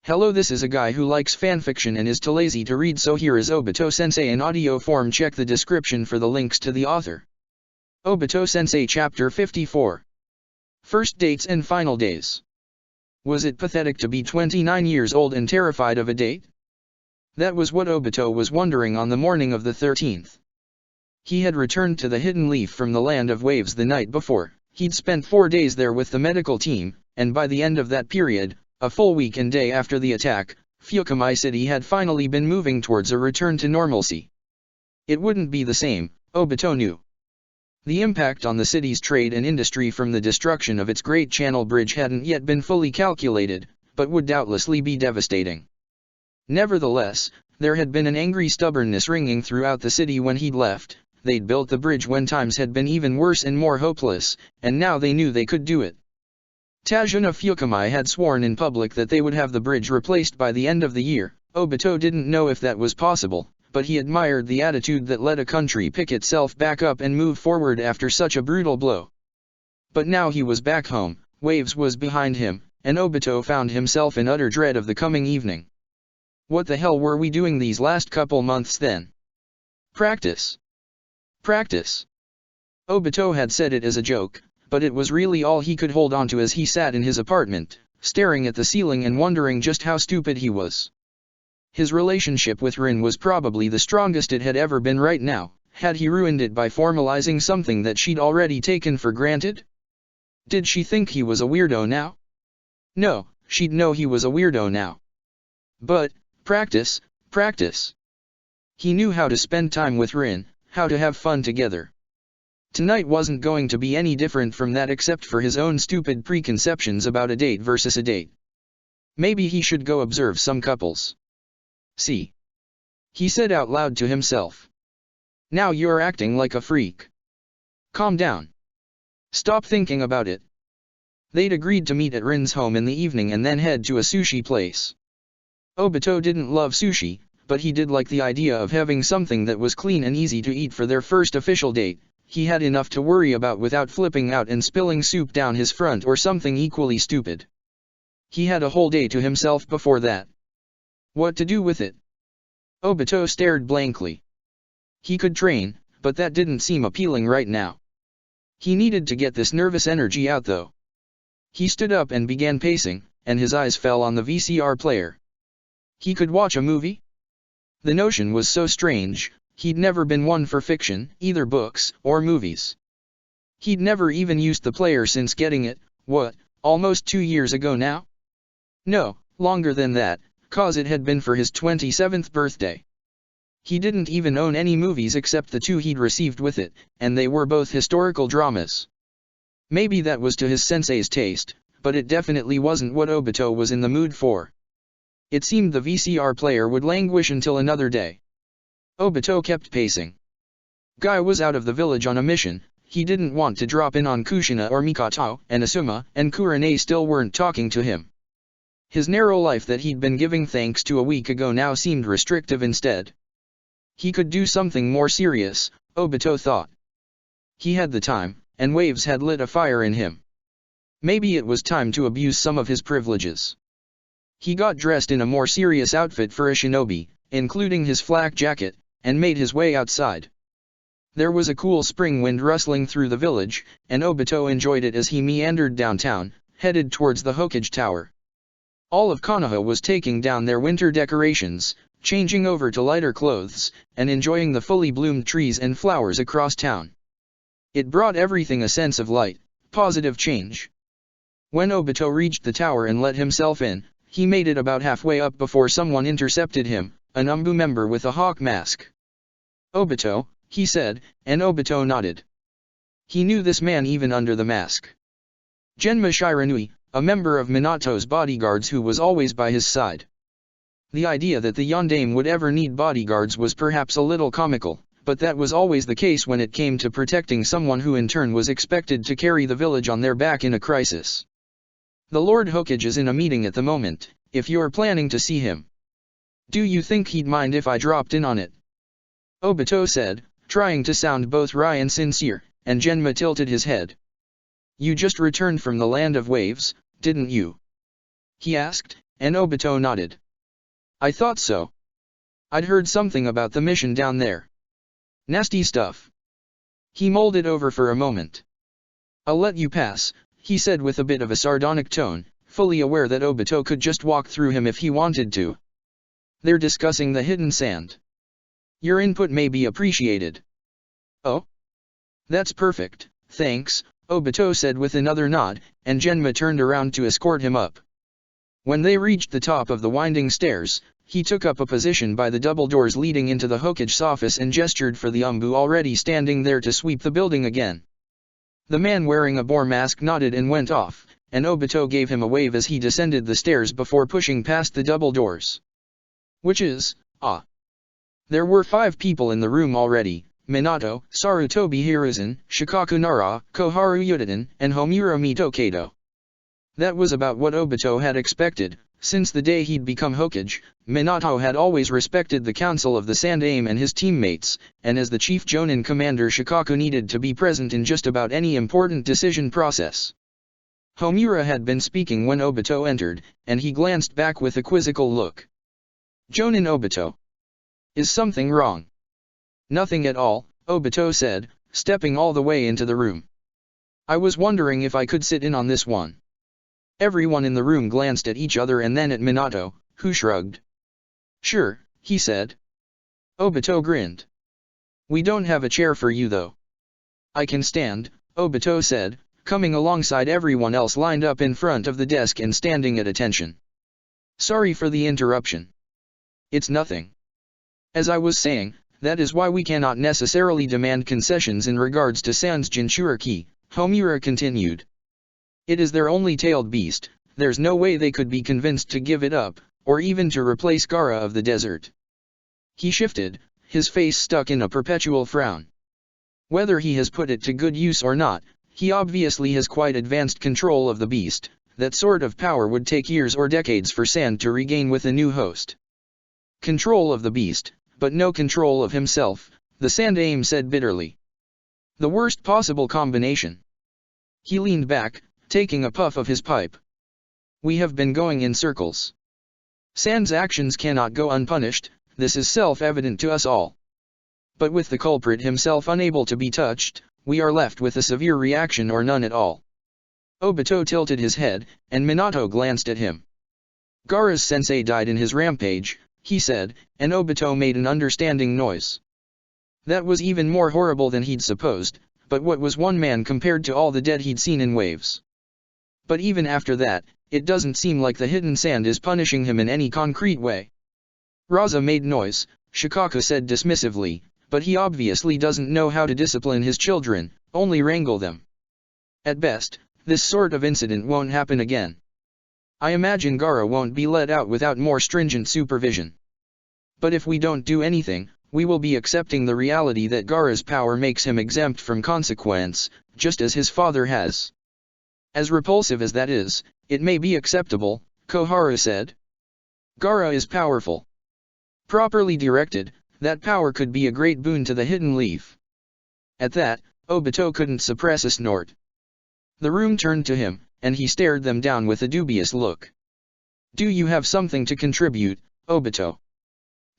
Hello, this is a guy who likes fanfiction and is too lazy to read, so here is Obito Sensei in audio form. Check the description for the links to the author. Obito Sensei Chapter 54. First Dates and Final Days. Was it pathetic to be 29 years old and terrified of a date? That was what Obito was wondering on the morning of the 13th. He had returned to the Hidden Leaf from the Land of Waves the night before. He'd spent 4 days there with the medical team, and by the end of that period, a full week and day after the attack, Fukumai City had finally been moving towards a return to normalcy. It wouldn't be the same, Obito knew. The impact on the city's trade and industry from the destruction of its Great Channel Bridge hadn't yet been fully calculated, but would doubtlessly be devastating. Nevertheless, there had been an angry stubbornness ringing throughout the city when he'd left. They'd built the bridge when times had been even worse and more hopeless, and now they knew they could do it. Tajuna Fukumai had sworn in public that they would have the bridge replaced by the end of the year. Obito didn't know if that was possible, but he admired the attitude that let a country pick itself back up and move forward after such a brutal blow. But now he was back home, Waves was behind him, and Obito found himself in utter dread of the coming evening. What the hell were we doing these last couple months then? Practice. Practice. Obito had said it as a joke, but it was really all he could hold on to as he sat in his apartment, staring at the ceiling and wondering just how stupid he was. His relationship with Rin was probably the strongest it had ever been right now. Had he ruined it by formalizing something that she'd already taken for granted? Did she think he was a weirdo now? No, she'd know he was a weirdo now. But, practice, practice. He knew how to spend time with Rin, how to have fun together. Tonight wasn't going to be any different from that, except for his own stupid preconceptions about a date versus a date. Maybe he should go observe some couples. See? He said out loud to himself. Now you're acting like a freak. Calm down. Stop thinking about it. They'd agreed to meet at Rin's home in the evening and then head to a sushi place. Obito didn't love sushi, but he did like the idea of having something that was clean and easy to eat for their first official date. He had enough to worry about without flipping out and spilling soup down his front or something equally stupid. He had a whole day to himself before that. What to do with it? Obito stared blankly. He could train, but that didn't seem appealing right now. He needed to get this nervous energy out though. He stood up and began pacing, and his eyes fell on the VCR player. He could watch a movie? The notion was so strange. He'd never been one for fiction, either books or movies. He'd never even used the player since getting it, almost 2 years ago now? No, longer than that, cause it had been for his 27th birthday. He didn't even own any movies except the 2 he'd received with it, and they were both historical dramas. Maybe that was to his sensei's taste, but it definitely wasn't what Obito was in the mood for. It seemed the VCR player would languish until another day. Obito kept pacing. Guy was out of the village on a mission. He didn't want to drop in on Kushina or Mikoto, and Asuma and Kurane still weren't talking to him. His narrow life that he'd been giving thanks to a week ago now seemed restrictive instead. He could do something more serious, Obito thought. He had the time, and Waves had lit a fire in him. Maybe it was time to abuse some of his privileges. He got dressed in a more serious outfit for a shinobi, including his flak jacket, and made his way outside. There was a cool spring wind rustling through the village, and Obito enjoyed it as he meandered downtown, headed towards the Hokage Tower. All of Konoha was taking down their winter decorations, changing over to lighter clothes, and enjoying the fully bloomed trees and flowers across town. It brought everything a sense of light, positive change. When Obito reached the tower and let himself in, he made it about halfway up before someone intercepted him, an Umbu member with a hawk mask. Obito, he said, and Obito nodded. He knew this man even under the mask. Genma Shiranui, a member of Minato's bodyguards who was always by his side. The idea that the Yondaime would ever need bodyguards was perhaps a little comical, but that was always the case when it came to protecting someone who in turn was expected to carry the village on their back in a crisis. The Lord Hokage is in a meeting at the moment, if you're planning to see him. Do you think he'd mind if I dropped in on it? Obito said, trying to sound both wry and sincere, and Genma tilted his head. You just returned from the Land of Waves, didn't you? He asked, and Obito nodded. I thought so. I'd heard something about the mission down there. Nasty stuff. He mulled it over for a moment. I'll let you pass, he said with a bit of a sardonic tone, fully aware that Obito could just walk through him if he wanted to. They're discussing the hidden sand. Your input may be appreciated. Oh? That's perfect, thanks, Obito said with another nod, and Genma turned around to escort him up. When they reached the top of the winding stairs, he took up a position by the double doors leading into the Hokage's office and gestured for the Umbu already standing there to sweep the building again. The man wearing a boar mask nodded and went off, and Obito gave him a wave as he descended the stairs before pushing past the double doors. There were 5 people in the room already: Minato, Sarutobi Hiruzen, Shikaku Nara, Koharu Yudiden, and Homura Mito. That was about what Obito had expected. Since the day he'd become Hokage, Minato had always respected the counsel of the Sandaime and his teammates, and as the chief Jonin commander Shikaku needed to be present in just about any important decision process. Homura had been speaking when Obito entered, and he glanced back with a quizzical look. Jonin Obito. Is something wrong? Nothing at all, Obito said, stepping all the way into the room. I was wondering if I could sit in on this one. Everyone in the room glanced at each other and then at Minato, who shrugged. Sure, he said. Obito grinned. We don't have a chair for you though. I can stand, Obito said, coming alongside everyone else lined up in front of the desk and standing at attention. Sorry for the interruption. It's nothing. As I was saying, that is why we cannot necessarily demand concessions in regards to Sans Jinchuriki, Homura continued. It is their only tailed beast, there's no way they could be convinced to give it up, or even to replace Gaara of the desert. He shifted, his face stuck in a perpetual frown. Whether he has put it to good use or not, he obviously has quite advanced control of the beast. That sort of power would take years or decades for Sand to regain with a new host. Control of the beast, but no control of himself, the Sandaime said bitterly. The worst possible combination. He leaned back, taking a puff of his pipe. We have been going in circles. Sand's actions cannot go unpunished, this is self-evident to us all. But with the culprit himself unable to be touched, we are left with a severe reaction or none at all. Obito tilted his head, and Minato glanced at him. Gaara's sensei died in his rampage, he said, and Obito made an understanding noise. That was even more horrible than he'd supposed, but what was one man compared to all the dead he'd seen in waves? But even after that, it doesn't seem like the hidden sand is punishing him in any concrete way. Raza made noise, Shikaku said dismissively, but he obviously doesn't know how to discipline his children, only wrangle them. At best, this sort of incident won't happen again. I imagine Gaara won't be let out without more stringent supervision. But if we don't do anything, we will be accepting the reality that Gaara's power makes him exempt from consequence, just as his father has. As repulsive as that is, it may be acceptable, Koharu said. Gaara is powerful. Properly directed, that power could be a great boon to the Hidden Leaf. At that, Obito couldn't suppress a snort. The room turned to him, and he stared them down with a dubious look. Do you have something to contribute, Obito?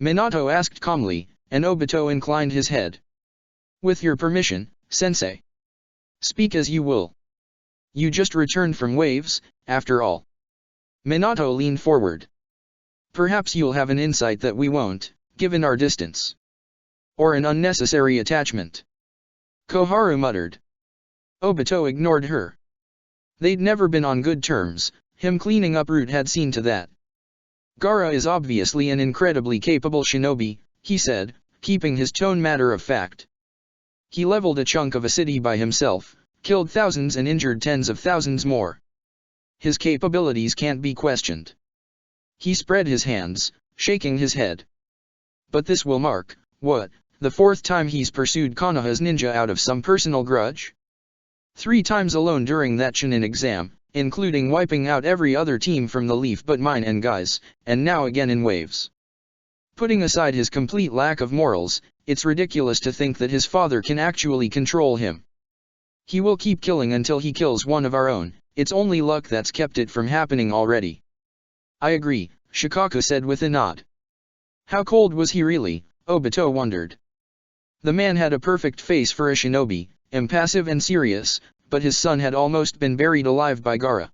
Minato asked calmly, and Obito inclined his head. With your permission, sensei. Speak as you will. You just returned from waves, after all. Minato leaned forward. Perhaps you'll have an insight that we won't, given our distance. Or an unnecessary attachment. Koharu muttered. Obito ignored her. They'd never been on good terms, him cleaning up Root had seen to that. Gaara is obviously an incredibly capable shinobi, he said, keeping his tone matter of fact. He leveled a chunk of a city by himself, killed thousands and injured tens of thousands more. His capabilities can't be questioned. He spread his hands, shaking his head. But this will mark, what, the 4th time he's pursued Konoha's ninja out of some personal grudge? 3 times alone during that Chunin exam, including wiping out every other team from the Leaf but mine and Guy's, and now again in waves. Putting aside his complete lack of morals, it's ridiculous to think that his father can actually control him. He will keep killing until he kills one of our own, it's only luck that's kept it from happening already. I agree, Shikaku said with a nod. How cold was he really, Obito wondered. The man had a perfect face for a shinobi, impassive and serious, but his son had almost been buried alive by Gaara.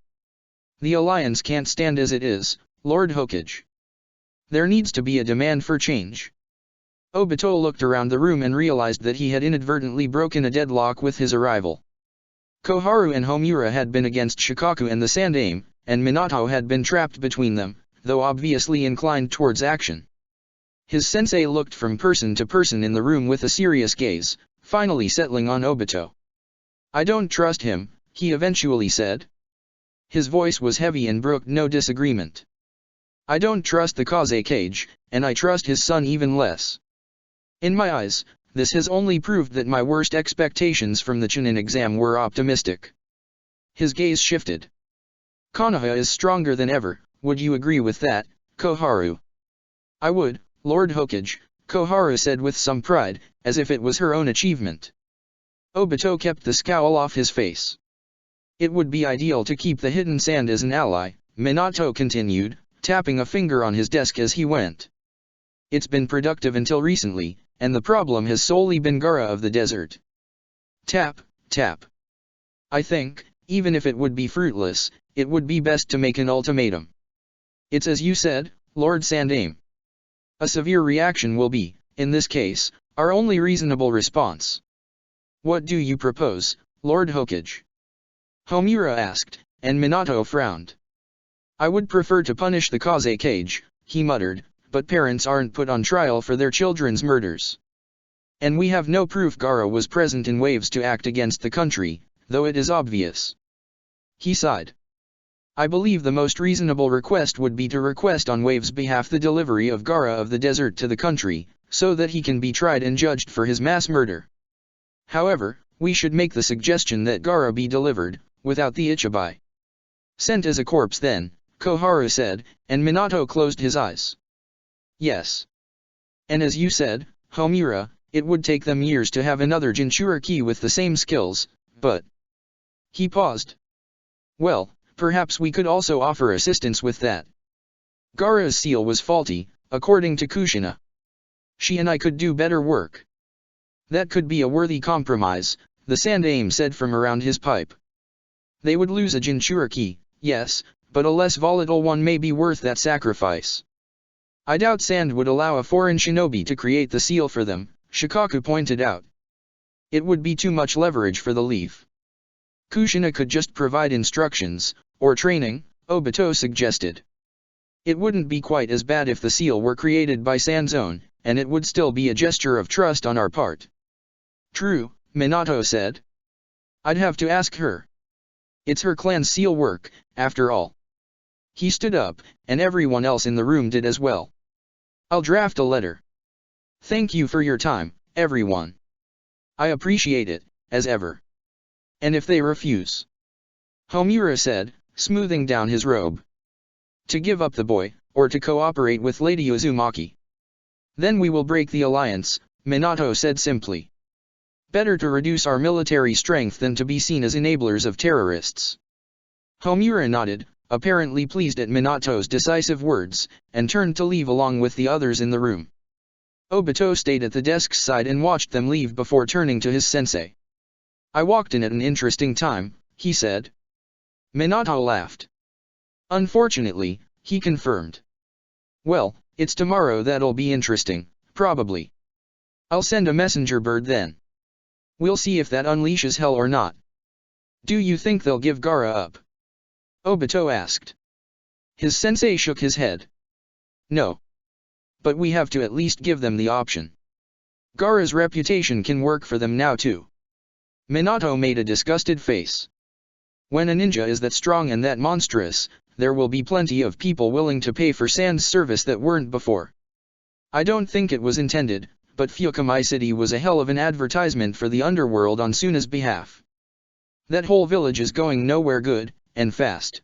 The alliance can't stand as it is, Lord Hokage. There needs to be a demand for change. Obito looked around the room and realized that he had inadvertently broken a deadlock with his arrival. Koharu and Homura had been against Shikaku and the Sandaime, and Minato had been trapped between them, though obviously inclined towards action. His sensei looked from person to person in the room with a serious gaze, finally settling on Obito. I don't trust him, he eventually said. His voice was heavy and brooked no disagreement. I don't trust the Kazekage, and I trust his son even less. In my eyes, this has only proved that my worst expectations from the Chunin exam were optimistic. His gaze shifted. Konoha is stronger than ever, would you agree with that, Koharu? I would, Lord Hokage, Koharu said with some pride, as if it was her own achievement. Obito kept the scowl off his face. It would be ideal to keep the hidden sand as an ally, Minato continued, tapping a finger on his desk as he went. It's been productive until recently, and the problem has solely been Gaara of the desert. Tap, tap. I think, even if it would be fruitless, it would be best to make an ultimatum. It's as you said, Lord Sandaime. A severe reaction will be, in this case, our only reasonable response. What do you propose, Lord Hokage? Homura asked, and Minato frowned. I would prefer to punish the Kazekage, he muttered, but parents aren't put on trial for their children's murders. And we have no proof Gaara was present in waves to act against the country, though it is obvious. He sighed. I believe the most reasonable request would be to request on Wave's behalf the delivery of Gaara of the desert to the country, so that he can be tried and judged for his mass murder. However, we should make the suggestion that Gaara be delivered, without the Ichibai. Sent as a corpse then, Koharu said, and Minato closed his eyes. Yes. And as you said, Homura, it would take them years to have another Jinchuriki with the same skills, but... He paused. Well, perhaps we could also offer assistance with that. Gaara's seal was faulty, according to Kushina. She and I could do better work. That could be a worthy compromise, the Sandaime said from around his pipe. They would lose a Jinchuriki, yes, but a less volatile one may be worth that sacrifice. I doubt Sand would allow a foreign shinobi to create the seal for them, Shikaku pointed out. It would be too much leverage for the Leaf. Kushina could just provide instructions, or training, Obito suggested. It wouldn't be quite as bad if the seal were created by Sand's own, and it would still be a gesture of trust on our part. True, Minato said. I'd have to ask her. It's her clan's seal work, after all. He stood up, and everyone else in the room did as well. I'll draft a letter. Thank you for your time, everyone. I appreciate it, as ever. And if they refuse? Homura said, smoothing down his robe. To give up the boy, or to cooperate with Lady Uzumaki. Then we will break the alliance, Minato said simply. Better to reduce our military strength than to be seen as enablers of terrorists. Homura nodded, apparently pleased at Minato's decisive words, and turned to leave along with the others in the room. Obito stayed at the desk's side and watched them leave before turning to his sensei. I walked in at an interesting time, he said. Minato laughed. Unfortunately, he confirmed. Well, it's tomorrow that'll be interesting, probably. I'll send a messenger bird then. We'll see if that unleashes hell or not. Do you think they'll give Gaara up? Obito asked. His sensei shook his head. No. But we have to at least give them the option. Gaara's reputation can work for them now too. Minato made a disgusted face. When a ninja is that strong and that monstrous, there will be plenty of people willing to pay for Sand's service that weren't before. I don't think it was intended, but Fukamai City was a hell of an advertisement for the underworld on Suna's behalf. That whole village is going nowhere good, and fast.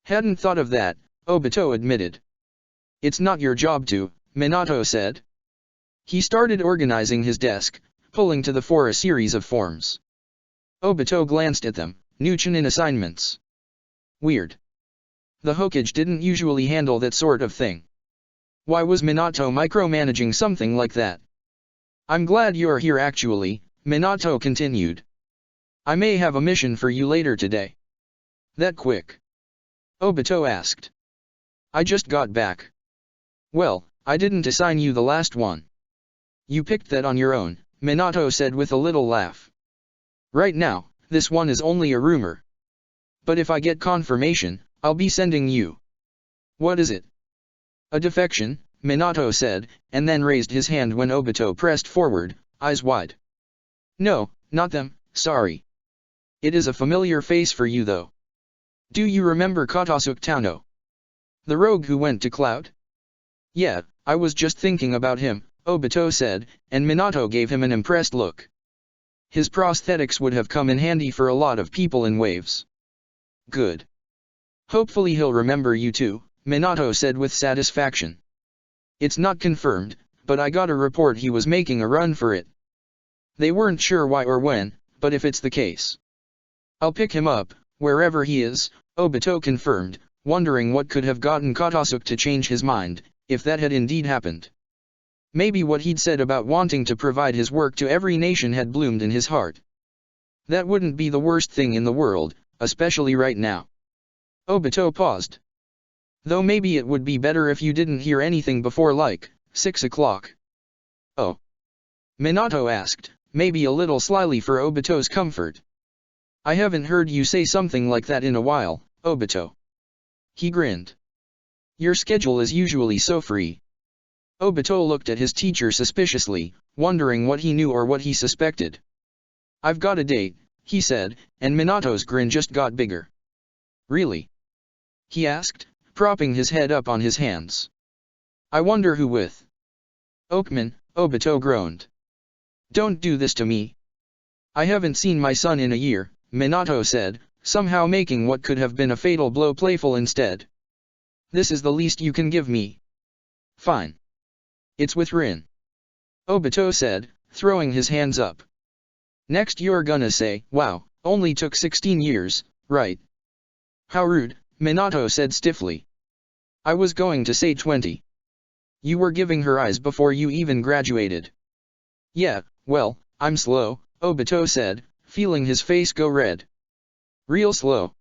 Hadn't thought of that, Obito admitted. It's not your job to, Minato said. He started organizing his desk, pulling to the fore a series of forms. Obito glanced at them, new Chunin assignments. Weird. The Hokage didn't usually handle that sort of thing. Why was Minato micromanaging something like that? I'm glad you're here actually, Minato continued. I may have a mission for you later today. That quick? Obito asked. I just got back. Well, I didn't assign you the last one. You picked that on your own, Minato said with a little laugh. Right now, this one is only a rumor. But if I get confirmation, I'll be sending you. What is it? A defection, Minato said, and then raised his hand when Obito pressed forward, eyes wide. No, not them, sorry. It is a familiar face for you though. Do you remember Katasuke Tano? The rogue who went to Cloud? Yeah, I was just thinking about him, Obito said, and Minato gave him an impressed look. His prosthetics would have come in handy for a lot of people in waves. Good. Hopefully he'll remember you too, Minato said with satisfaction. It's not confirmed, but I got a report he was making a run for it. They weren't sure why or when, but if it's the case, I'll pick him up, wherever he is, Obito confirmed, wondering what could have gotten Katasuke to change his mind, if that had indeed happened. Maybe what he'd said about wanting to provide his work to every nation had bloomed in his heart. That wouldn't be the worst thing in the world, especially right now. Obito paused. Though maybe it would be better if you didn't hear anything before 6 o'clock. Oh? Minato asked, maybe a little slyly for Obito's comfort. I haven't heard you say something like that in a while, Obito. He grinned. Your schedule is usually so free. Obito looked at his teacher suspiciously, wondering what he knew or what he suspected. I've got a date, he said, and Minato's grin just got bigger. Really? He asked, propping his head up on his hands. I wonder who with. Oakman, Obito groaned. Don't do this to me. I haven't seen my son in a year, Minato said, somehow making what could have been a fatal blow playful instead. This is the least you can give me. Fine. It's with Rin. Obito said, throwing his hands up. Next you're gonna say, wow, only took 16 years, right? How rude, Minato said stiffly. I was going to say 20. You were giving her eyes before you even graduated. Yeah, well, I'm slow, Obito said, feeling his face go red. Real slow.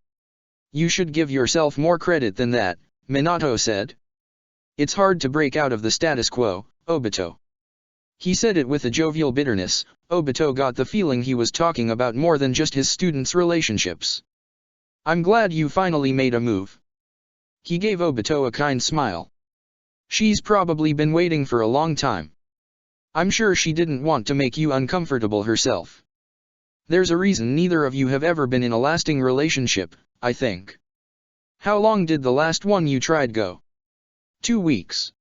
You should give yourself more credit than that, Minato said. It's hard to break out of the status quo, Obito. He said it with a jovial bitterness. Obito got the feeling he was talking about more than just his students' relationships. I'm glad you finally made a move. He gave Obito a kind smile. She's probably been waiting for a long time. I'm sure she didn't want to make you uncomfortable herself. There's a reason neither of you have ever been in a lasting relationship, I think. How long did the last one you tried go? 2 weeks.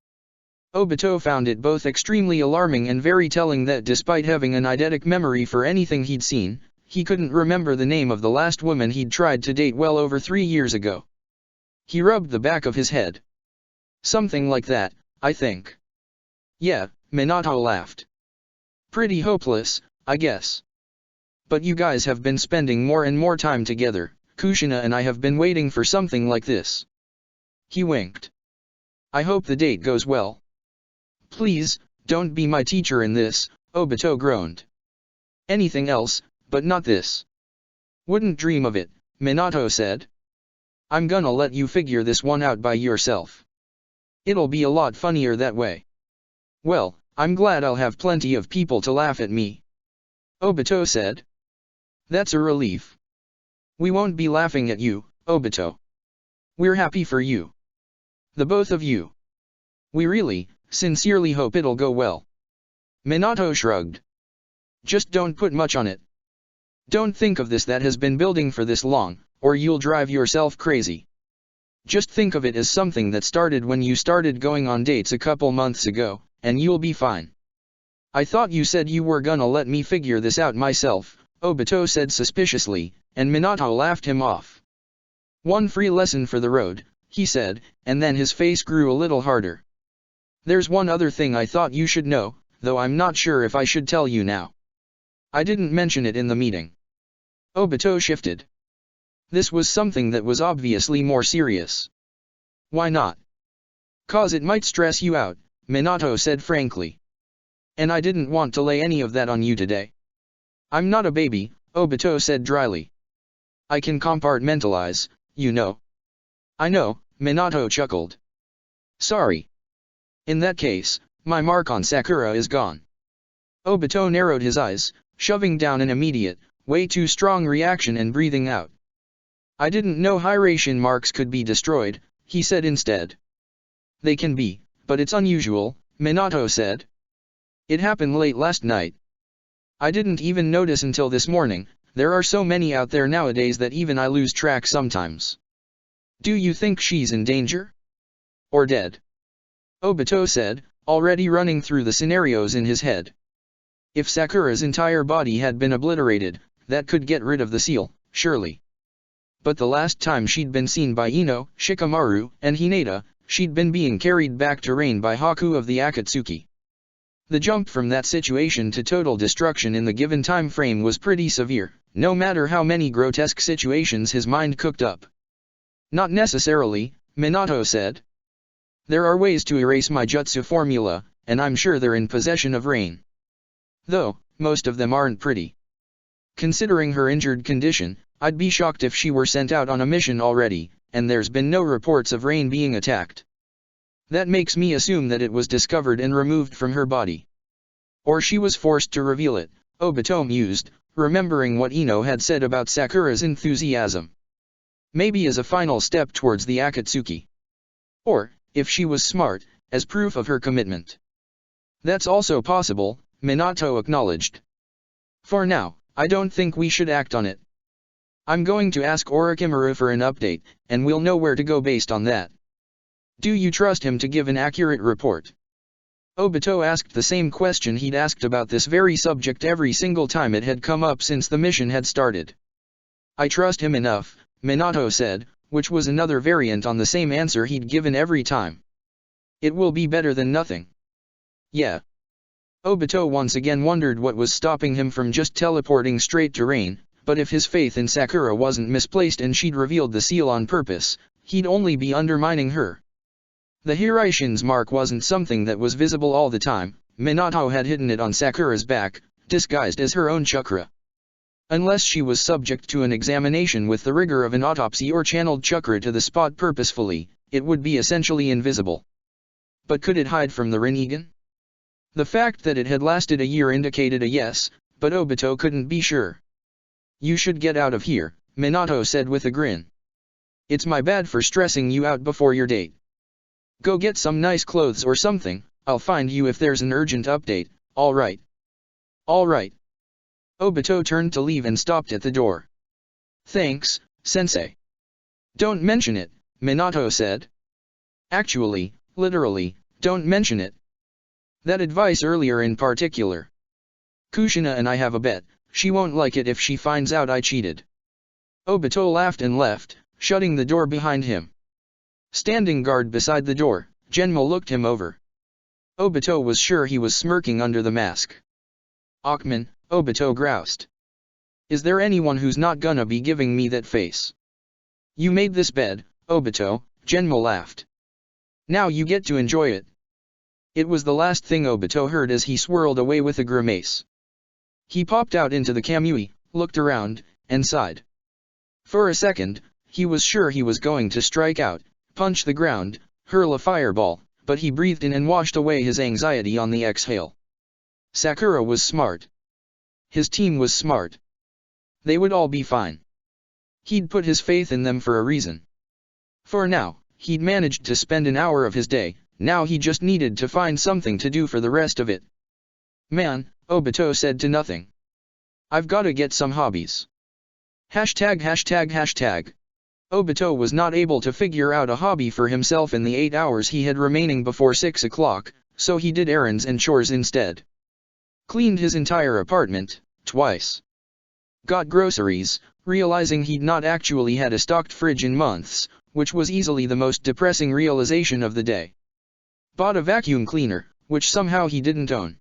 Obito found it both extremely alarming and very telling that despite having an eidetic memory for anything he'd seen, he couldn't remember the name of the last woman he'd tried to date well over 3 years ago. He rubbed the back of his head. Something like that, I think. Yeah, Minato laughed. Pretty hopeless, I guess. But you guys have been spending more and more time together. Kushina and I have been waiting for something like this. He winked. I hope the date goes well. Please, don't be my teacher in this, Obito groaned. Anything else, but not this. Wouldn't dream of it, Minato said. I'm gonna let you figure this one out by yourself. It'll be a lot funnier that way. Well, I'm glad I'll have plenty of people to laugh at me. Obito said. That's a relief. We won't be laughing at you, Obito. We're happy for you. The both of you. We really, sincerely hope it'll go well. Minato shrugged. Just don't put much on it. Don't think of this that has been building for this long, or you'll drive yourself crazy. Just think of it as something that started when you started going on dates a couple months ago, and you'll be fine. I thought you said you were gonna let me figure this out myself, Obito said suspiciously, and Minato laughed him off. One free lesson for the road, he said, and then his face grew a little harder. There's one other thing I thought you should know, though I'm not sure if I should tell you now. I didn't mention it in the meeting. Obito shifted. This was something that was obviously more serious. Why not? "'Cause it might stress you out," Minato said frankly. "And I didn't want to lay any of that on you today." "I'm not a baby," Obito said dryly. "I can compartmentalize, you know." "I know," Minato chuckled. "Sorry. In that case, my mark on Sakura is gone." Obito narrowed his eyes, shoving down an immediate, way too strong reaction and breathing out. "I didn't know Hiraishin marks could be destroyed," he said instead. "They can be, but it's unusual," Minato said. "It happened late last night. I didn't even notice until this morning. There are so many out there nowadays that even I lose track sometimes." "Do you think she's in danger? Or dead?" Obito said, already running through the scenarios in his head. If Sakura's entire body had been obliterated, that could get rid of the seal, surely. But the last time she'd been seen by Ino, Shikamaru, and Hinata, she'd been being carried back to Rain by Haku of the Akatsuki. The jump from that situation to total destruction in the given time frame was pretty severe, no matter how many grotesque situations his mind cooked up. "Not necessarily," Minato said. "There are ways to erase my jutsu formula, and I'm sure they're in possession of Rain. Though, most of them aren't pretty. Considering her injured condition, I'd be shocked if she were sent out on a mission already, and there's been no reports of Rain being attacked. That makes me assume that it was discovered and removed from her body. Or she was forced to reveal it," Obito mused, remembering what Ino had said about Sakura's enthusiasm. "Maybe as a final step towards the Akatsuki. Or, if she was smart, as proof of her commitment." "That's also possible," Minato acknowledged. "For now, I don't think we should act on it. I'm going to ask Orochimaru for an update, and we'll know where to go based on that." "Do you trust him to give an accurate report?" Obito asked the same question he'd asked about this very subject every single time it had come up since the mission had started. "I trust him enough," Minato said, which was another variant on the same answer he'd given every time. "It will be better than nothing." "Yeah." Obito once again wondered what was stopping him from just teleporting straight to Rain, but if his faith in Sakura wasn't misplaced and she'd revealed the seal on purpose, he'd only be undermining her. The Hiraishin's mark wasn't something that was visible all the time. Minato had hidden it on Sakura's back, disguised as her own chakra. Unless she was subject to an examination with the rigor of an autopsy or channeled chakra to the spot purposefully, it would be essentially invisible. But could it hide from the Rinnegan? The fact that it had lasted a year indicated a yes, but Obito couldn't be sure. "You should get out of here," Minato said with a grin. "It's my bad for stressing you out before your date. Go get some nice clothes or something, I'll find you if there's an urgent update, all right?" "All right." Obito turned to leave and stopped at the door. "Thanks, Sensei." "Don't mention it," Minato said. "Actually, literally, don't mention it. That advice earlier in particular. Kushina and I have a bet, she won't like it if she finds out I cheated." Obito laughed and left, shutting the door behind him. Standing guard beside the door, Genmo looked him over. Obito was sure he was smirking under the mask. "Achman," Obito groused. "Is there anyone who's not gonna be giving me that face?" "You made this bed, Obito," Genmo laughed. "Now you get to enjoy it." It was the last thing Obito heard as he swirled away with a grimace. He popped out into the Kamui, looked around, and sighed. For a second, he was sure he was going to strike out, punch the ground, hurl a fireball, but he breathed in and washed away his anxiety on the exhale. Sakura was smart. His team was smart. They would all be fine. He'd put his faith in them for a reason. For now, he'd managed to spend an hour of his day. Now he just needed to find something to do for the rest of it. "Man," Obito said to nothing. "I've gotta get some hobbies." ####. Obito was not able to figure out a hobby for himself in the 8 hours he had remaining before 6 o'clock, so he did errands and chores instead. Cleaned his entire apartment, twice. Got groceries, realizing he'd not actually had a stocked fridge in months, which was easily the most depressing realization of the day. Bought a vacuum cleaner, which somehow he didn't own.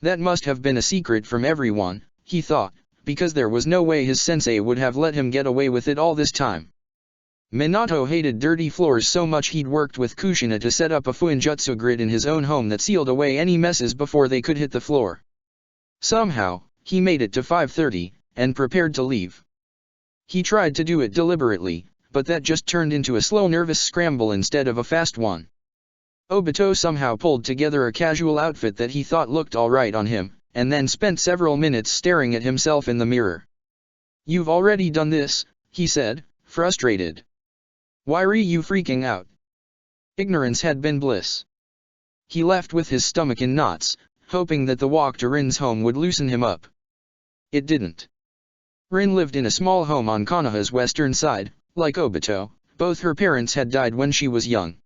That must have been a secret from everyone, he thought, because there was no way his sensei would have let him get away with it all this time. Minato hated dirty floors so much he'd worked with Kushina to set up a fuinjutsu grid in his own home that sealed away any messes before they could hit the floor. Somehow, he made it to 5:30, and prepared to leave. He tried to do it deliberately, but that just turned into a slow nervous scramble instead of a fast one. Obito somehow pulled together a casual outfit that he thought looked alright on him, and then spent several minutes staring at himself in the mirror. "You've already done this," he said, frustrated. "Why are you freaking out?" Ignorance had been bliss. He left with his stomach in knots, hoping that the walk to Rin's home would loosen him up. It didn't. Rin lived in a small home on Konoha's western side. Like Obito, both her parents had died when she was young.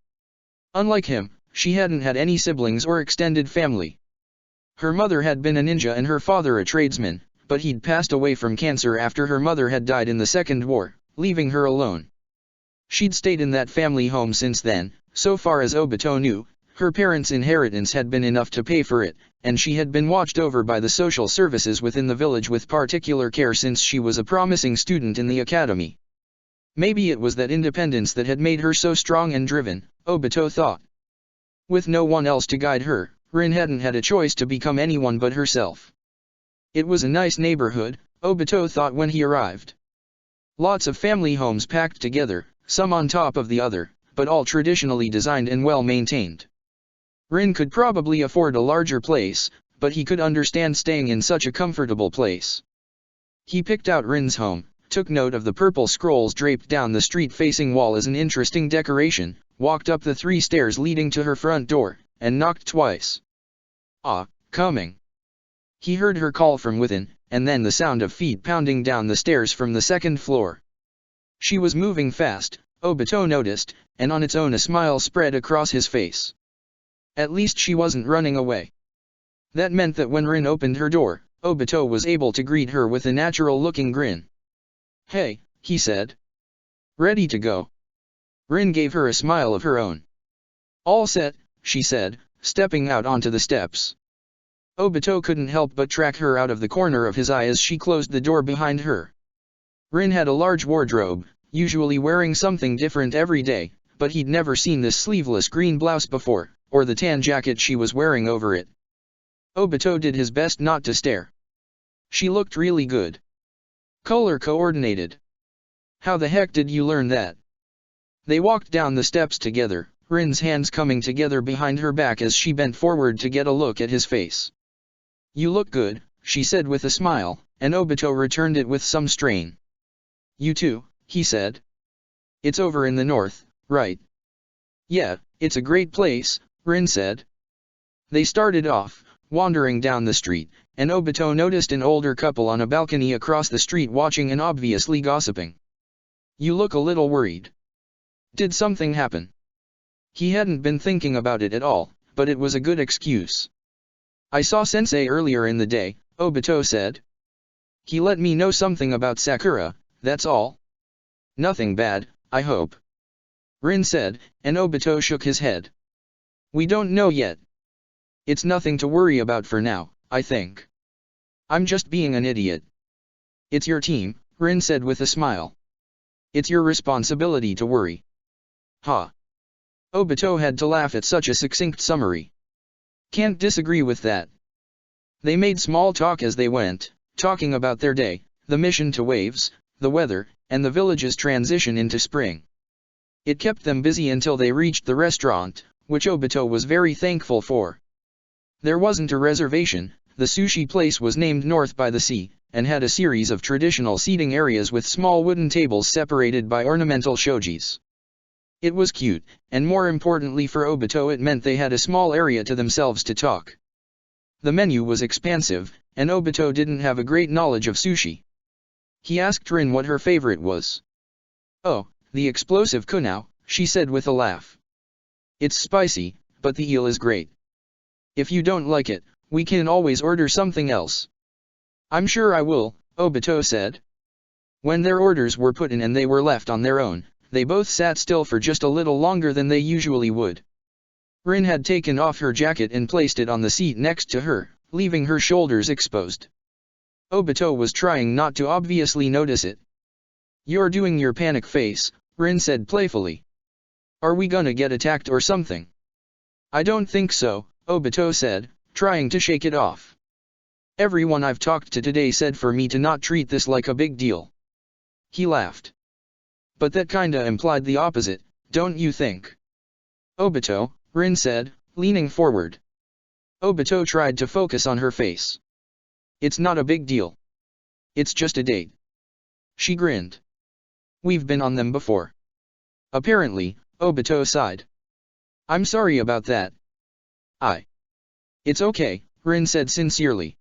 Unlike him, she hadn't had any siblings or extended family. Her mother had been a ninja and her father a tradesman, but he'd passed away from cancer after her mother had died in the Second War, leaving her alone. She'd stayed in that family home since then. So far as Obito knew, her parents' inheritance had been enough to pay for it, and she had been watched over by the social services within the village with particular care since she was a promising student in the academy. Maybe it was that independence that had made her so strong and driven, Obito thought. With no one else to guide her, Rin hadn't had a choice to become anyone but herself. It was a nice neighborhood, Obito thought when he arrived. Lots of family homes packed together, some on top of the other, but all traditionally designed and well maintained. Rin could probably afford a larger place, but he could understand staying in such a comfortable place. He picked out Rin's home, took note of the purple scrolls draped down the street-facing wall as an interesting decoration, walked up the 3 stairs leading to her front door, and knocked twice. "Ah, coming." He heard her call from within, and then the sound of feet pounding down the stairs from the 2nd floor. She was moving fast, Obito noticed, and on its own a smile spread across his face. At least she wasn't running away. That meant that when Rin opened her door, Obito was able to greet her with a natural-looking grin. "Hey," he said. "Ready to go?" Rin gave her a smile of her own. "All set," she said, stepping out onto the steps. Obito couldn't help but track her out of the corner of his eye as she closed the door behind her. Rin had a large wardrobe, usually wearing something different every day, but he'd never seen this sleeveless green blouse before, or the tan jacket she was wearing over it. Obito did his best not to stare. She looked really good. Color coordinated. "How the heck did you learn that?" They walked down the steps together, Rin's hands coming together behind her back as she bent forward to get a look at his face. "You look good," she said with a smile, and Obito returned it with some strain. "You too," he said. "It's over in the north, right?" "Yeah, it's a great place," Rin said. They started off, wandering down the street, and Obito noticed an older couple on a balcony across the street watching and obviously gossiping. "You look a little worried. Did something happen?" He hadn't been thinking about it at all, but it was a good excuse. "I saw Sensei earlier in the day," Obito said. "He let me know something about Sakura, that's all." "Nothing bad, I hope," Rin said, and Obito shook his head. "We don't know yet. It's nothing to worry about for now, I think. I'm just being an idiot." "It's your team," Rin said with a smile. "It's your responsibility to worry." "Ha." Obito had to laugh at such a succinct summary. "Can't disagree with that." They made small talk as they went, talking about their day, the mission to Waves, the weather, and the village's transition into spring. It kept them busy until they reached the restaurant, which Obito was very thankful for. There wasn't a reservation, the sushi place was named North by the Sea, and had a series of traditional seating areas with small wooden tables separated by ornamental shojis. It was cute, and more importantly for Obito it meant they had a small area to themselves to talk. The menu was expansive, and Obito didn't have a great knowledge of sushi. He asked Rin what her favorite was. "Oh, the explosive kunao," she said with a laugh. "It's spicy, but the eel is great. If you don't like it, we can always order something else." "I'm sure I will," Obito said. When their orders were put in and they were left on their own, they both sat still for just a little longer than they usually would. Rin had taken off her jacket and placed it on the seat next to her, leaving her shoulders exposed. Obito was trying not to obviously notice it. "You're doing your panic face," Rin said playfully. Are we gonna get attacked or something? I don't think so, Obito said, trying to shake it off. Everyone I've talked to today said for me to not treat this like a big deal. He laughed. But that kinda implied the opposite, don't you think? Obito, Rin said, leaning forward. Obito tried to focus on her face. It's not a big deal. It's just a date. She grinned. We've been on them before. Apparently, Obito sighed. I'm sorry about that. It's okay, Rin said sincerely.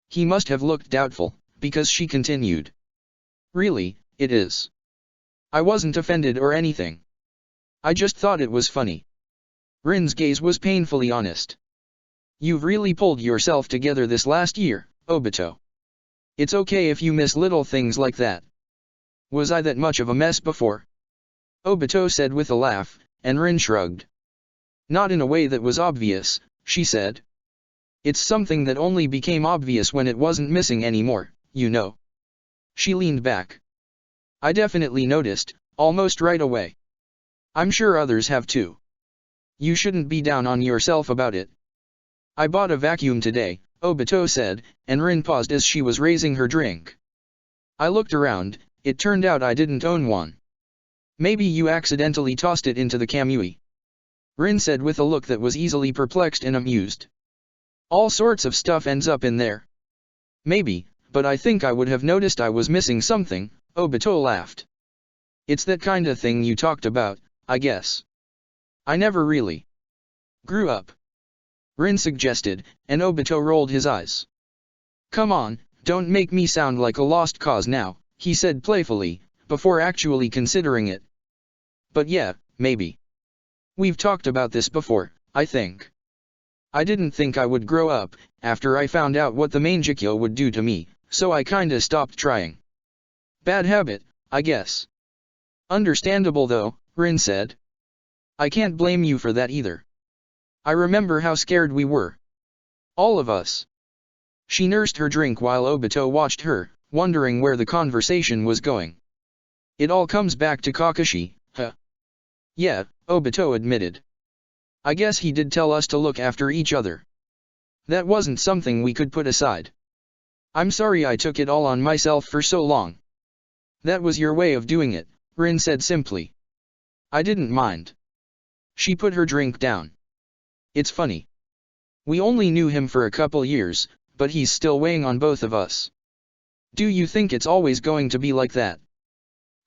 He must have looked doubtful, because she continued. Really, it is. I wasn't offended or anything. I just thought it was funny. Rin's gaze was painfully honest. You've really pulled yourself together this last year, Obito. It's okay if you miss little things like that. Was I that much of a mess before? Obito said with a laugh, and Rin shrugged. Not in a way that was obvious, she said. It's something that only became obvious when it wasn't missing anymore, you know. She leaned back. I definitely noticed, almost right away. I'm sure others have too. You shouldn't be down on yourself about it. I bought a vacuum today, Obito said, and Rin paused as she was raising her drink. I looked around, it turned out I didn't own one. Maybe you accidentally tossed it into the Kamui. Rin said with a look that was easily perplexed and amused. All sorts of stuff ends up in there. Maybe, but I think I would have noticed I was missing something, Obito laughed. It's that kinda thing you talked about, I guess. I never really grew up. Rin suggested, and Obito rolled his eyes. Come on, don't make me sound like a lost cause now, he said playfully, before actually considering it. But yeah, maybe. We've talked about this before, I think. I didn't think I would grow up, after I found out what the Mangekyo would do to me, so I kinda stopped trying. Bad habit, I guess. Understandable though, Rin said. I can't blame you for that either. I remember how scared we were. All of us. She nursed her drink while Obito watched her, wondering where the conversation was going. It all comes back to Kakashi, huh? Yeah, Obito admitted. I guess he did tell us to look after each other. That wasn't something we could put aside. I'm sorry I took it all on myself for so long. That was your way of doing it, Rin said simply. I didn't mind. She put her drink down. It's funny. We only knew him for a couple years, but he's still weighing on both of us. Do you think it's always going to be like that?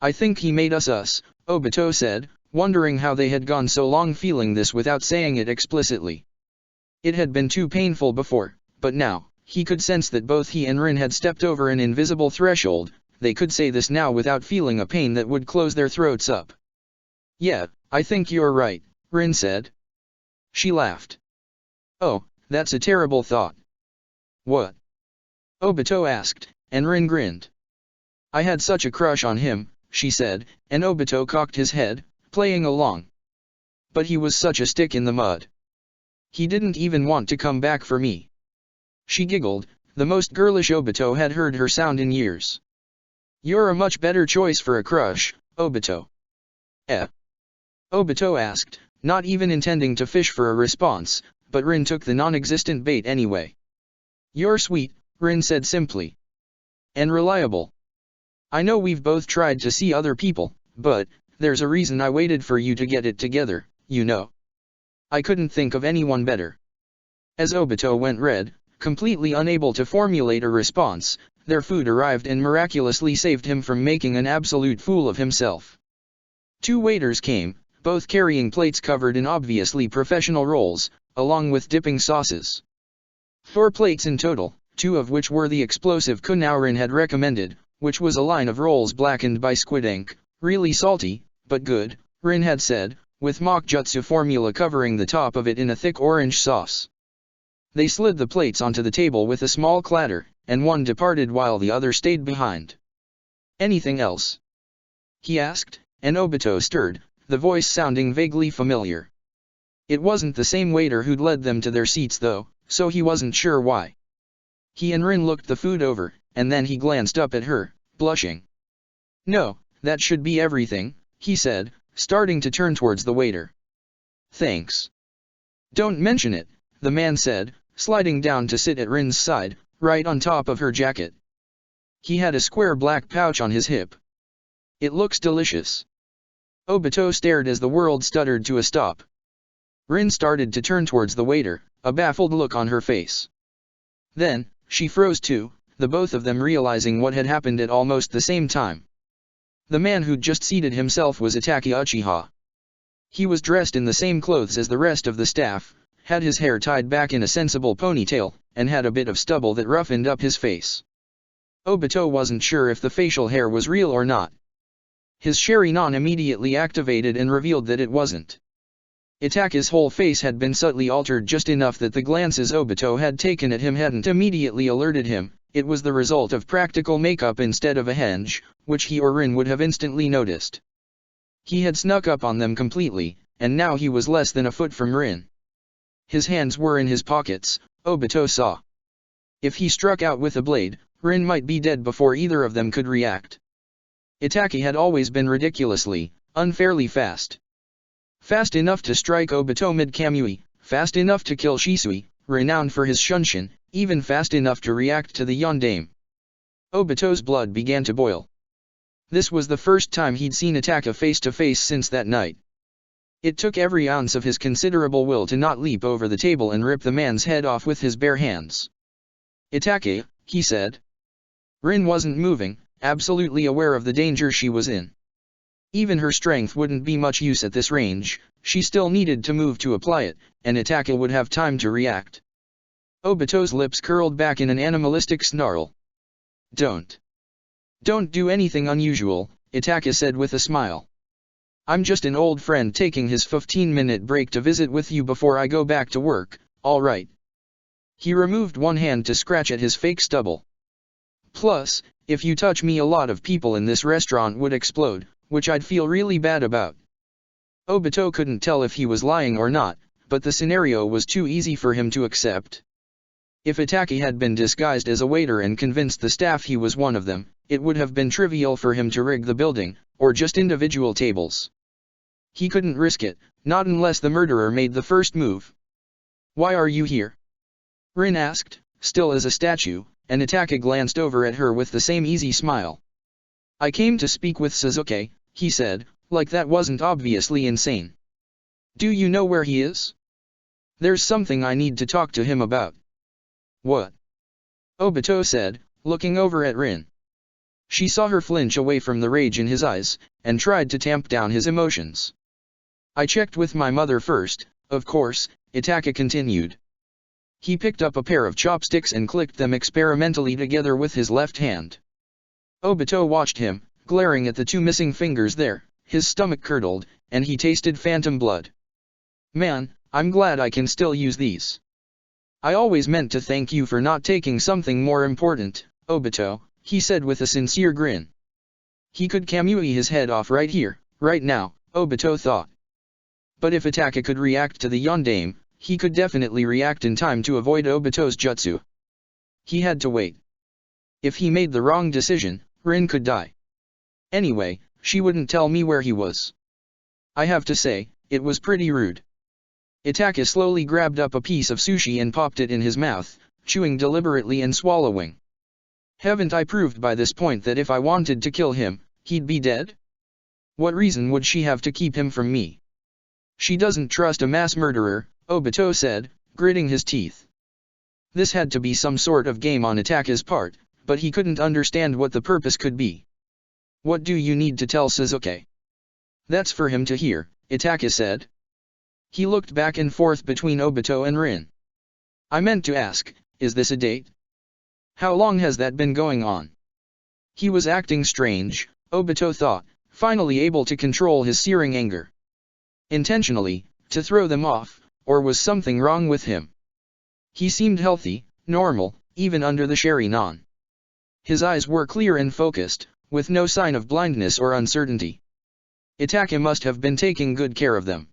I think he made us, Obito said, wondering how they had gone so long feeling this without saying it explicitly. It had been too painful before, but now, he could sense that both he and Rin had stepped over an invisible threshold. They could say this now without feeling a pain that would close their throats up. Yeah, I think you're right, Rin said. She laughed. Oh, that's a terrible thought. What? Obito asked, and Rin grinned. I had such a crush on him, she said, and Obito cocked his head, playing along. But he was such a stick in the mud. He didn't even want to come back for me. She giggled, the most girlish Obito had heard her sound in years. You're a much better choice for a crush, Obito. Obito asked, not even intending to fish for a response, but Rin took the non-existent bait anyway. You're sweet, Rin said simply. And reliable. I know we've both tried to see other people, but there's a reason I waited for you to get it together, you know. I couldn't think of anyone better. As Obito went red, completely unable to formulate a response, their food arrived and miraculously saved him from making an absolute fool of himself. 2 waiters came, both carrying plates covered in obviously professional rolls, along with dipping sauces. 4 plates in total, 2 of which were the explosive kunao Rin had recommended, which was a line of rolls blackened by squid ink, really salty, but good, Rin had said, with mock jutsu formula covering the top of it in a thick orange sauce. They slid the plates onto the table with a small clatter, and one departed while the other stayed behind. Anything else? He asked, and Obito stirred, the voice sounding vaguely familiar. It wasn't the same waiter who'd led them to their seats though, so he wasn't sure why. He and Rin looked the food over, and then he glanced up at her, blushing. No, that should be everything, he said, starting to turn towards the waiter. Thanks. Don't mention it, the man said, sliding down to sit at Rin's side, right on top of her jacket. He had a square black pouch on his hip. It looks delicious. Obito stared as the world stuttered to a stop. Rin started to turn towards the waiter, a baffled look on her face. Then, she froze too, the both of them realizing what had happened at almost the same time. The man who'd just seated himself was Itachi Uchiha. He was dressed in the same clothes as the rest of the staff, had his hair tied back in a sensible ponytail, and had a bit of stubble that roughened up his face. Obito wasn't sure if the facial hair was real or not. His Sharingan immediately activated and revealed that it wasn't. Itachi's whole face had been subtly altered just enough that the glances Obito had taken at him hadn't immediately alerted him. It was the result of practical makeup instead of a henge, which he or Rin would have instantly noticed. He had snuck up on them completely, and now he was less than a foot from Rin. His hands were in his pockets, Obito saw. If he struck out with a blade, Rin might be dead before either of them could react. Itachi had always been ridiculously, unfairly fast. Fast enough to strike Obito mid-Kamui, fast enough to kill Shisui, renowned for his Shunshin, even fast enough to react to the Yondaime. Obito's blood began to boil. This was the first time he'd seen Itachi face-to-face since that night. It took every ounce of his considerable will to not leap over the table and rip the man's head off with his bare hands. "Itachi," he said. Rin wasn't moving, absolutely aware of the danger she was in. Even her strength wouldn't be much use at this range, she still needed to move to apply it, and Itachi would have time to react. Obito's lips curled back in an animalistic snarl. Don't do anything unusual," Itachi said with a smile. "I'm just an old friend taking his 15-minute break to visit with you before I go back to work, all right?" He removed one hand to scratch at his fake stubble. "Plus, if you touch me, a lot of people in this restaurant would explode, which I'd feel really bad about." Obito couldn't tell if he was lying or not, but the scenario was too easy for him to accept. If Itachi had been disguised as a waiter and convinced the staff he was one of them, it would have been trivial for him to rig the building, or just individual tables. He couldn't risk it, not unless the murderer made the first move. "Why are you here?" Rin asked, still as a statue, and Itachi glanced over at her with the same easy smile. "I came to speak with Sasuke," he said, like that wasn't obviously insane. "Do you know where he is? There's something I need to talk to him about." "What?" Obito said, looking over at Rin. She saw her flinch away from the rage in his eyes, and tried to tamp down his emotions. "I checked with my mother first, of course," Itachi continued. He picked up a pair of chopsticks and clicked them experimentally together with his left hand. Obito watched him, glaring at the two missing fingers there, his stomach curdled, and he tasted phantom blood. "Man, I'm glad I can still use these. I always meant to thank you for not taking something more important, Obito," he said with a sincere grin. He could Kamui his head off right here, right now, Obito thought. But if Itachi could react to the Yondaime, he could definitely react in time to avoid Obito's jutsu. He had to wait. If he made the wrong decision, Rin could die. Anyway, she wouldn't tell me where he was. I have to say, it was pretty rude. Itachi slowly grabbed up a piece of sushi and popped it in his mouth, chewing deliberately and swallowing. Haven't I proved by this point that if I wanted to kill him, he'd be dead? What reason would she have to keep him from me? She doesn't trust a mass murderer, Obito said, gritting his teeth. This had to be some sort of game on Itachi's part, but he couldn't understand what the purpose could be. "What do you need to tell Sasuke?" "That's for him to hear," Itachi said. He looked back and forth between Obito and Rin. "I meant to ask, is this a date? How long has that been going on?" He was acting strange, Obito thought, finally able to control his searing anger. Intentionally, to throw them off, or was something wrong with him? He seemed healthy, normal, even under the Sharingan. His eyes were clear and focused, with no sign of blindness or uncertainty. Itachi must have been taking good care of them.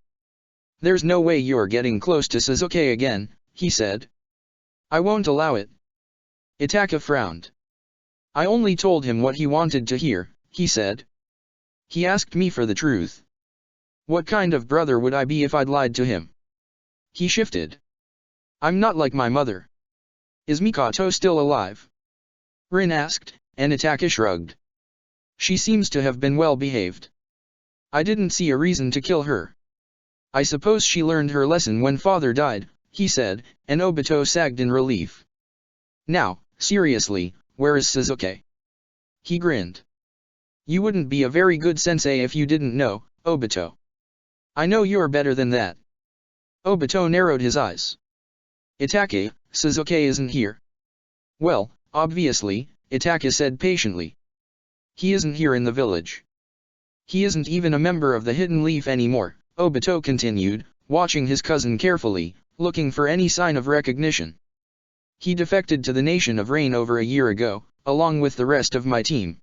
"There's no way you're getting close to Sasuke again," he said. "I won't allow it." Itachi frowned. "I only told him what he wanted to hear," he said. He asked me for the truth. What kind of brother would I be if I'd lied to him? He shifted. I'm not like my mother. Is Mikoto still alive? Rin asked, and Itachi shrugged. She seems to have been well behaved. I didn't see a reason to kill her. I suppose she learned her lesson when father died, he said, and Obito sagged in relief. Now, seriously, where is Sasuke? He grinned. You wouldn't be a very good sensei if you didn't know, Obito. I know you're better than that. Obito narrowed his eyes. Itachi, Sasuke isn't here. Well, obviously, Itachi said patiently. He isn't here in the village. He isn't even a member of the Hidden Leaf anymore, Obito continued, watching his cousin carefully, looking for any sign of recognition. He defected to the Nation of Rain over a year ago, along with the rest of my team.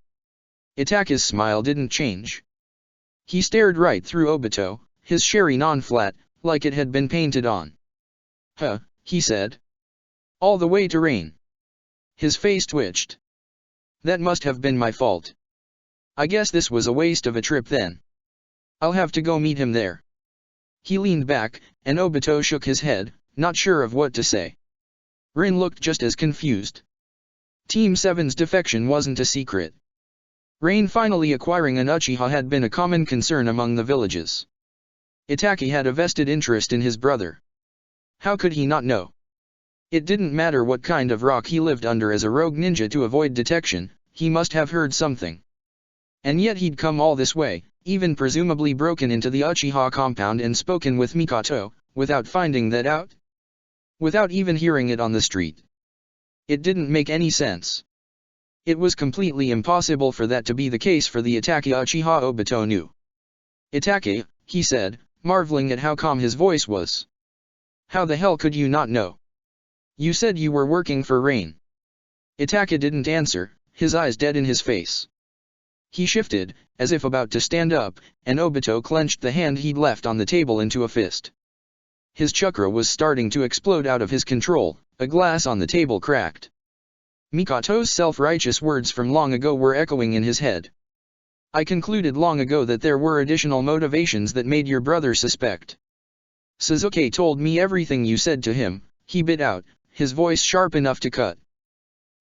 Itachi's smile didn't change. He stared right through Obito, his Sharingan flat, like it had been painted on. Huh, he said. All the way to Rain. His face twitched. That must have been my fault. I guess this was a waste of a trip then. I'll have to go meet him there. He leaned back, and Obito shook his head, not sure of what to say. Rin looked just as confused. Team 7's defection wasn't a secret. Rain finally acquiring an Uchiha had been a common concern among the villages. Itachi had a vested interest in his brother. How could he not know? It didn't matter what kind of rock he lived under as a rogue ninja to avoid detection, he must have heard something. And yet he'd come all this way, even presumably broken into the Uchiha compound and spoken with Mikoto, without finding that out? Without even hearing it on the street. It didn't make any sense. It was completely impossible for that to be the case for the Itachi Uchiha Obito knew. Itachi, he said, marveling at how calm his voice was. How the hell could you not know? You said you were working for Rain. Itachi didn't answer, his eyes dead in his face. He shifted, as if about to stand up, and Obito clenched the hand he'd left on the table into a fist. His chakra was starting to explode out of his control, a glass on the table cracked. Mikoto's self-righteous words from long ago were echoing in his head. I concluded long ago that there were additional motivations that made your brother suspect. Sasuke told me everything you said to him, he bit out, his voice sharp enough to cut.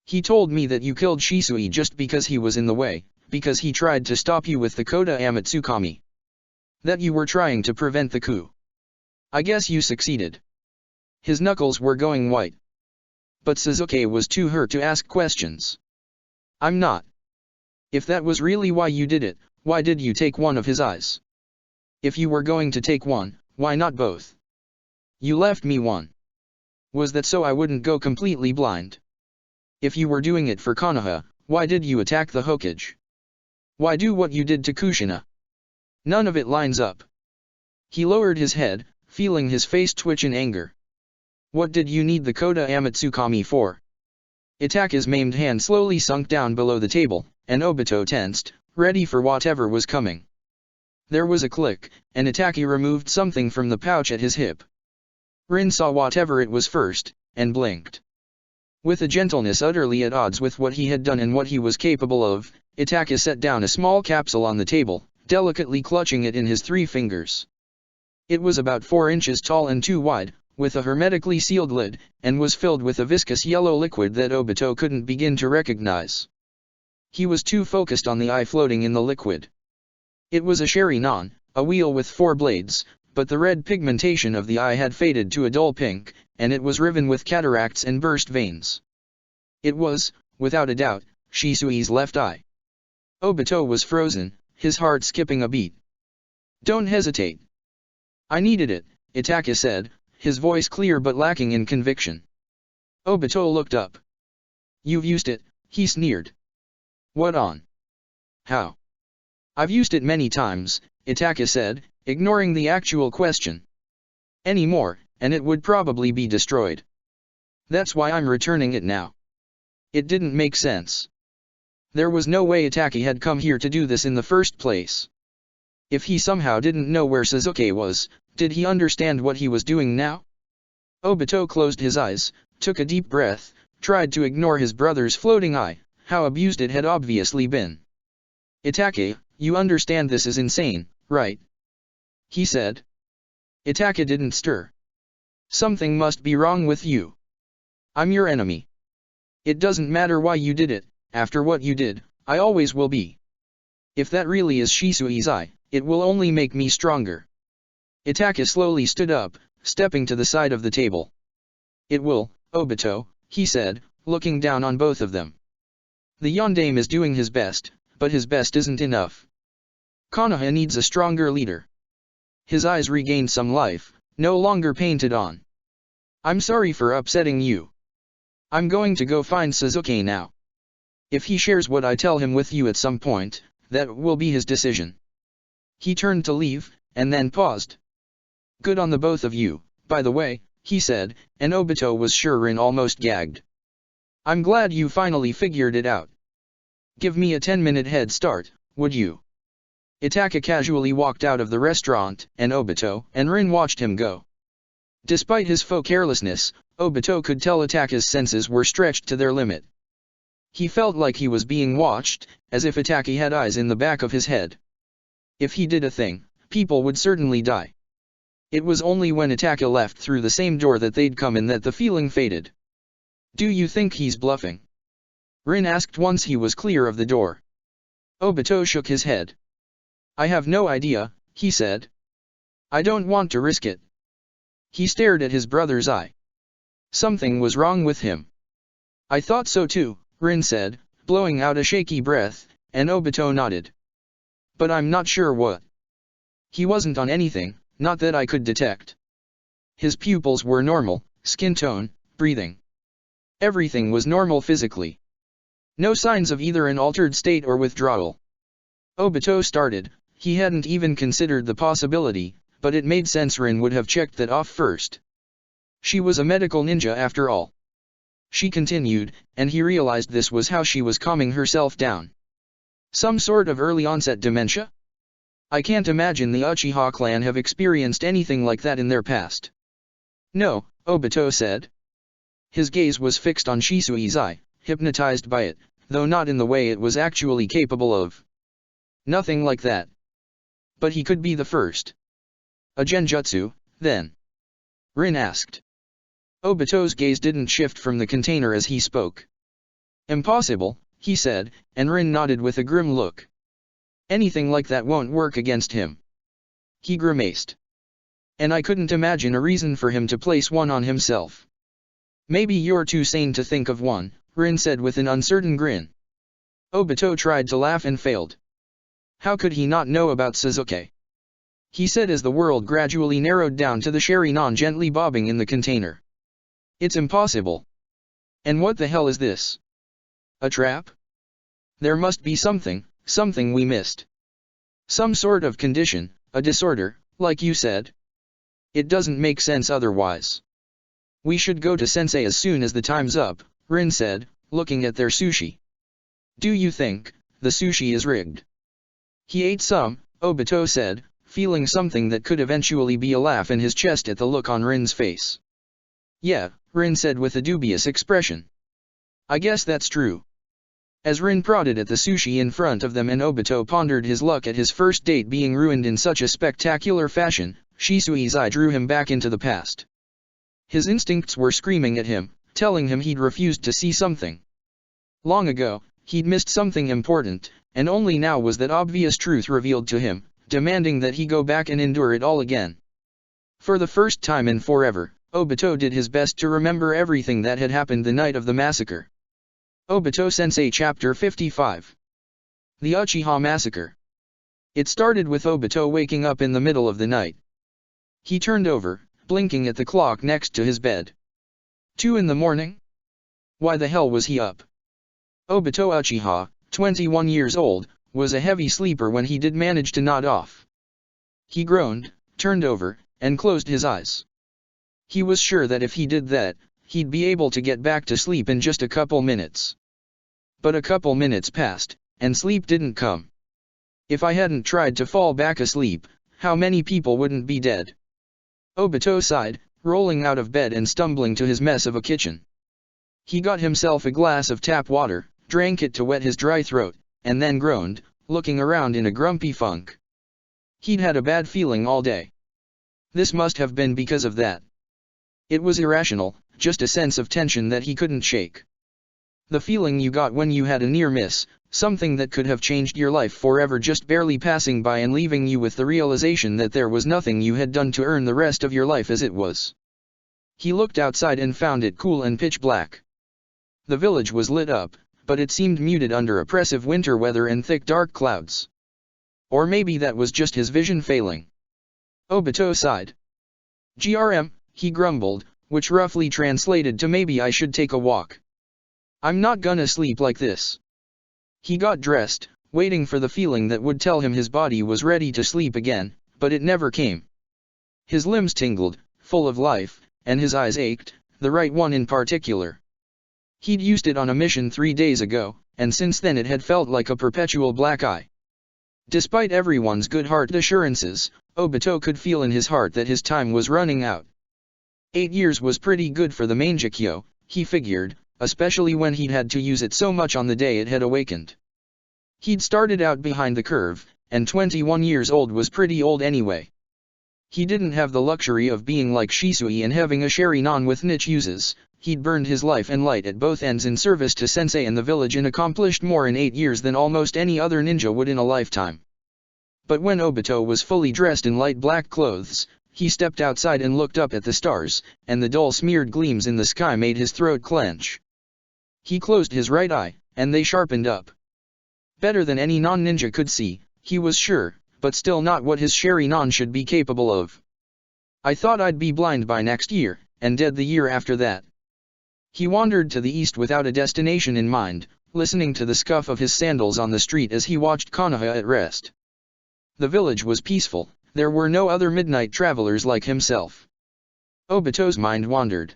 He told me that you killed Shisui just because he was in the way, because he tried to stop you with the Koda Amatsukami. That you were trying to prevent the coup. I guess you succeeded. His knuckles were going white. But Sasuke was too hurt to ask questions. I'm not. If that was really why you did it, why did you take one of his eyes? If you were going to take one, why not both? You left me one. Was that so I wouldn't go completely blind? If you were doing it for Konoha, why did you attack the Hokage? Why do what you did to Kushina? None of it lines up. He lowered his head, feeling his face twitch in anger. What did you need the Koda Amatsukami for? Itachi's maimed hand slowly sunk down below the table, and Obito tensed, ready for whatever was coming. There was a click, and Itachi removed something from the pouch at his hip. Rin saw whatever it was first, and blinked. With a gentleness utterly at odds with what he had done and what he was capable of, Itachi set down a small capsule on the table, delicately clutching it in his 3 fingers. It was about 4 inches tall and 2 wide, with a hermetically sealed lid, and was filled with a viscous yellow liquid that Obito couldn't begin to recognize. He was too focused on the eye floating in the liquid. It was a Sharingan, a wheel with 4 blades, but the red pigmentation of the eye had faded to a dull pink, and it was riven with cataracts and burst veins. It was, without a doubt, Shisui's left eye. Obito was frozen, his heart skipping a beat. Don't hesitate. I needed it, Itachi said, his voice clear but lacking in conviction. Obito looked up. You've used it, he sneered. What on? How? I've used it many times, Itachi said, ignoring the actual question. Any more, and it would probably be destroyed. That's why I'm returning it now. It didn't make sense. There was no way Itachi had come here to do this in the first place. If he somehow didn't know where Sasuke was, did he understand what he was doing now? Obito closed his eyes, took a deep breath, tried to ignore his brother's floating eye, how abused it had obviously been. Itachi, You understand this is insane, right? He said. Itaka didn't stir. Something must be wrong with you. I'm your enemy. It doesn't matter why you did it, after what you did, I always will be. If that really is Shisui's eye, it will only make me stronger. Itaka slowly stood up, stepping to the side of the table. It will, Obito, he said, looking down on both of them. The Yondaime is doing his best, but his best isn't enough. Konoha needs a stronger leader. His eyes regained some life, no longer painted on. I'm sorry for upsetting you. I'm going to go find Sasuke now. If he shares what I tell him with you at some point, that will be his decision. He turned to leave, and then paused. Good on the both of you, by the way, he said, and Obito was sure Rin almost gagged. I'm glad you finally figured it out. Give me a 10-minute head start, would you? Itaka casually walked out of the restaurant, and Obito and Rin watched him go. Despite his faux carelessness, Obito could tell Itaka's senses were stretched to their limit. He felt like he was being watched, as if Itaka had eyes in the back of his head. If he did a thing, people would certainly die. It was only when Itaka left through the same door that they'd come in that the feeling faded. Do you think he's bluffing? Rin asked once he was clear of the door. Obito shook his head. I have no idea, he said. I don't want to risk it. He stared at his brother's eye. Something was wrong with him. I thought so too, Rin said, blowing out a shaky breath, and Obito nodded. But I'm not sure what. He wasn't on anything, not that I could detect. His pupils were normal, skin tone, breathing. Everything was normal physically. No signs of either an altered state or withdrawal. Obito started. He hadn't even considered the possibility, but it made sense Rin would have checked that off first. She was a medical ninja after all. She continued, and he realized this was how she was calming herself down. Some sort of early onset dementia? I can't imagine the Uchiha clan have experienced anything like that in their past. No, Obito said. His gaze was fixed on Shisui's eye, hypnotized by it, though not in the way it was actually capable of. Nothing like that. But he could be the first. A genjutsu, then? Rin asked. Obito's gaze didn't shift from the container as he spoke. Impossible, he said, and Rin nodded with a grim look. Anything like that won't work against him. He grimaced. And I couldn't imagine a reason for him to place one on himself. Maybe you're too sane to think of one, Rin said with an uncertain grin. Obito tried to laugh and failed. How could he not know about Sasuke? He said as the world gradually narrowed down to the sherry non gently bobbing in the container. It's impossible. And what the hell is this? A trap? There must be something we missed. Some sort of condition, a disorder, like you said. It doesn't make sense otherwise. We should go to Sensei as soon as the time's up, Rin said, looking at their sushi. Do you think the sushi is rigged? He ate some, Obito said, feeling something that could eventually be a laugh in his chest at the look on Rin's face. Yeah, Rin said with a dubious expression. I guess that's true. As Rin prodded at the sushi in front of them and Obito pondered his luck at his first date being ruined in such a spectacular fashion, Shisui's eye drew him back into the past. His instincts were screaming at him, telling him he'd refused to see something. Long ago, he'd missed something important, and only now was that obvious truth revealed to him, demanding that he go back and endure it all again. For the first time in forever, Obito did his best to remember everything that had happened the night of the massacre. Obito Sensei Chapter 55. The Uchiha Massacre. It started with Obito waking up in the middle of the night. He turned over, blinking at the clock next to his bed. 2 in the morning? Why the hell was he up? Obito Uchiha, 21 years old, was a heavy sleeper when he did manage to nod off. He groaned, turned over, and closed his eyes. He was sure that if he did that, he'd be able to get back to sleep in just a couple minutes. But a couple minutes passed, and sleep didn't come. If I hadn't tried to fall back asleep, how many people wouldn't be dead? Obito sighed, rolling out of bed and stumbling to his mess of a kitchen. He got himself a glass of tap water, drank it to wet his dry throat, and then groaned, looking around in a grumpy funk. He'd had a bad feeling all day. This must have been because of that. It was irrational, just a sense of tension that he couldn't shake. The feeling you got when you had a near miss, something that could have changed your life forever just barely passing by and leaving you with the realization that there was nothing you had done to earn the rest of your life as it was. He looked outside and found it cool and pitch black. The village was lit up, but it seemed muted under oppressive winter weather and thick dark clouds. Or maybe that was just his vision failing. Obito sighed. "GRM," he grumbled, which roughly translated to maybe I should take a walk. I'm not gonna sleep like this. He got dressed, waiting for the feeling that would tell him his body was ready to sleep again, but it never came. His limbs tingled, full of life, and his eyes ached, the right one in particular. He'd used it on a mission 3 days ago, and since then it had felt like a perpetual black eye. Despite everyone's good-hearted assurances, Obito could feel in his heart that his time was running out. 8 years was pretty good for the Mangekyo, he figured, especially when he'd had to use it so much on the day it had awakened. He'd started out behind the curve, and 21 years old was pretty old anyway. He didn't have the luxury of being like Shisui and having a Sharingan with niche uses. He'd burned his life and light at both ends in service to Sensei and the village and accomplished more in 8 years than almost any other ninja would in a lifetime. But when Obito was fully dressed in light black clothes, he stepped outside and looked up at the stars, and the dull smeared gleams in the sky made his throat clench. He closed his right eye, and they sharpened up. Better than any non-ninja could see, he was sure, but still not what his Sharingan should be capable of. I thought I'd be blind by next year, and dead the year after that. He wandered to the east without a destination in mind, listening to the scuff of his sandals on the street as he watched Konoha at rest. The village was peaceful, there were no other midnight travelers like himself. Obito's mind wandered.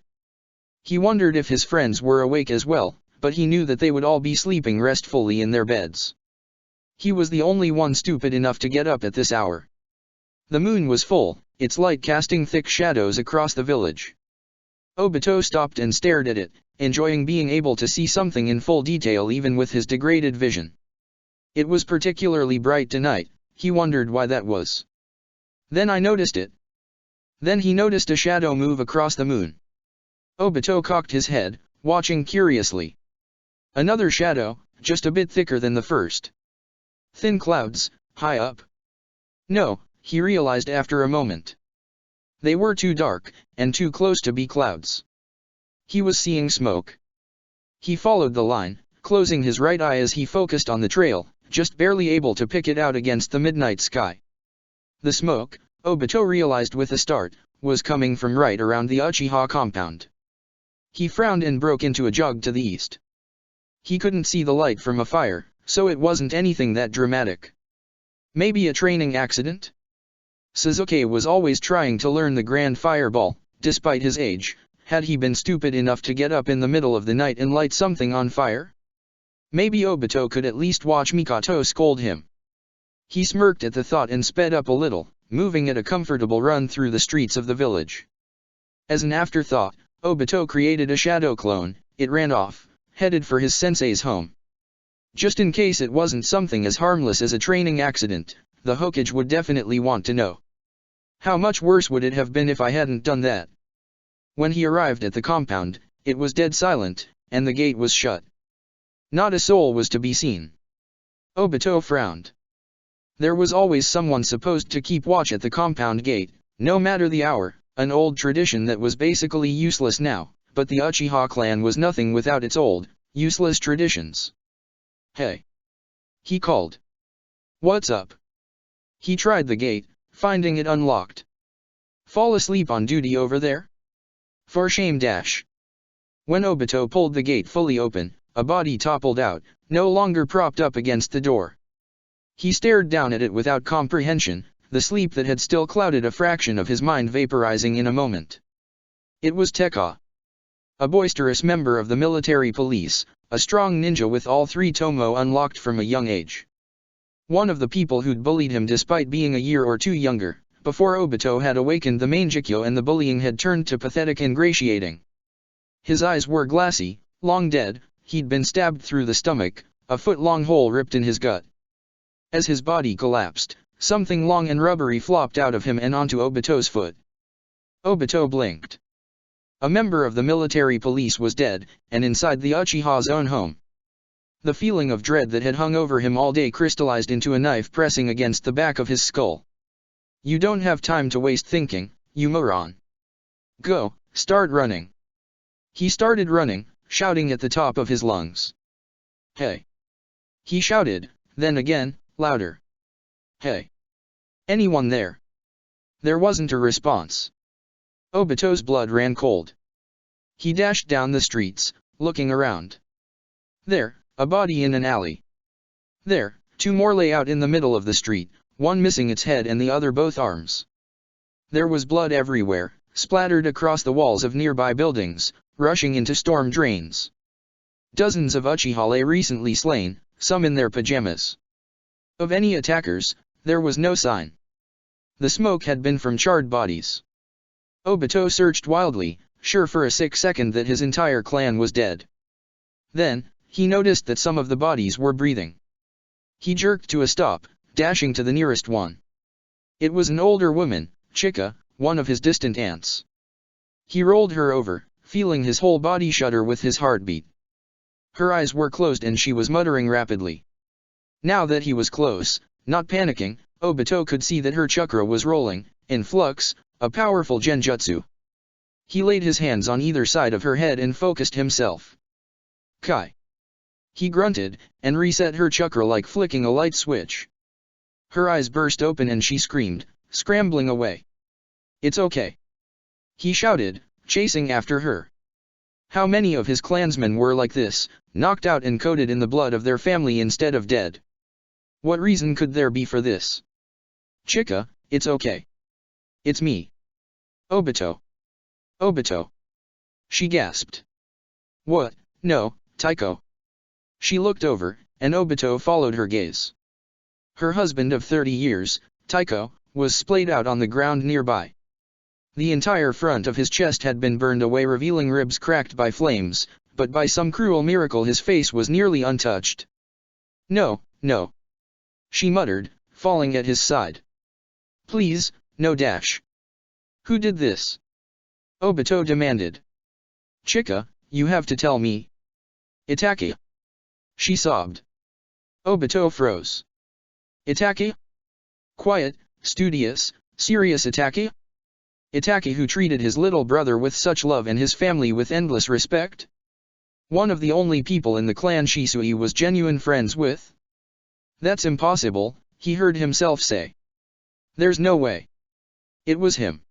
He wondered if his friends were awake as well, but he knew that they would all be sleeping restfully in their beds. He was the only one stupid enough to get up at this hour. The moon was full, its light casting thick shadows across the village. Obito stopped and stared at it, enjoying being able to see something in full detail even with his degraded vision. It was particularly bright tonight, he wondered why that was. Then I noticed it. Then he noticed a shadow move across the moon. Obito cocked his head, watching curiously. Another shadow, just a bit thicker than the first. Thin clouds, high up. No, he realized after a moment. They were too dark, and too close to be clouds. He was seeing smoke. He followed the line, closing his right eye as he focused on the trail, just barely able to pick it out against the midnight sky. The smoke, Obito realized with a start, was coming from right around the Uchiha compound. He frowned and broke into a jog to the east. He couldn't see the light from a fire, so it wasn't anything that dramatic. Maybe a training accident? Sasuke was always trying to learn the Grand Fireball. Despite his age, had he been stupid enough to get up in the middle of the night and light something on fire? Maybe Obito could at least watch Mikoto scold him. He smirked at the thought and sped up a little, moving at a comfortable run through the streets of the village. As an afterthought, Obito created a shadow clone. It ran off, headed for his sensei's home. Just in case it wasn't something as harmless as a training accident, the Hokage would definitely want to know. How much worse would it have been if I hadn't done that? When he arrived at the compound, it was dead silent, and the gate was shut. Not a soul was to be seen. Obito frowned. There was always someone supposed to keep watch at the compound gate, no matter the hour, an old tradition that was basically useless now, but the Uchiha clan was nothing without its old, useless traditions. Hey! He called. What's up? He tried the gate, finding it unlocked. Fall asleep on duty over there? For shame dash. When Obito pulled the gate fully open, a body toppled out, no longer propped up against the door. He stared down at it without comprehension, the sleep that had still clouded a fraction of his mind vaporizing in a moment. It was Tekka. A boisterous member of the military police, a strong ninja with all 3 tomo unlocked from a young age. One of the people who'd bullied him despite being a year or 2 younger, before Obito had awakened the Mangekyo and the bullying had turned to pathetic ingratiating. His eyes were glassy, long dead, he'd been stabbed through the stomach, a foot-long hole ripped in his gut. As his body collapsed, something long and rubbery flopped out of him and onto Obito's foot. Obito blinked. A member of the military police was dead, and inside the Uchiha's own home. The feeling of dread that had hung over him all day crystallized into a knife pressing against the back of his skull. You don't have time to waste thinking, you moron. Go, start running. He started running, shouting at the top of his lungs. Hey! He shouted, then again, louder. Hey! Anyone there? There wasn't a response. Obito's blood ran cold. He dashed down the streets, looking around. There, a body in an alley. There, two more lay out in the middle of the street, one missing its head and the other both arms. There was blood everywhere, splattered across the walls of nearby buildings, rushing into storm drains. Dozens of Uchiha lay recently slain, some in their pajamas. Of any attackers, there was no sign. The smoke had been from charred bodies. Obito searched wildly, sure for a sick second that his entire clan was dead. Then, he noticed that some of the bodies were breathing. He jerked to a stop, dashing to the nearest one. It was an older woman, Chika, one of his distant aunts. He rolled her over, feeling his whole body shudder with his heartbeat. Her eyes were closed and she was muttering rapidly. Now that he was close, not panicking, Obito could see that her chakra was rolling, in flux, a powerful genjutsu. He laid his hands on either side of her head and focused himself. Kai! He grunted, and reset her chakra like flicking a light switch. Her eyes burst open and she screamed, scrambling away. It's okay. He shouted, chasing after her. How many of his clansmen were like this, knocked out and coated in the blood of their family instead of dead? What reason could there be for this? Chika, it's okay. It's me. Obito. Obito. She gasped. What? No, Taiko. She looked over, and Obito followed her gaze. Her husband of 30 years, Taiko, was splayed out on the ground nearby. The entire front of his chest had been burned away, revealing ribs cracked by flames, but by some cruel miracle his face was nearly untouched. No, no. She muttered, falling at his side. Please, no dash. Who did this? Obito demanded. Chika, you have to tell me. Itake. She sobbed. Obito froze. Itake? Quiet, studious, serious Itake? Itake who treated his little brother with such love and his family with endless respect? One of the only people in the clan Shisui was genuine friends with? That's impossible, he heard himself say. There's no way. It was him.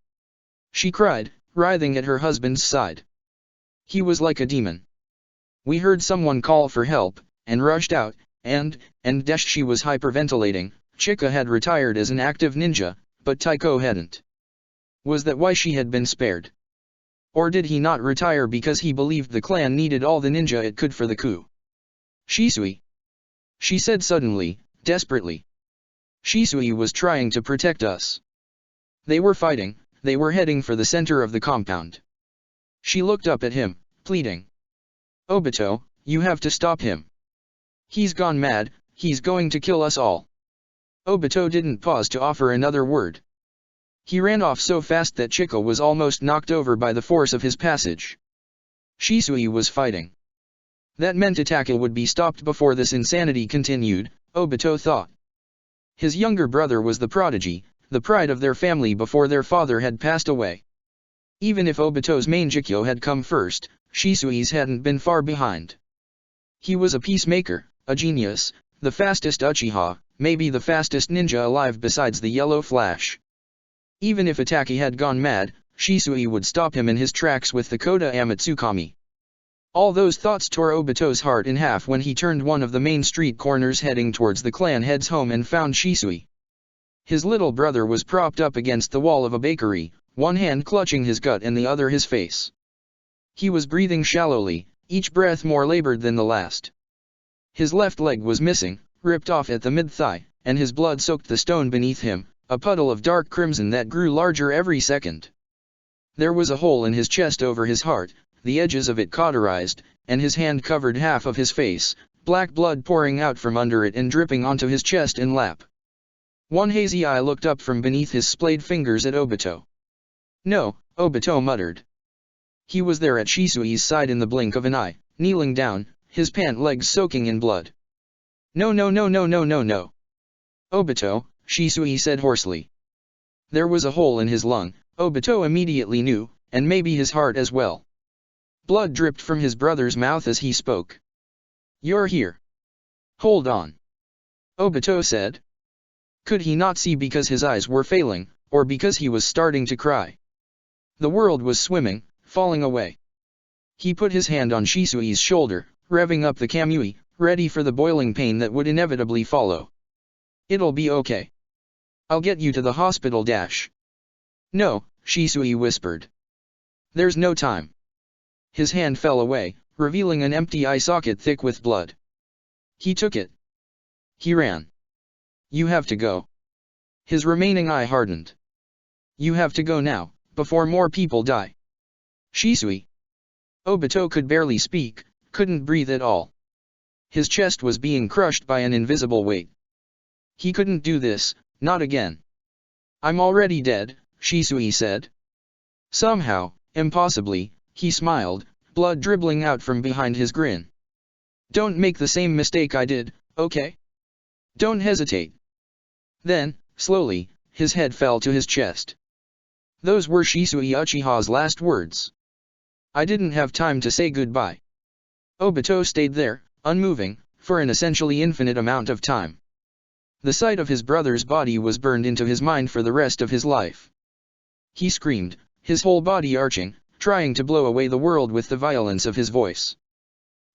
She cried, writhing at her husband's side. He was like a demon. We heard someone call for help, and rushed out, and she was hyperventilating. Chika had retired as an active ninja, but Taiko hadn't. Was that why she had been spared? Or did he not retire because he believed the clan needed all the ninja it could for the coup? Shisui. She said suddenly, desperately. Shisui was trying to protect us. They were fighting, they were heading for the center of the compound. She looked up at him, pleading. Obito, you have to stop him. He's gone mad, he's going to kill us all. Obito didn't pause to offer another word. He ran off so fast that Chika was almost knocked over by the force of his passage. Shisui was fighting. That meant Itake would be stopped before this insanity continued, Obito thought. His younger brother was the prodigy, the pride of their family before their father had passed away. Even if Obito's main Jikyo had come first, Shisui's hadn't been far behind. He was a peacemaker, a genius, the fastest Uchiha, maybe the fastest ninja alive besides the Yellow Flash. Even if Itake had gone mad, Shisui would stop him in his tracks with the Koda Amatsukami. All those thoughts tore Obito's heart in half when he turned one of the main street corners heading towards the clan head's home and found Shisui. His little brother was propped up against the wall of a bakery, one hand clutching his gut and the other his face. He was breathing shallowly, each breath more labored than the last. His left leg was missing, ripped off at the mid-thigh, and his blood soaked the stone beneath him, a puddle of dark crimson that grew larger every second. There was a hole in his chest over his heart, the edges of it cauterized, and his hand covered half of his face, black blood pouring out from under it and dripping onto his chest and lap. One hazy eye looked up from beneath his splayed fingers at Obito. "No," Obito muttered. He was there at Shisui's side in the blink of an eye, kneeling down, his pant legs soaking in blood. "No no no no no no no." "Obito," Shisui said hoarsely. There was a hole in his lung, Obito immediately knew, and maybe his heart as well. Blood dripped from his brother's mouth as he spoke. "You're here." "Hold on," Obito said. Could he not see because his eyes were failing, or because he was starting to cry? The world was swimming, falling away. He put his hand on Shisui's shoulder, revving up the Kamui, ready for the boiling pain that would inevitably follow. "It'll be okay. I'll get you to the hospital dash." "No," Shisui whispered. "There's no time." His hand fell away, revealing an empty eye socket thick with blood. He took it. He ran. "You have to go." His remaining eye hardened. "You have to go now, before more people die." "Shisui." Obito could barely speak, couldn't breathe at all. His chest was being crushed by an invisible weight. He couldn't do this, not again. "I'm already dead," Shisui said. Somehow, impossibly, he smiled, blood dribbling out from behind his grin. "Don't make the same mistake I did, okay? Don't hesitate." Then, slowly, his head fell to his chest. Those were Shisui Uchiha's last words. "I didn't have time to say goodbye." Obito stayed there, unmoving, for an essentially infinite amount of time. The sight of his brother's body was burned into his mind for the rest of his life. He screamed, his whole body arching, trying to blow away the world with the violence of his voice.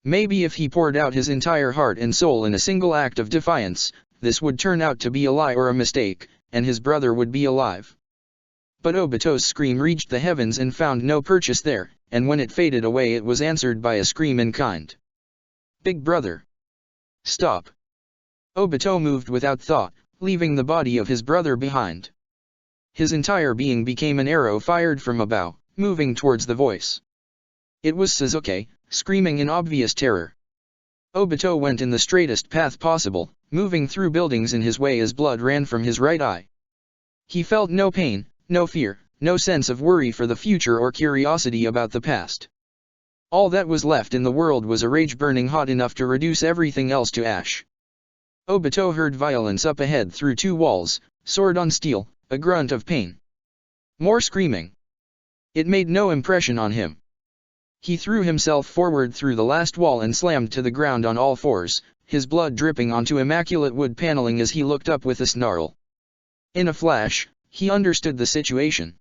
Maybe if he poured out his entire heart and soul in a single act of defiance, this would turn out to be a lie or a mistake, and his brother would be alive. But Obito's scream reached the heavens and found no purchase there, and when it faded away it was answered by a scream in kind. "Big brother! Stop!" Obito moved without thought, leaving the body of his brother behind. His entire being became an arrow fired from a bow, moving towards the voice. It was Sasuke, screaming in obvious terror. Obito went in the straightest path possible, moving through buildings in his way as blood ran from his right eye. He felt no pain, no fear, no sense of worry for the future or curiosity about the past. All that was left in the world was a rage burning hot enough to reduce everything else to ash. Obito heard violence up ahead through two walls, sword on steel, a grunt of pain. More screaming. It made no impression on him. He threw himself forward through the last wall and slammed to the ground on all fours, his blood dripping onto immaculate wood paneling as he looked up with a snarl. In a flash, he understood the situation.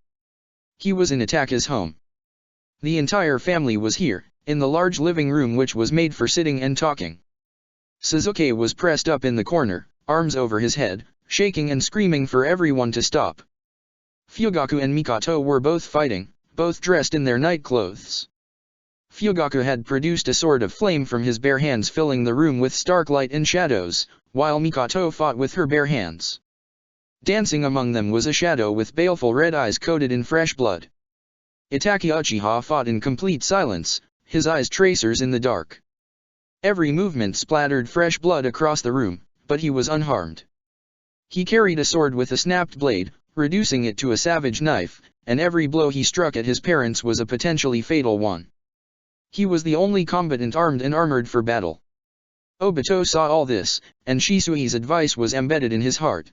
He was in Itachi's home. The entire family was here, in the large living room which was made for sitting and talking. Sasuke was pressed up in the corner, arms over his head, shaking and screaming for everyone to stop. Fugaku and Mikoto were both fighting, both dressed in their night clothes. Fugaku had produced a sword of flame from his bare hands, filling the room with stark light and shadows, while Mikoto fought with her bare hands. Dancing among them was a shadow with baleful red eyes coated in fresh blood. Itachi Uchiha fought in complete silence, his eyes tracers in the dark. Every movement splattered fresh blood across the room, but he was unharmed. He carried a sword with a snapped blade, reducing it to a savage knife, and every blow he struck at his parents was a potentially fatal one. He was the only combatant armed and armored for battle. Obito saw all this, and Shisui's advice was embedded in his heart.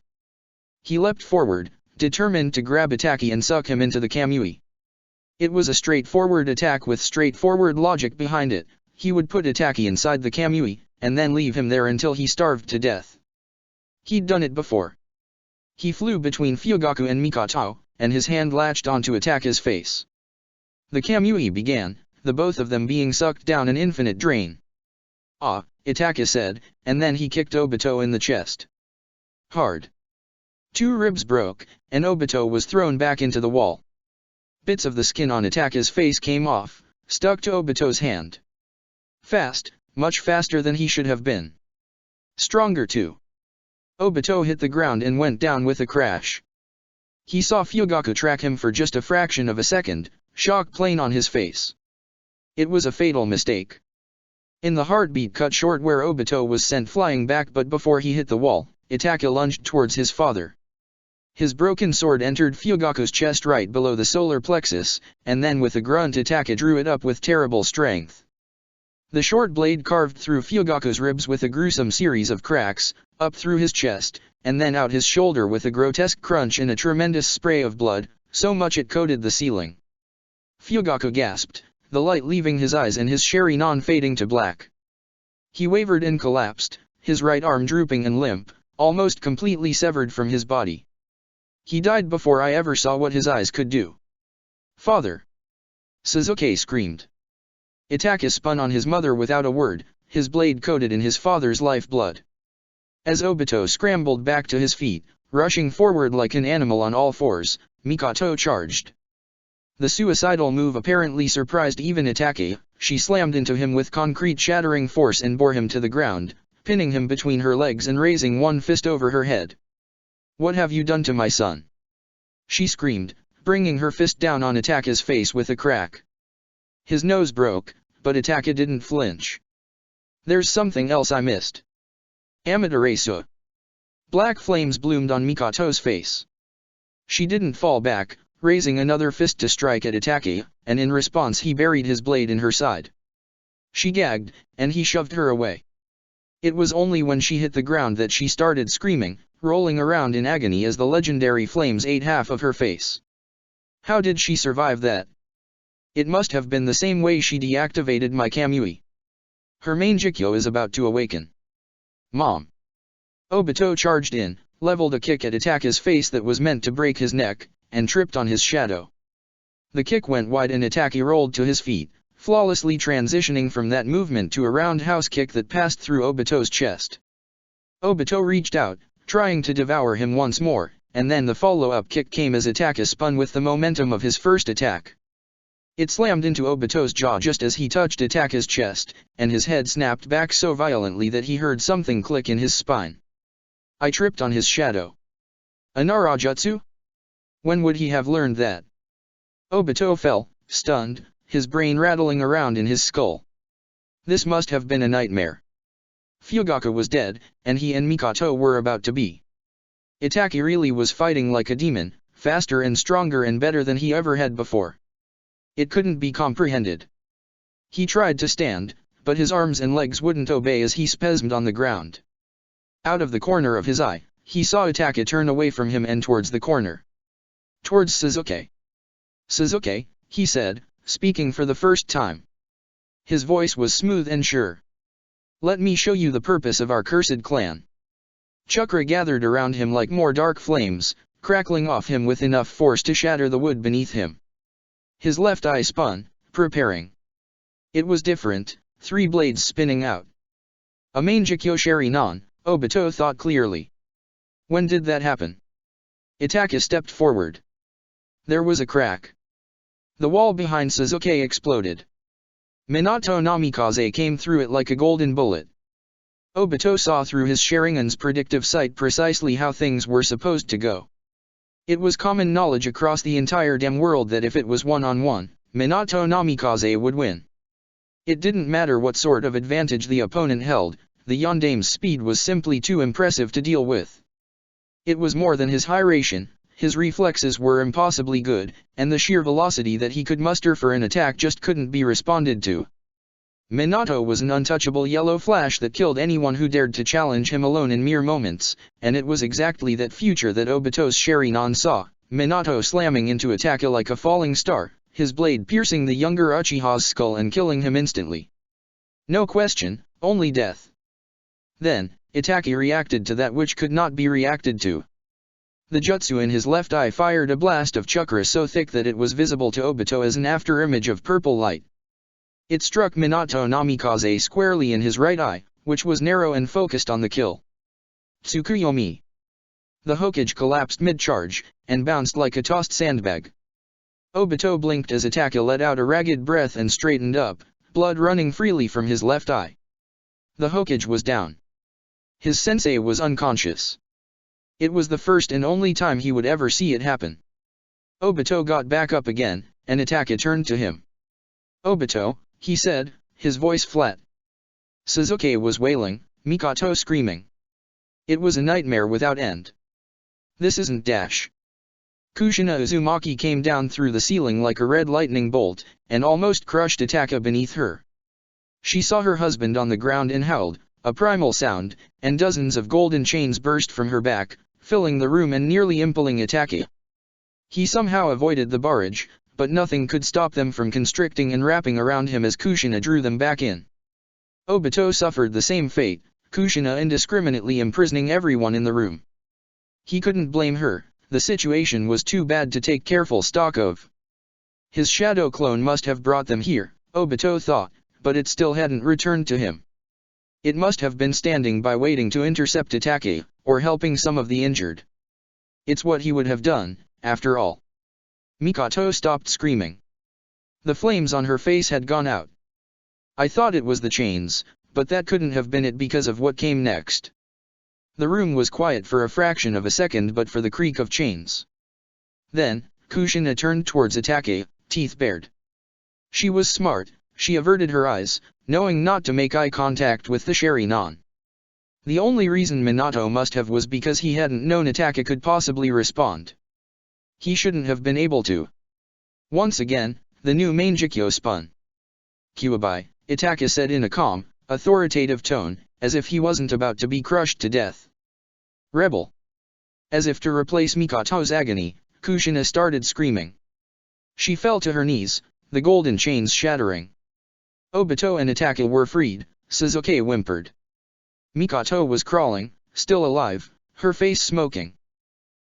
He leapt forward, determined to grab Itachi and suck him into the Kamui. It was a straightforward attack with straightforward logic behind it. He would put Itachi inside the Kamui, and then leave him there until he starved to death. He'd done it before. He flew between Fugaku and Mikoto, and his hand latched onto Itachi's face. The Kamui began, the both of them being sucked down an infinite drain. "Ah," Itachi said, and then he kicked Obito in the chest. Hard. 2 ribs broke, and Obito was thrown back into the wall. Bits of the skin on Itachi's face came off, stuck to Obito's hand. Fast, much faster than he should have been. Stronger too. Obito hit the ground and went down with a crash. He saw Fugaku track him for just a fraction of a second, shock plain on his face. It was a fatal mistake. In the heartbeat cut short where Obito was sent flying back, but before he hit the wall, Itake lunged towards his father. His broken sword entered Fugaku's chest right below the solar plexus, and then with a grunt Itake drew it up with terrible strength. The short blade carved through Fugaku's ribs with a gruesome series of cracks, up through his chest, and then out his shoulder with a grotesque crunch and a tremendous spray of blood, so much it coated the ceiling. Fugaku gasped, the light leaving his eyes and his Sharingan fading to black. He wavered and collapsed, his right arm drooping and limp, almost completely severed from his body. He died before I ever saw what his eyes could do. Father! Sasuke screamed. Itake spun on his mother without a word, his blade coated in his father's lifeblood. As Obito scrambled back to his feet, rushing forward like an animal on all fours, Mikoto charged. The suicidal move apparently surprised even Itake. She slammed into him with concrete shattering force and bore him to the ground, pinning him between her legs and raising one fist over her head. What have you done to my son? She screamed, bringing her fist down on Itake's face with a crack. His nose broke, but Itake didn't flinch. There's something else I missed. Amaterasu. Black flames bloomed on Mikoto's face. She didn't fall back, raising another fist to strike at Itake, and in response he buried his blade in her side. She gagged, and he shoved her away. It was only when she hit the ground that she started screaming, rolling around in agony as the legendary flames ate half of her face. How did she survive that? It must have been the same way she deactivated my Kamui. Her Mangekyo is about to awaken. Mom! Obito charged in, leveled a kick at Itake's face that was meant to break his neck, and tripped on his shadow. The kick went wide and Itake rolled to his feet, flawlessly transitioning from that movement to a roundhouse kick that passed through Obito's chest. Obito reached out, trying to devour him once more, and then the follow-up kick came as Itake spun with the momentum of his first attack. It slammed into Obito's jaw just as he touched Itake's chest, and his head snapped back so violently that he heard something click in his spine. I tripped on his shadow. A Narajutsu? When would he have learned that? Obito fell, stunned, his brain rattling around in his skull. This must have been a nightmare. Fugaku was dead, and he and Mikoto were about to be. Itake really was fighting like a demon, faster and stronger and better than he ever had before. It couldn't be comprehended. He tried to stand, but his arms and legs wouldn't obey as he spasmed on the ground. Out of the corner of his eye, he saw Itake turn away from him and towards the corner. Towards Sasuke. Sasuke, he said, speaking for the first time. His voice was smooth and sure. Let me show you the purpose of our cursed clan. Chakra gathered around him like more dark flames, crackling off him with enough force to shatter the wood beneath him. His left eye spun, preparing. It was different, 3 blades spinning out. A Mangekyo Sharingan, Obito thought clearly. When did that happen? Itake stepped forward. There was a crack. The wall behind Sasuke exploded. Minato Namikaze came through it like a golden bullet. Obito saw through his Sharingan's predictive sight precisely how things were supposed to go. It was common knowledge across the entire damn world that if it was one-on-one, Minato Namikaze would win. It didn't matter what sort of advantage the opponent held, the Yondame's speed was simply too impressive to deal with. It was more than his hydration, his reflexes were impossibly good, and the sheer velocity that he could muster for an attack just couldn't be responded to. Minato was an untouchable yellow flash that killed anyone who dared to challenge him alone in mere moments, and it was exactly that future that Obito's Sharingan saw, Minato slamming into Itake like a falling star, his blade piercing the younger Uchiha's skull and killing him instantly. No question, only death. Then, Itake reacted to that which could not be reacted to. The jutsu in his left eye fired a blast of chakra so thick that it was visible to Obito as an afterimage of purple light. It struck Minato Namikaze squarely in his right eye, which was narrow and focused on the kill. Tsukuyomi. The Hokage collapsed mid-charge, and bounced like a tossed sandbag. Obito blinked as Itake let out a ragged breath and straightened up, blood running freely from his left eye. The Hokage was down. His sensei was unconscious. It was the first and only time he would ever see it happen. Obito got back up again, and Itake turned to him. Obito, he said, his voice flat. Suzuki was wailing, Mikoto screaming. It was a nightmare without end. This isn't dash. Kushina Uzumaki came down through the ceiling like a red lightning bolt, and almost crushed Ataka beneath her. She saw her husband on the ground and howled, a primal sound, and dozens of golden chains burst from her back, filling the room and nearly impaling Ataka. He somehow avoided the barrage, but nothing could stop them from constricting and wrapping around him as Kushina drew them back in. Obito suffered the same fate, Kushina indiscriminately imprisoning everyone in the room. He couldn't blame her, the situation was too bad to take careful stock of. His shadow clone must have brought them here, Obito thought, but it still hadn't returned to him. It must have been standing by waiting to intercept Atake, or helping some of the injured. It's what he would have done, after all. Mikoto stopped screaming. The flames on her face had gone out. I thought it was the chains, but that couldn't have been it because of what came next. The room was quiet for a fraction of a second but for the creak of chains. Then, Kushina turned towards Atake, teeth bared. She was smart, she averted her eyes, knowing not to make eye contact with the Sharingan. The only reason Minato must have was because he hadn't known Atake could possibly respond. He shouldn't have been able to. Once again, the new Mangekyo spun. Kyuubi, Atake said in a calm, authoritative tone, as if he wasn't about to be crushed to death. Rebel. As if to replace Mikoto's agony, Kushina started screaming. She fell to her knees, the golden chains shattering. Obito and Atake were freed, Suzuki whimpered. Mikoto was crawling, still alive, her face smoking.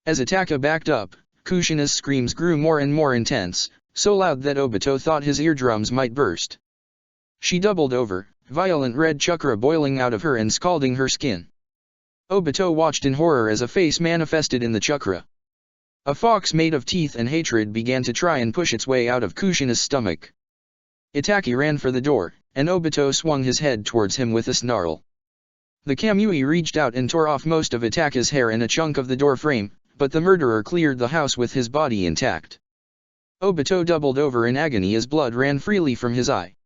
As Atake backed up, Kushina's screams grew more and more intense, so loud that Obito thought his eardrums might burst. She doubled over, violent red chakra boiling out of her and scalding her skin. Obito watched in horror as a face manifested in the chakra. A fox made of teeth and hatred began to try and push its way out of Kushina's stomach. Itaki ran for the door, and Obito swung his head towards him with a snarl. The Kamui reached out and tore off most of Itake's hair and a chunk of the door frame, but the murderer cleared the house with his body intact. Obito doubled over in agony as blood ran freely from his eye.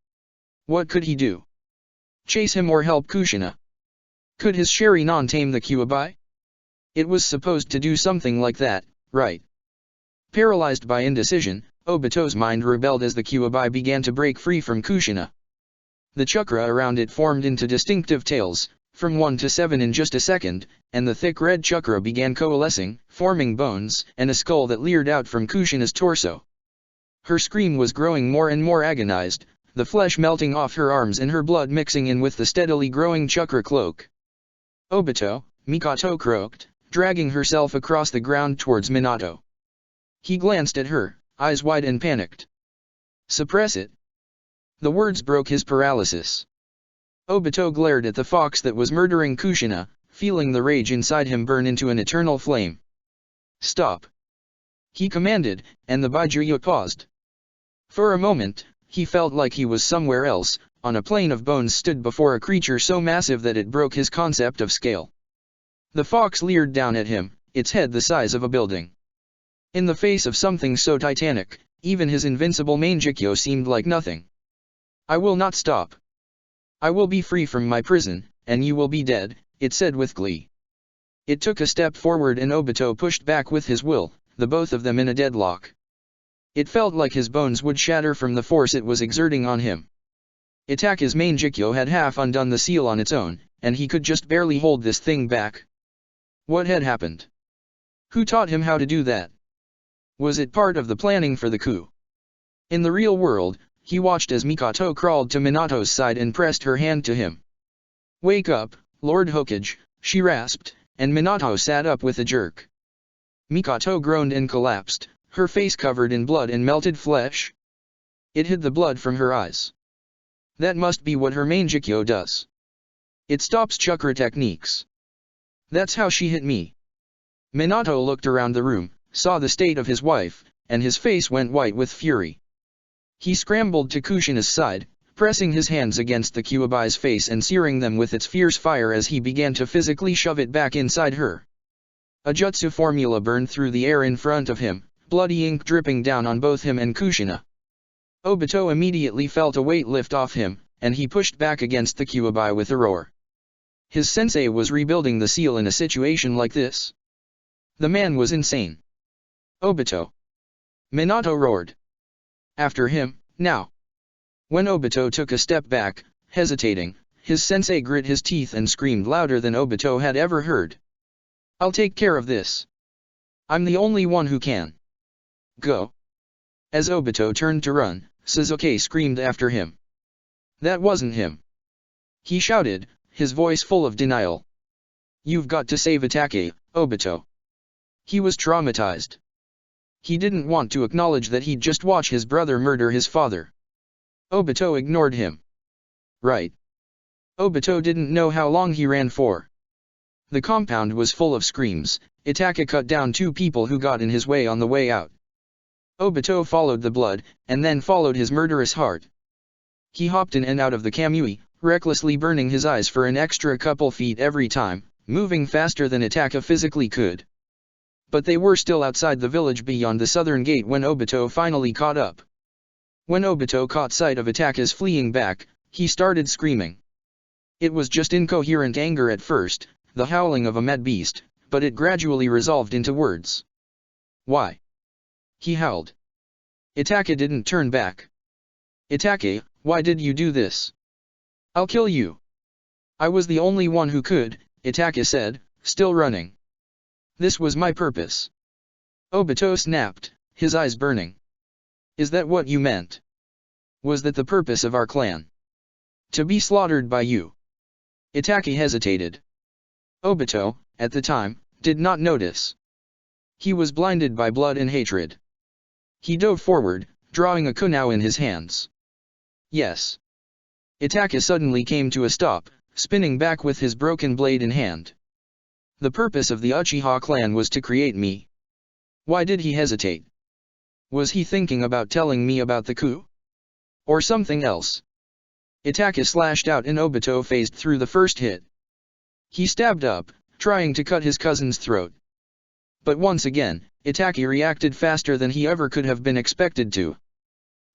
What could he do? Chase him or help Kushina? Could his Sharingan tame the Kyuubi? It was supposed to do something like that, right? Paralyzed by indecision, Obito's mind rebelled as the Kyuubi began to break free from Kushina. The chakra around it formed into distinctive tails, from 1 to 7 in just a second, and the thick red chakra began coalescing, forming bones and a skull that leered out from Kushina's torso. Her scream was growing more and more agonized, the flesh melting off her arms and her blood mixing in with the steadily growing chakra cloak. Obito, Mikoto croaked, dragging herself across the ground towards Minato. He glanced at her, eyes wide and panicked. Suppress it. The words broke his paralysis. Obito glared at the fox that was murdering Kushina, feeling the rage inside him burn into an eternal flame. Stop. He commanded, and the Baijuyu paused. For a moment, he felt like he was somewhere else, on a plane of bones stood before a creature so massive that it broke his concept of scale. The fox leered down at him, its head the size of a building. In the face of something so titanic, even his invincible Mangekyo seemed like nothing. I will not stop. I will be free from my prison, and you will be dead, it said with glee. It took a step forward and Obito pushed back with his will, the both of them in a deadlock. It felt like his bones would shatter from the force it was exerting on him. Itake's Mangekyo had half undone the seal on its own, and he could just barely hold this thing back. What had happened? Who taught him how to do that? Was it part of the planning for the coup? In the real world, he watched as Mikoto crawled to Minato's side and pressed her hand to him. Wake up, Lord Hokage, she rasped, and Minato sat up with a jerk. Mikoto groaned and collapsed, her face covered in blood and melted flesh. It hid the blood from her eyes. That must be what her Mangekyo does. It stops chakra techniques. That's how she hit me. Minato looked around the room, saw the state of his wife, and his face went white with fury. He scrambled to Kushina's side, pressing his hands against the Kyuubi's face and searing them with its fierce fire as he began to physically shove it back inside her. A jutsu formula burned through the air in front of him, bloody ink dripping down on both him and Kushina. Obito immediately felt a weight lift off him, and he pushed back against the Kyuubi with a roar. His sensei was rebuilding the seal in a situation like this. The man was insane. Obito! Minato roared. After him, now! When Obito took a step back, hesitating, his sensei grit his teeth and screamed louder than Obito had ever heard. I'll take care of this. I'm the only one who can. Go. As Obito turned to run, Sasuke screamed after him. That wasn't him. He shouted, his voice full of denial. You've got to save Itachi, Obito. He was traumatized. He didn't want to acknowledge that he'd just watched his brother murder his father. Obito ignored him. Right. Obito didn't know how long he ran for. The compound was full of screams. Itachi cut down 2 people who got in his way on the way out. Obito followed the blood, and then followed his murderous heart. He hopped in and out of the Kamui, recklessly burning his eyes for an extra couple feet every time, moving faster than Itachi physically could. But they were still outside the village beyond the southern gate when Obito finally caught up. When Obito caught sight of Itachi's fleeing back, he started screaming. It was just incoherent anger at first, the howling of a mad beast, but it gradually resolved into words. Why? He howled. Itachi didn't turn back. Itachi, why did you do this? I'll kill you. I was the only one who could, Itachi said, still running. This was my purpose. Obito snapped, his eyes burning. Is that what you meant? Was that the purpose of our clan? To be slaughtered by you? Itachi hesitated. Obito, at the time, did not notice. He was blinded by blood and hatred. He dove forward, drawing a kunai in his hands. Yes. Itachi suddenly came to a stop, spinning back with his broken blade in hand. The purpose of the Uchiha clan was to create me. Why did he hesitate? Was he thinking about telling me about the coup? Or something else? Itachi slashed out and Obito phased through the first hit. He stabbed up, trying to cut his cousin's throat. But once again, Itachi reacted faster than he ever could have been expected to.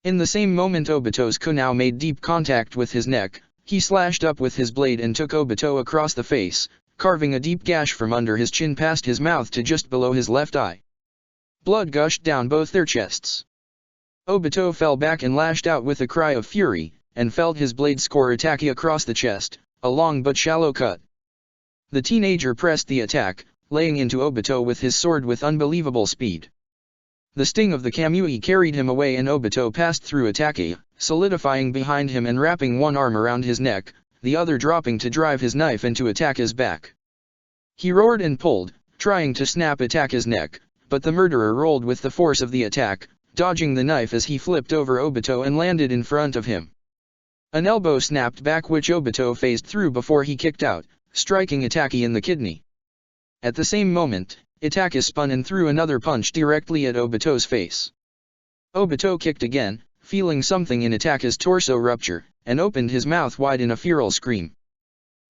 In the same moment Obito's kunai made deep contact with his neck, he slashed up with his blade and took Obito across the face, carving a deep gash from under his chin past his mouth to just below his left eye. Blood gushed down both their chests. Obito fell back and lashed out with a cry of fury, and felt his blade score Itachi across the chest, a long but shallow cut. The teenager pressed the attack, laying into Obito with his sword with unbelievable speed. The sting of the Kamui carried him away and Obito passed through Itachi, solidifying behind him and wrapping one arm around his neck, the other dropping to drive his knife into Itachi's back. He roared and pulled, trying to snap Itachi's neck, but the murderer rolled with the force of the attack, dodging the knife as he flipped over Obito and landed in front of him. An elbow snapped back which Obito phased through before he kicked out, striking Itachi in the kidney. At the same moment, Itachi spun and threw another punch directly at Obito's face. Obito kicked again, feeling something in Itachi's torso rupture, and opened his mouth wide in a feral scream.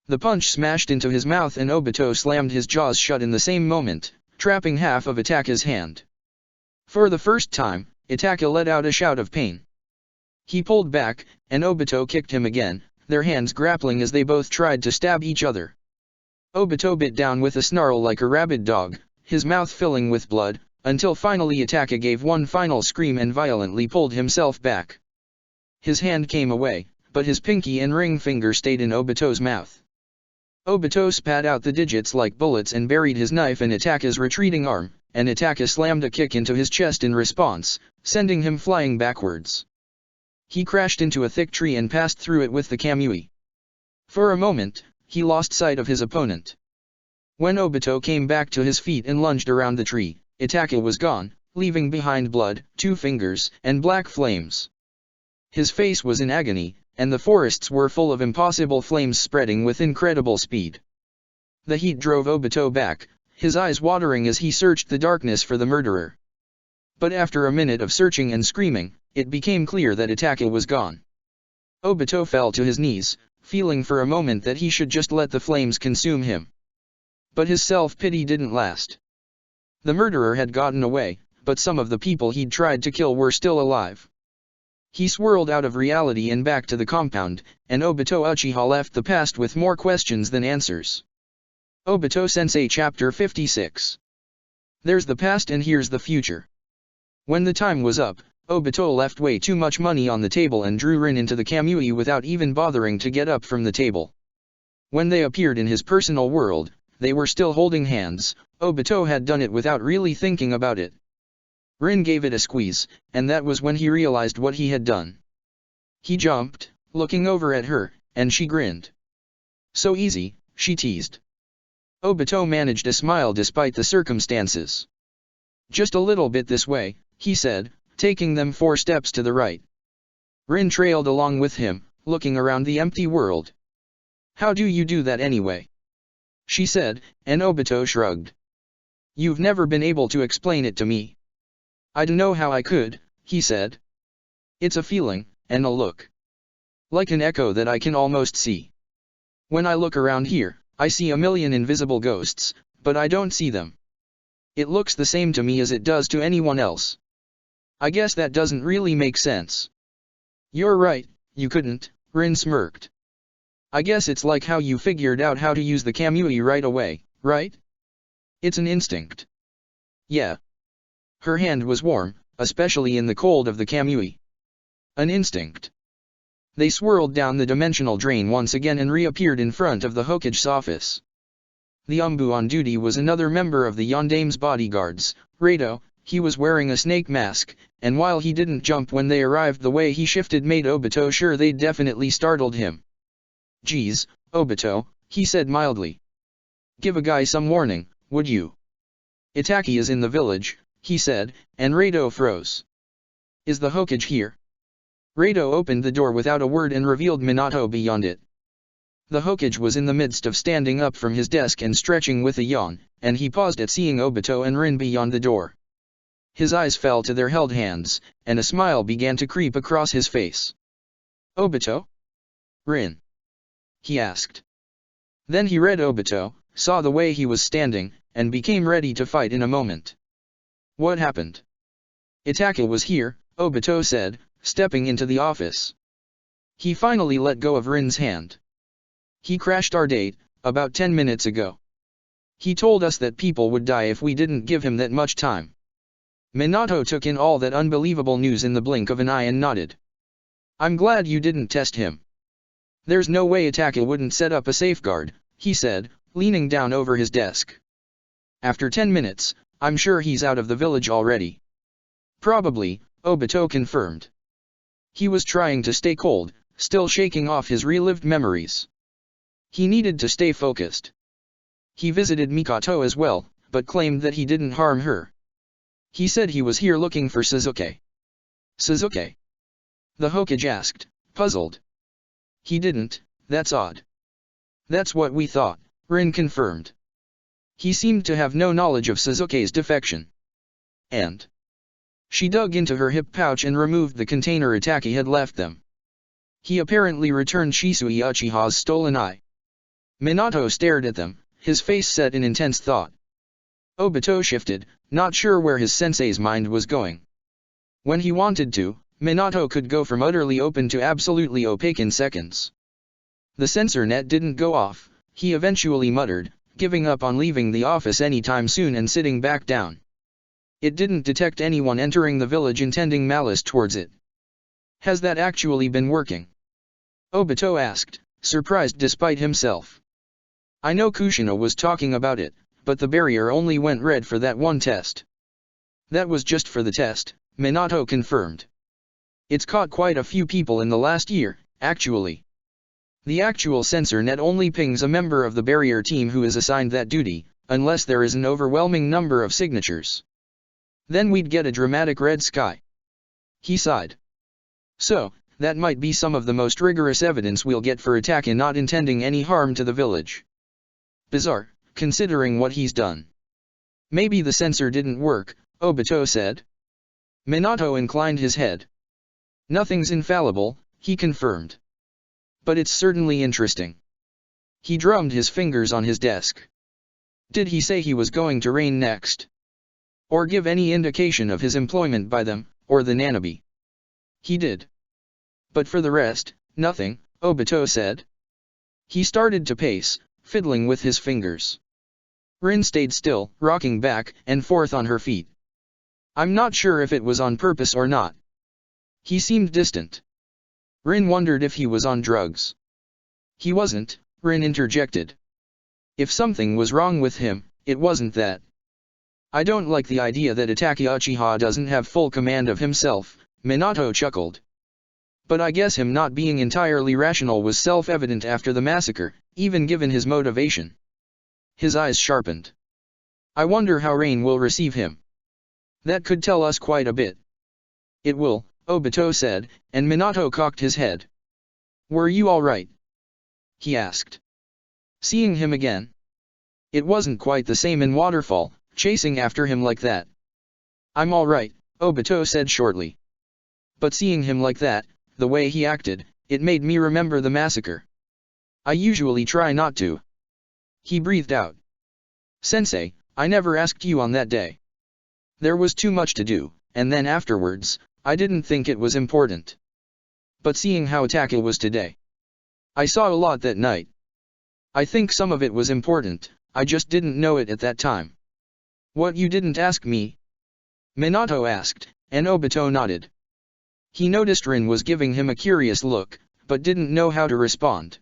The punch smashed into his mouth and Obito slammed his jaws shut in the same moment, trapping half of Itachi's hand. For the first time, Itachi let out a shout of pain. He pulled back, and Obito kicked him again, their hands grappling as they both tried to stab each other. Obito bit down with a snarl like a rabid dog, his mouth filling with blood, until finally Itachi gave one final scream and violently pulled himself back. His hand came away, but his pinky and ring finger stayed in Obito's mouth. Obito spat out the digits like bullets and buried his knife in Itachi's retreating arm, and Itachi slammed a kick into his chest in response, sending him flying backwards. He crashed into a thick tree and passed through it with the Kamui. For a moment, he lost sight of his opponent. When Obito came back to his feet and lunged around the tree, Itachi was gone, leaving behind blood, 2 fingers, and black flames. His face was in agony, and the forests were full of impossible flames spreading with incredible speed. The heat drove Obito back, his eyes watering as he searched the darkness for the murderer. But after a minute of searching and screaming, it became clear that Itachi was gone. Obito fell to his knees, feeling for a moment that he should just let the flames consume him. But his self-pity didn't last. The murderer had gotten away, but some of the people he'd tried to kill were still alive. He swirled out of reality and back to the compound, and Obito Uchiha left the past with more questions than answers. Obito Sensei Chapter 56. There's the past and here's the future. When the time was up, Obito left way too much money on the table and drew Rin into the Kamui without even bothering to get up from the table. When they appeared in his personal world, they were still holding hands. Obito had done it without really thinking about it. Rin gave it a squeeze, and that was when he realized what he had done. He jumped, looking over at her, and she grinned. So easy, she teased. Obito managed a smile despite the circumstances. Just a little bit this way, he said, taking them 4 steps to the right. Rin trailed along with him, looking around the empty world. How do you do that anyway? She said, and Obito shrugged. You've never been able to explain it to me. I don't know how I could, he said. It's a feeling, and a look. Like an echo that I can almost see. When I look around here, I see a million invisible ghosts, but I don't see them. It looks the same to me as it does to anyone else. I guess that doesn't really make sense. You're right, you couldn't, Rin smirked. I guess it's like how you figured out how to use the Kamui right away, right? It's an instinct. Yeah. Her hand was warm, especially in the cold of the Kamui. An instinct. They swirled down the dimensional drain once again and reappeared in front of the Hokage's office. The Umbu on duty was another member of the Yondame's bodyguards, Rado. He was wearing a snake mask, and while he didn't jump when they arrived, the way he shifted made Obito sure they'd definitely startled him. Geez, Obito, he said mildly. Give a guy some warning, would you? Itaki is in the village, he said, and Rado froze. Is the Hokage here? Rado opened the door without a word and revealed Minato beyond it. The Hokage was in the midst of standing up from his desk and stretching with a yawn, and he paused at seeing Obito and Rin beyond the door. His eyes fell to their held hands, and a smile began to creep across his face. Obito? Rin? He asked. Then he read Obito, saw the way he was standing, and became ready to fight in a moment. What happened? Itaka was here, Obito said, stepping into the office. He finally let go of Rin's hand. He crashed our date, about 10 minutes ago. He told us that people would die if we didn't give him that much time. Minato took in all that unbelievable news in the blink of an eye and nodded. I'm glad you didn't test him. There's no way Itaka wouldn't set up a safeguard, he said, leaning down over his desk. After 10 minutes, I'm sure he's out of the village already. Probably, Obito confirmed. He was trying to stay cold, still shaking off his relived memories. He needed to stay focused. He visited Mikoto as well, but claimed that he didn't harm her. He said he was here looking for Sasuke. Sasuke? The Hokage asked, puzzled. He didn't, that's odd. That's what we thought, Rin confirmed. He seemed to have no knowledge of Sasuke's defection. And? She dug into her hip pouch and removed the container Itaki had left them. He apparently returned Shisui Uchiha's stolen eye. Minato stared at them, his face set in intense thought. Obito shifted, not sure where his sensei's mind was going. When he wanted to, Minato could go from utterly open to absolutely opaque in seconds. The sensor net didn't go off, he eventually muttered, giving up on leaving the office anytime soon and sitting back down. It didn't detect anyone entering the village intending malice towards it. Has that actually been working? Obito asked, surprised despite himself. I know Kushina was talking about it, but the barrier only went red for that one test. That was just for the test, Minato confirmed. It's caught quite a few people in the last year, actually. The actual sensor net only pings a member of the barrier team who is assigned that duty, unless there is an overwhelming number of signatures. Then we'd get a dramatic red sky. He sighed. So, that might be some of the most rigorous evidence we'll get for Itaka not intending any harm to the village. Bizarre, considering what he's done. Maybe the sensor didn't work, Obito said. Minato inclined his head. Nothing's infallible, he confirmed. But it's certainly interesting. He drummed his fingers on his desk. Did he say he was going to reign next? Or give any indication of his employment by them, or the Nanabe? He did. But for the rest, nothing, Obito said. He started to pace, fiddling with his fingers. Rin stayed still, rocking back and forth on her feet. I'm not sure if it was on purpose or not. He seemed distant. Rin wondered if he was on drugs. He wasn't, Rin interjected. If something was wrong with him, it wasn't that. I don't like the idea that Itachi Uchiha doesn't have full command of himself, Minato chuckled. But I guess him not being entirely rational was self-evident after the massacre, even given his motivation. His eyes sharpened. I wonder how Rain will receive him. That could tell us quite a bit. It will, Obito said, and Minato cocked his head. Were you all right? He asked. Seeing him again. It wasn't quite the same in Waterfall, chasing after him like that. I'm all right, Obito said shortly. But seeing him like that, the way he acted, it made me remember the massacre. I usually try not to. He breathed out. Sensei, I never asked you on that day. There was too much to do, and then afterwards, I didn't think it was important. But seeing how Itachi was today. I saw a lot that night. I think some of it was important, I just didn't know it at that time. What, you didn't ask me? Minato asked, and Obito nodded. He noticed Rin was giving him a curious look, but didn't know how to respond.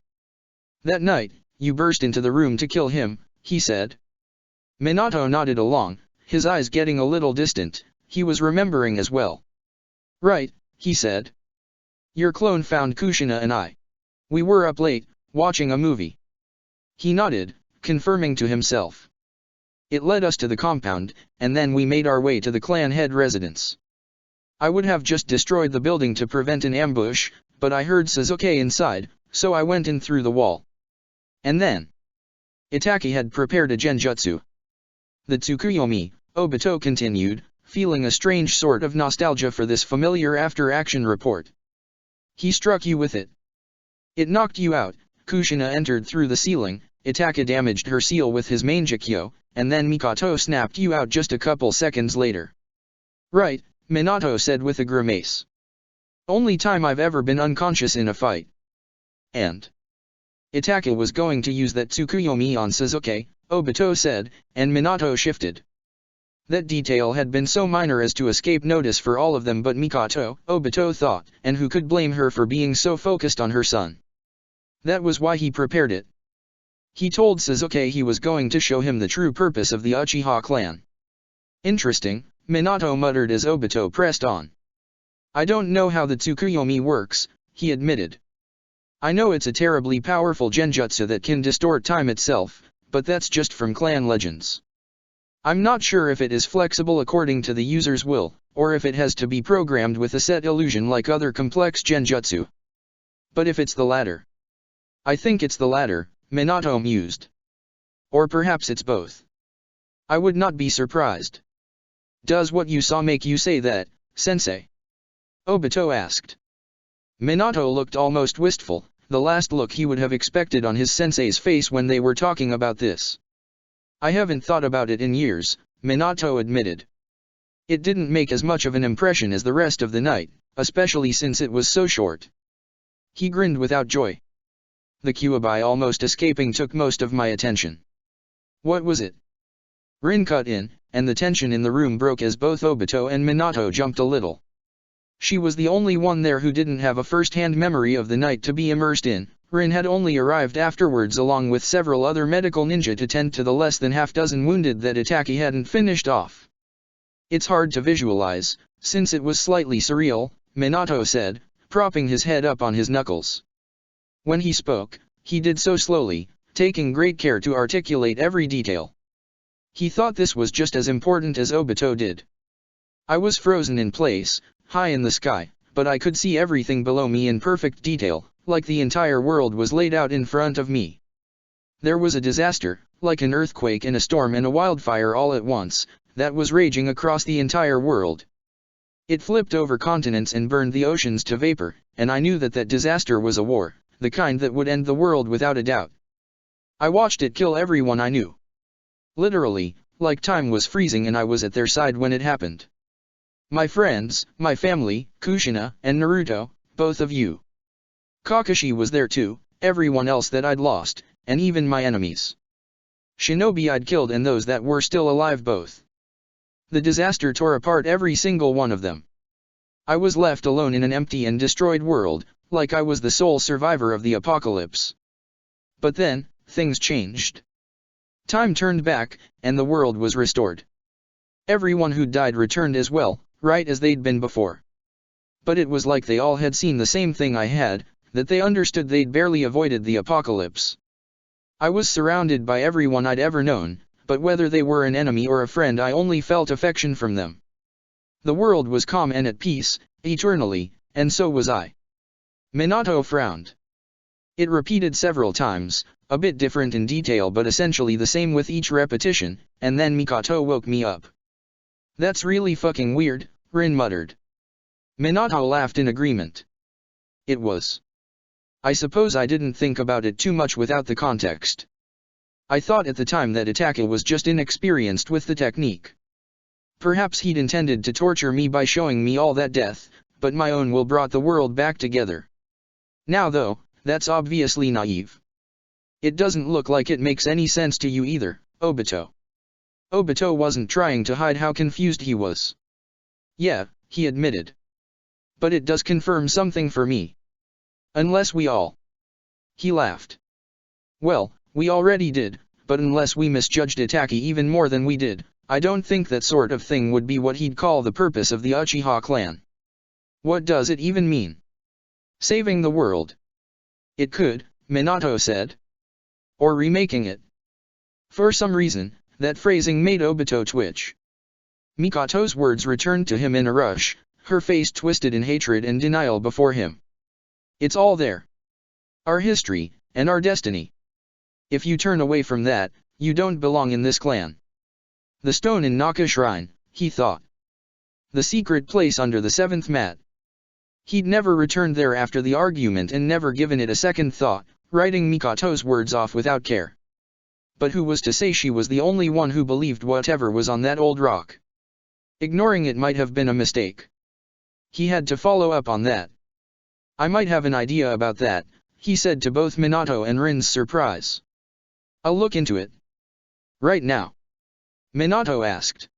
That night, you burst into the room to kill him, he said. Minato nodded along, his eyes getting a little distant, he was remembering as well. Right, he said. Your clone found Kushina and I. We were up late, watching a movie. He nodded, confirming to himself. It led us to the compound, and then we made our way to the clan head residence. I would have just destroyed the building to prevent an ambush, but I heard Sasuke inside, so I went in through the wall. And then Itachi had prepared a genjutsu. The Tsukuyomi, Obito continued, feeling a strange sort of nostalgia for this familiar after-action report. He struck you with it. It knocked you out, Kushina entered through the ceiling, Itachi damaged her seal with his Mangekyo, and then Mikoto snapped you out just a couple seconds later. Right, Minato said with a grimace. Only time I've ever been unconscious in a fight. And Itachi was going to use that Tsukuyomi on Sasuke, Obito said, and Minato shifted. That detail had been so minor as to escape notice for all of them but Mikoto, Obito thought, and who could blame her for being so focused on her son. That was why he prepared it. He told Sasuke he was going to show him the true purpose of the Uchiha clan. Interesting, Minato muttered as Obito pressed on. I don't know how the Tsukuyomi works, he admitted. I know it's a terribly powerful genjutsu that can distort time itself, but that's just from clan legends. I'm not sure if it is flexible according to the user's will, or if it has to be programmed with a set illusion like other complex genjutsu. But if it's the latter. I think it's the latter, Minato mused. Or perhaps it's both. I would not be surprised. Does what you saw make you say that, Sensei? Obito asked. Minato looked almost wistful, the last look he would have expected on his sensei's face when they were talking about this. I haven't thought about it in years, Minato admitted. It didn't make as much of an impression as the rest of the night, especially since it was so short. He grinned without joy. The Kyuubi almost escaping took most of my attention. What was it? Rin cut in, and the tension in the room broke as both Obito and Minato jumped a little. She was the only one there who didn't have a first-hand memory of the night to be immersed in. Rin had only arrived afterwards along with several other medical ninja to tend to the less than half-dozen wounded that Itachi hadn't finished off. It's hard to visualize, since it was slightly surreal, Minato said, propping his head up on his knuckles. When he spoke, he did so slowly, taking great care to articulate every detail. He thought this was just as important as Obito did. I was frozen in place, high in the sky, but I could see everything below me in perfect detail, like the entire world was laid out in front of me. There was a disaster, like an earthquake and a storm and a wildfire all at once, that was raging across the entire world. It flipped over continents and burned the oceans to vapor, and I knew that that disaster was a war, the kind that would end the world without a doubt. I watched it kill everyone I knew. Literally, like time was freezing and I was at their side when it happened. My friends, my family, Kushina, and Naruto, both of you. Kakashi was there too, everyone else that I'd lost, and even my enemies. Shinobi I'd killed and those that were still alive both. The disaster tore apart every single one of them. I was left alone in an empty and destroyed world, like I was the sole survivor of the apocalypse. But then, things changed. Time turned back, and the world was restored. Everyone who died returned as well, right as they'd been before. But it was like they all had seen the same thing I had, that they understood they'd barely avoided the apocalypse. I was surrounded by everyone I'd ever known, but whether they were an enemy or a friend I only felt affection from them. The world was calm and at peace, eternally, and so was I. Minato frowned. It repeated several times, a bit different in detail but essentially the same with each repetition, and then Mikoto woke me up. That's really fucking weird, Rin muttered. Minato laughed in agreement. It was. I suppose I didn't think about it too much without the context. I thought at the time that Itachi was just inexperienced with the technique. Perhaps he'd intended to torture me by showing me all that death, but my own will brought the world back together. Now though, that's obviously naive. It doesn't look like it makes any sense to you either, Obito. Obito wasn't trying to hide how confused he was. Yeah, he admitted. But it does confirm something for me. Unless we all. He laughed. Well, we already did, but unless we misjudged Itachi even more than we did, I don't think that sort of thing would be what he'd call the purpose of the Uchiha clan. What does it even mean? Saving the world. It could, Minato said. Or remaking it. For some reason, that phrasing made Obito twitch. Mikoto's words returned to him in a rush, her face twisted in hatred and denial before him. It's all there. Our history, and our destiny. If you turn away from that, you don't belong in this clan. The stone in Naka Shrine, he thought. The secret place under the seventh mat. He'd never returned there after the argument and never given it a second thought, writing Mikoto's words off without care. But who was to say she was the only one who believed whatever was on that old rock? Ignoring it might have been a mistake. He had to follow up on that. I might have an idea about that, he said to both Minato and Rin's surprise. I'll look into it. Right now? Minato asked.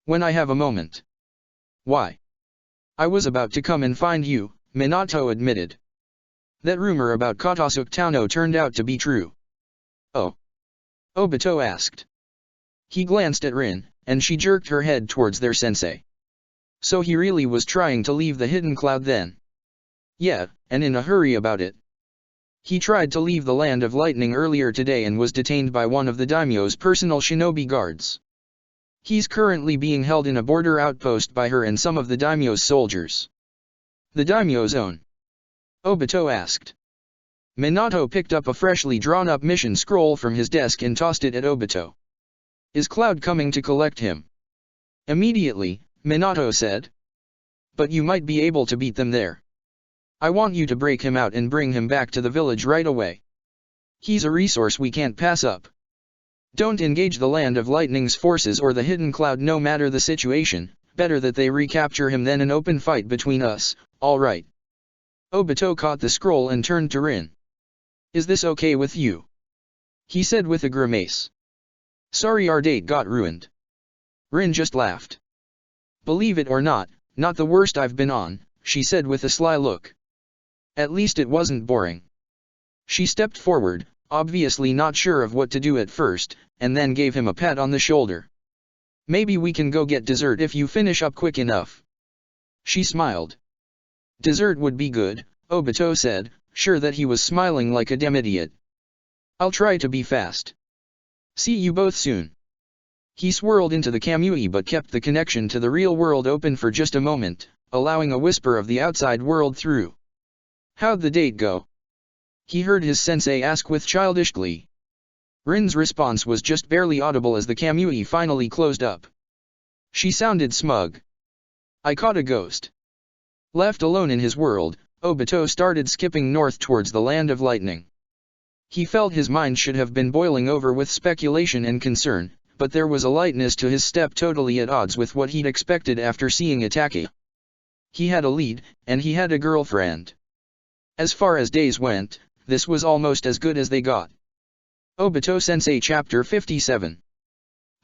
When I have a moment. Why? I was about to come and find you, Minato admitted. That rumor about Kotosuke Tano turned out to be true. Oh? Obito asked. He glanced at Rin, and she jerked her head towards their sensei. So he really was trying to leave the hidden cloud then? Yeah, and in a hurry about it. He tried to leave the Land of Lightning earlier today and was detained by one of the daimyo's personal shinobi guards. He's currently being held in a border outpost by her and some of the daimyo's soldiers. The daimyo's own? Obito asked. Minato picked up a freshly drawn-up mission scroll from his desk and tossed it at Obito. Is Cloud coming to collect him? Immediately, Minato said. But you might be able to beat them there. I want you to break him out and bring him back to the village right away. He's a resource we can't pass up. Don't engage the Land of Lightning's forces or the Hidden Cloud no matter the situation, better that they recapture him than an open fight between us, alright. Obito caught the scroll and turned to Rin. Is this okay with you? He said with a grimace. Sorry our date got ruined. Rin just laughed. Believe it or not the worst I've been on, she said with a sly look. At least it wasn't boring. She stepped forward, obviously not sure of what to do at first, and then gave him a pat on the shoulder. Maybe we can go get dessert if you finish up quick enough. She smiled. Dessert would be good, Obito said, sure that he was smiling like a damn idiot. I'll try to be fast. See you both soon. He swirled into the Kamui but kept the connection to the real world open for just a moment, allowing a whisper of the outside world through. How'd the date go? He heard his sensei ask with childish glee. Rin's response was just barely audible as the Kamui finally closed up. She sounded smug. I caught a ghost. Left alone in his world, Obito started skipping north towards the Land of Lightning. He felt his mind should have been boiling over with speculation and concern, but there was a lightness to his step totally at odds with what he'd expected after seeing Itachi. He had a lead, and he had a girlfriend. As far as days went, this was almost as good as they got. Obito Sensei Chapter 57.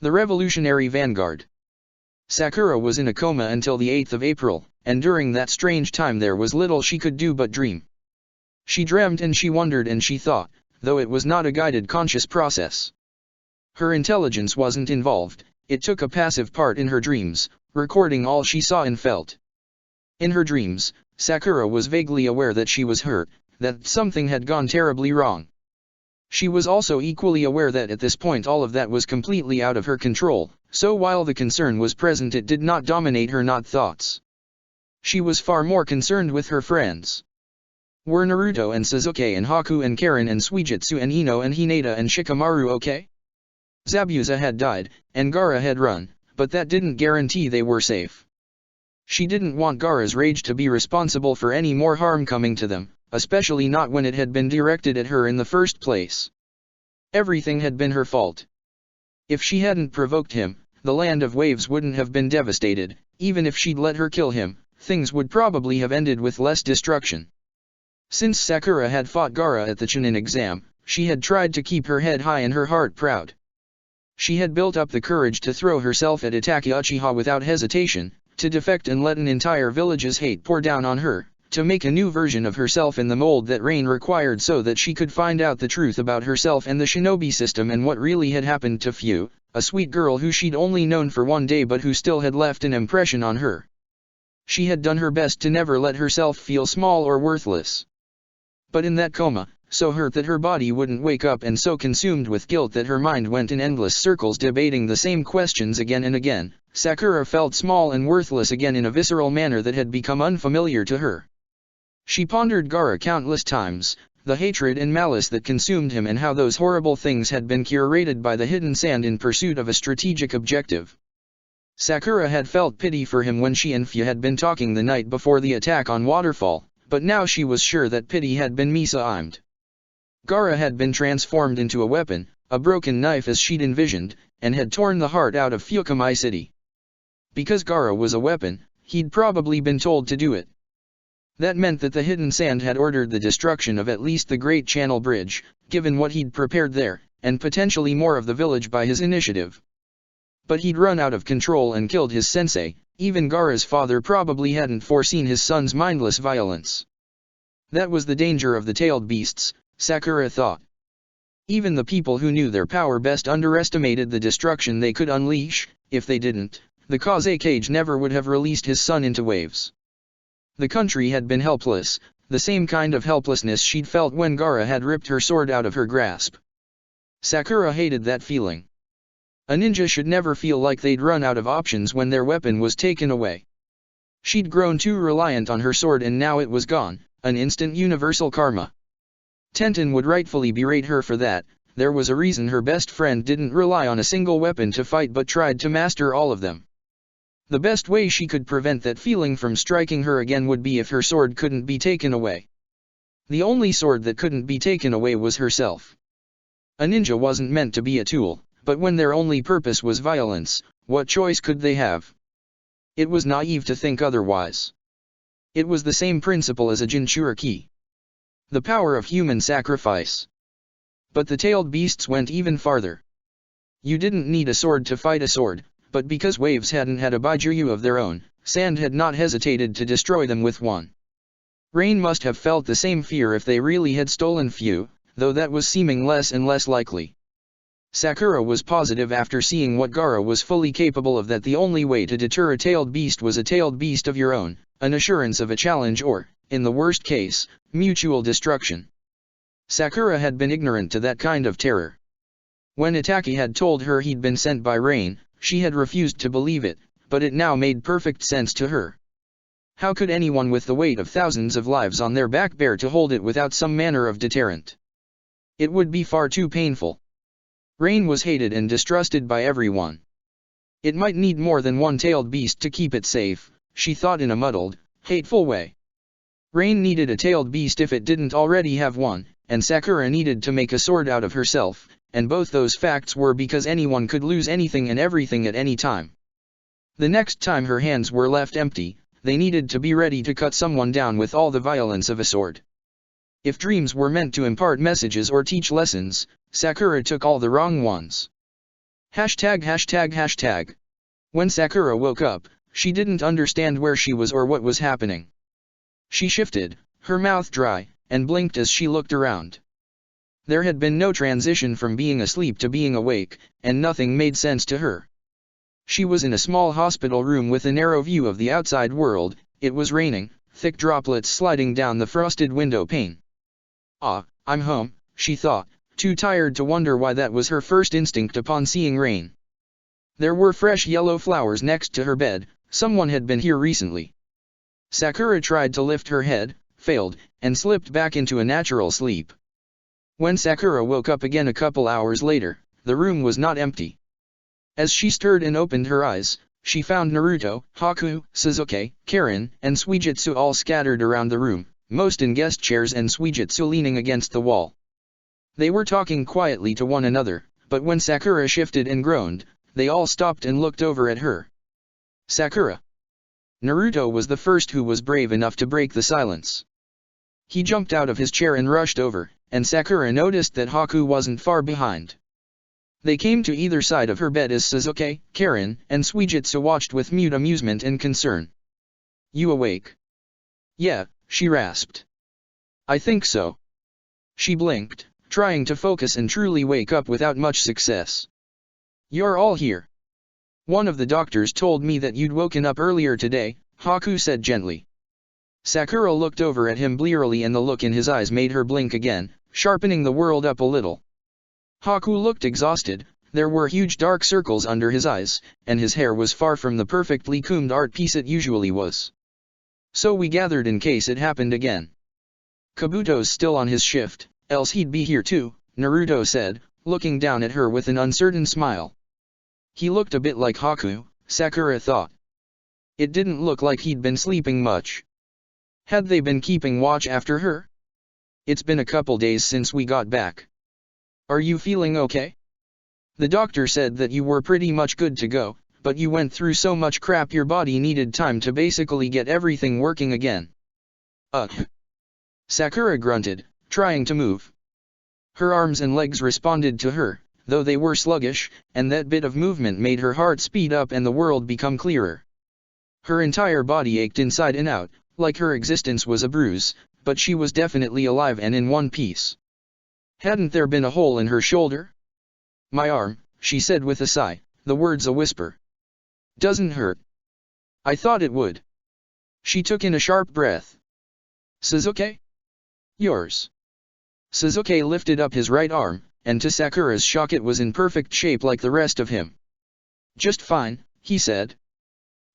The Revolutionary Vanguard. Sakura was in a coma until the 8th of April, and during that strange time there was little she could do but dream. She dreamt and she wondered and she thought, though it was not a guided conscious process. Her intelligence wasn't involved, it took a passive part in her dreams, recording all she saw and felt. In her dreams, Sakura was vaguely aware that she was hurt, that something had gone terribly wrong. She was also equally aware that at this point all of that was completely out of her control, so while the concern was present it did not dominate her thoughts. She was far more concerned with her friends. Were Naruto and Sasuke and Haku and Karen and Suijutsu and Ino and Hinata and Shikamaru okay? Zabuza had died, and Gaara had run, but that didn't guarantee they were safe. She didn't want Gaara's rage to be responsible for any more harm coming to them, especially not when it had been directed at her in the first place. Everything had been her fault. If she hadn't provoked him, the land of waves wouldn't have been devastated. Even if she'd let her kill him, things would probably have ended with less destruction. Since Sakura had fought Gaara at the Chunin exam, she had tried to keep her head high and her heart proud. She had built up the courage to throw herself at Itachi Uchiha without hesitation, to defect and let an entire village's hate pour down on her, to make a new version of herself in the mold that Rain required so that she could find out the truth about herself and the shinobi system and what really had happened to Fu, a sweet girl who she'd only known for one day but who still had left an impression on her. She had done her best to never let herself feel small or worthless. But in that coma, so hurt that her body wouldn't wake up and so consumed with guilt that her mind went in endless circles debating the same questions again and again, Sakura felt small and worthless again in a visceral manner that had become unfamiliar to her. She pondered Gaara countless times, the hatred and malice that consumed him and how those horrible things had been curated by the hidden sand in pursuit of a strategic objective. Sakura had felt pity for him when she and Fu had been talking the night before the attack on Waterfall, but now she was sure that pity had been misaimed. Gaara had been transformed into a weapon, a broken knife as she'd envisioned, and had torn the heart out of Fukamai City. Because Gaara was a weapon, he'd probably been told to do it. That meant that the hidden sand had ordered the destruction of at least the Great Channel Bridge, given what he'd prepared there, and potentially more of the village by his initiative. But he'd run out of control and killed his sensei. Even Gaara's father probably hadn't foreseen his son's mindless violence. That was the danger of the tailed beasts, Sakura thought. Even the people who knew their power best underestimated the destruction they could unleash. If they didn't, the Kaze Cage never would have released his son into waves. The country had been helpless, the same kind of helplessness she'd felt when Gaara had ripped her sword out of her grasp. Sakura hated that feeling. A ninja should never feel like they'd run out of options when their weapon was taken away. She'd grown too reliant on her sword and now it was gone, an instant universal karma. Tenten would rightfully berate her for that. There was a reason her best friend didn't rely on a single weapon to fight but tried to master all of them. The best way she could prevent that feeling from striking her again would be if her sword couldn't be taken away. The only sword that couldn't be taken away was herself. A ninja wasn't meant to be a tool, but when their only purpose was violence, what choice could they have? It was naive to think otherwise. It was the same principle as a Jinchuriki. The power of human sacrifice. But the tailed beasts went even farther. You didn't need a sword to fight a sword, but because waves hadn't had a Baijuyu of their own, sand had not hesitated to destroy them with one. Rain must have felt the same fear if they really had stolen Fu, though that was seeming less and less likely. Sakura was positive after seeing what Gaara was fully capable of that the only way to deter a tailed beast was a tailed beast of your own, an assurance of a challenge or, in the worst case, mutual destruction. Sakura had been ignorant to that kind of terror. When Itachi had told her he'd been sent by Rain, she had refused to believe it, but it now made perfect sense to her. How could anyone with the weight of thousands of lives on their back bear to hold it without some manner of deterrent? It would be far too painful. Rain was hated and distrusted by everyone. It might need more than one tailed beast to keep it safe, she thought in a muddled, hateful way. Rain needed a tailed beast if it didn't already have one, and Sakura needed to make a sword out of herself, and both those facts were because anyone could lose anything and everything at any time. The next time her hands were left empty, they needed to be ready to cut someone down with all the violence of a sword. If dreams were meant to impart messages or teach lessons, Sakura took all the wrong ones. ####. When Sakura woke up, she didn't understand where she was or what was happening. She shifted, her mouth dry, and blinked as she looked around. There had been no transition from being asleep to being awake, and nothing made sense to her. She was in a small hospital room with a narrow view of the outside world. It was raining, thick droplets sliding down the frosted window pane. "Ah, I'm home," she thought, too tired to wonder why that was her first instinct upon seeing rain. There were fresh yellow flowers next to her bed. Someone had been here recently. Sakura tried to lift her head, failed, and slipped back into a natural sleep. When Sakura woke up again a couple hours later, the room was not empty. As she stirred and opened her eyes, she found Naruto, Haku, Sasuke, Karin, and Suijutsu all scattered around the room, most in guest chairs and Suijutsu leaning against the wall. They were talking quietly to one another, but when Sakura shifted and groaned, they all stopped and looked over at her. "Sakura." Naruto was the first who was brave enough to break the silence. He jumped out of his chair and rushed over, and Sakura noticed that Haku wasn't far behind. They came to either side of her bed as Sasuke, Karin, and Suijutsu watched with mute amusement and concern. "You awake?" "Yeah," she rasped. "I think so." She blinked, trying to focus and truly wake up without much success. "You're all here. One of the doctors told me that you'd woken up earlier today," Haku said gently. Sakura looked over at him blearily and the look in his eyes made her blink again, sharpening the world up a little. Haku looked exhausted, there were huge dark circles under his eyes, and his hair was far from the perfectly combed art piece it usually was. "So we gathered in case it happened again. Kabuto's still on his shift, else he'd be here too," Naruto said, looking down at her with an uncertain smile. He looked a bit like Haku, Sakura thought. It didn't look like he'd been sleeping much. Had they been keeping watch after her? "It's been a couple days since we got back. Are you feeling okay? The doctor said that you were pretty much good to go, but you went through so much crap your body needed time to basically get everything working again." Sakura grunted, trying to move. Her arms and legs responded to her, though they were sluggish, and that bit of movement made her heart speed up and the world become clearer. Her entire body ached inside and out, like her existence was a bruise, but she was definitely alive and in one piece. Hadn't there been a hole in her shoulder? "My arm," she said with a sigh, the words a whisper. "Doesn't hurt. I thought it would." She took in a sharp breath. "Sasuke? Yours." Sasuke lifted up his right arm, and to Sakura's shock it was in perfect shape like the rest of him. "Just fine," he said.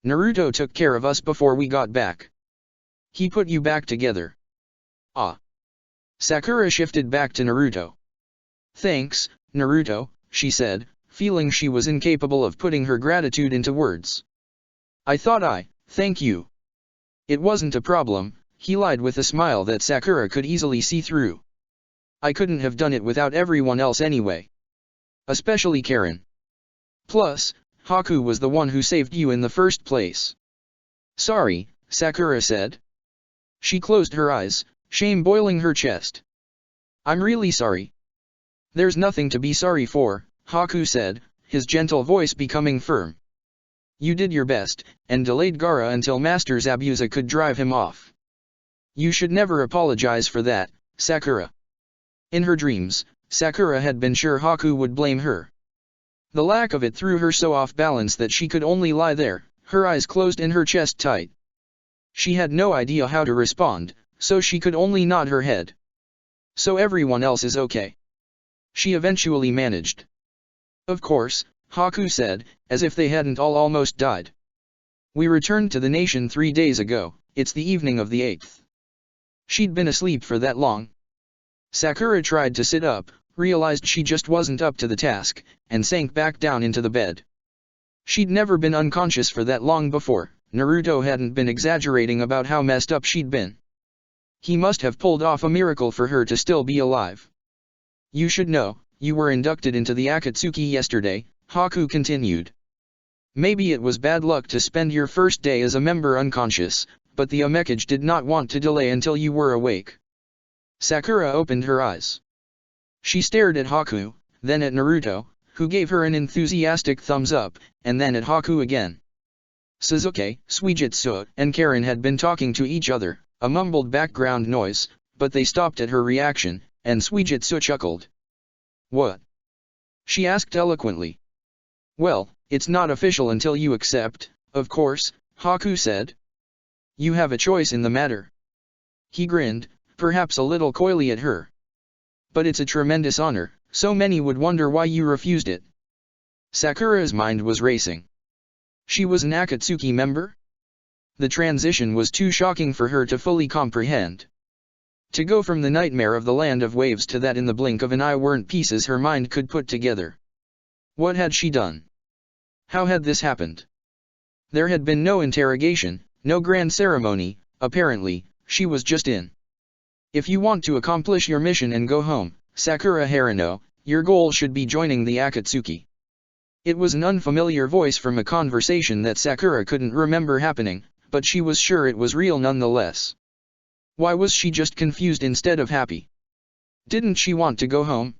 "Naruto took care of us before we got back. He put you back together." "Ah." Sakura shifted back to Naruto. "Thanks, Naruto," she said, feeling she was incapable of putting her gratitude into words. Thank you." "It wasn't a problem," he lied with a smile that Sakura could easily see through. "I couldn't have done it without everyone else anyway. Especially Karin. Plus, Haku was the one who saved you in the first place." "Sorry," Sakura said. She closed her eyes, shame boiling her chest. "I'm really sorry." "There's nothing to be sorry for," Haku said, his gentle voice becoming firm. "You did your best, and delayed Gaara until Master Zabuza could drive him off. You should never apologize for that, Sakura." In her dreams, Sakura had been sure Haku would blame her. The lack of it threw her so off balance that she could only lie there, her eyes closed and her chest tight. She had no idea how to respond, so she could only nod her head. "So everyone else is okay?" she eventually managed. "Of course," Haku said, as if they hadn't all almost died. "We returned to the nation 3 days ago, it's the evening of the 8th. She'd been asleep for that long." Sakura tried to sit up, realized she just wasn't up to the task, and sank back down into the bed. She'd never been unconscious for that long before. Naruto hadn't been exaggerating about how messed up she'd been. He must have pulled off a miracle for her to still be alive. "You should know, you were inducted into the Akatsuki yesterday," Haku continued. "Maybe it was bad luck to spend your first day as a member unconscious, but the Omekage did not want to delay until you were awake. Sakura opened her eyes. She stared at Haku, then at Naruto, who gave her an enthusiastic thumbs up, and then at Haku again. Sasuke, Suijutsu, and Karen had been talking to each other, a mumbled background noise, but they stopped at her reaction, and Suijutsu chuckled. "What?" she asked eloquently. "Well, it's not official until you accept, of course," Haku said. "You have a choice in the matter." He grinned, perhaps a little coyly at her. "But it's a tremendous honor, so many would wonder why you refused it." Sakura's mind was racing. She was an Akatsuki member? The transition was too shocking for her to fully comprehend. To go from the nightmare of the land of waves to that in the blink of an eye weren't pieces her mind could put together. What had she done? How had this happened? There had been no interrogation, no grand ceremony, apparently, she was just in. "If you want to accomplish your mission and go home, Sakura Haruno, your goal should be joining the Akatsuki." It was an unfamiliar voice from a conversation that Sakura couldn't remember happening, but she was sure it was real nonetheless. Why was she just confused instead of happy? Didn't she want to go home?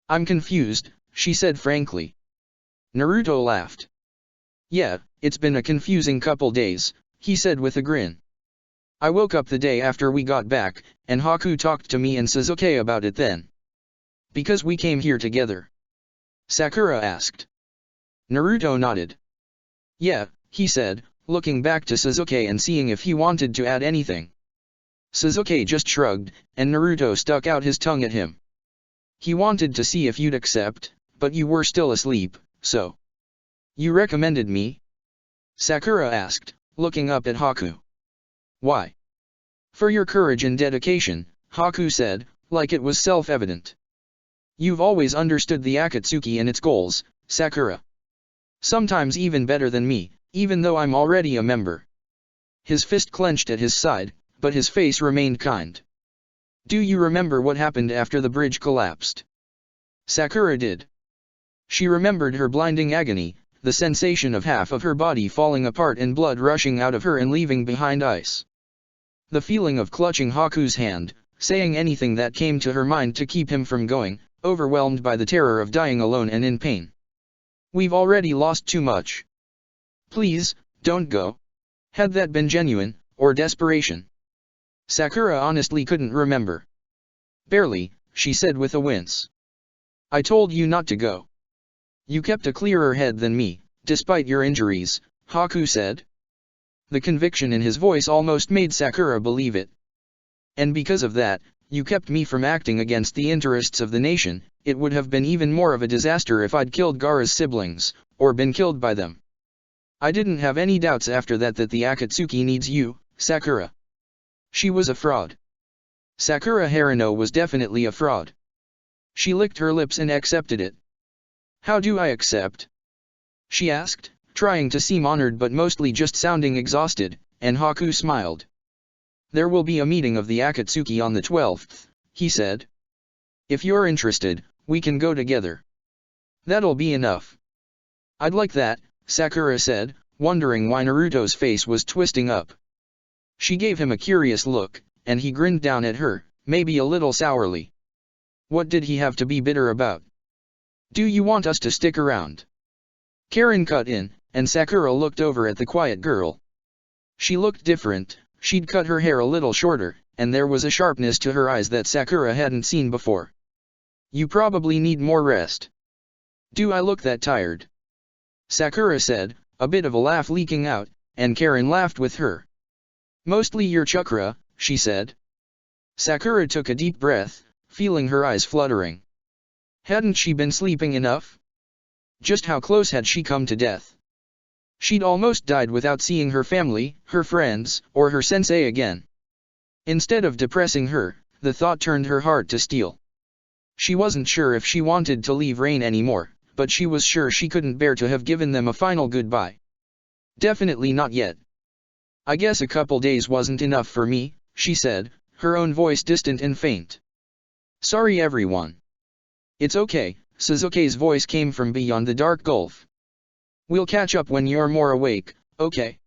"I'm confused," she said frankly. Naruto laughed. "Yeah, it's been a confusing couple days," he said with a grin. "I woke up the day after we got back, and Haku talked to me and Sasuke about it then." "Because we came here together?" Sakura asked. Naruto nodded. "Yeah," he said, looking back to Sasuke and seeing if he wanted to add anything. Sasuke just shrugged, and Naruto stuck out his tongue at him. "He wanted to see if you'd accept, but you were still asleep, so." "You recommended me?" Sakura asked, looking up at Haku. "Why?" "For your courage and dedication," Haku said, like it was self-evident. "You've always understood the Akatsuki and its goals, Sakura. Sometimes even better than me, even though I'm already a member." His fist clenched at his side, but his face remained kind. "Do you remember what happened after the bridge collapsed?" Sakura did. She remembered her blinding agony, the sensation of half of her body falling apart and blood rushing out of her and leaving behind ice. The feeling of clutching Haku's hand, saying anything that came to her mind to keep him from going, overwhelmed by the terror of dying alone and in pain. "We've already lost too much. Please, don't go." Had that been genuine, or desperation? Sakura honestly couldn't remember. "Barely," she said with a wince. "I told you not to go. You kept a clearer head than me, despite your injuries," Haku said. The conviction in his voice almost made Sakura believe it. "And because of that, you kept me from acting against the interests of the nation. It would have been even more of a disaster if I'd killed Gaara's siblings, or been killed by them. I didn't have any doubts after that the Akatsuki needs you, Sakura." She was a fraud. Sakura Haruno was definitely a fraud. She licked her lips and accepted it. "How do I accept?" she asked, trying to seem honored but mostly just sounding exhausted, and Haku smiled. "There will be a meeting of the Akatsuki on the 12th, he said. "If you're interested, we can go together. That'll be enough." "I'd like that," Sakura said, wondering why Naruto's face was twisting up. She gave him a curious look, and he grinned down at her, maybe a little sourly. What did he have to be bitter about? "Do you want us to stick around?" Karen cut in, and Sakura looked over at the quiet girl. She looked different. She'd cut her hair a little shorter, and there was a sharpness to her eyes that Sakura hadn't seen before. "You probably need more rest." "Do I look that tired?" Sakura said, a bit of a laugh leaking out, and Karen laughed with her. "Mostly your chakra," she said. Sakura took a deep breath, feeling her eyes fluttering. Hadn't she been sleeping enough? Just how close had she come to death? She'd almost died without seeing her family, her friends, or her sensei again. Instead of depressing her, the thought turned her heart to steel. She wasn't sure if she wanted to leave Rain anymore, but she was sure she couldn't bear to have given them a final goodbye. Definitely not yet. "I guess a couple days wasn't enough for me," she said, her own voice distant and faint. "Sorry everyone." "It's okay," Sasuke's voice came from beyond the dark gulf. "We'll catch up when you're more awake, okay?"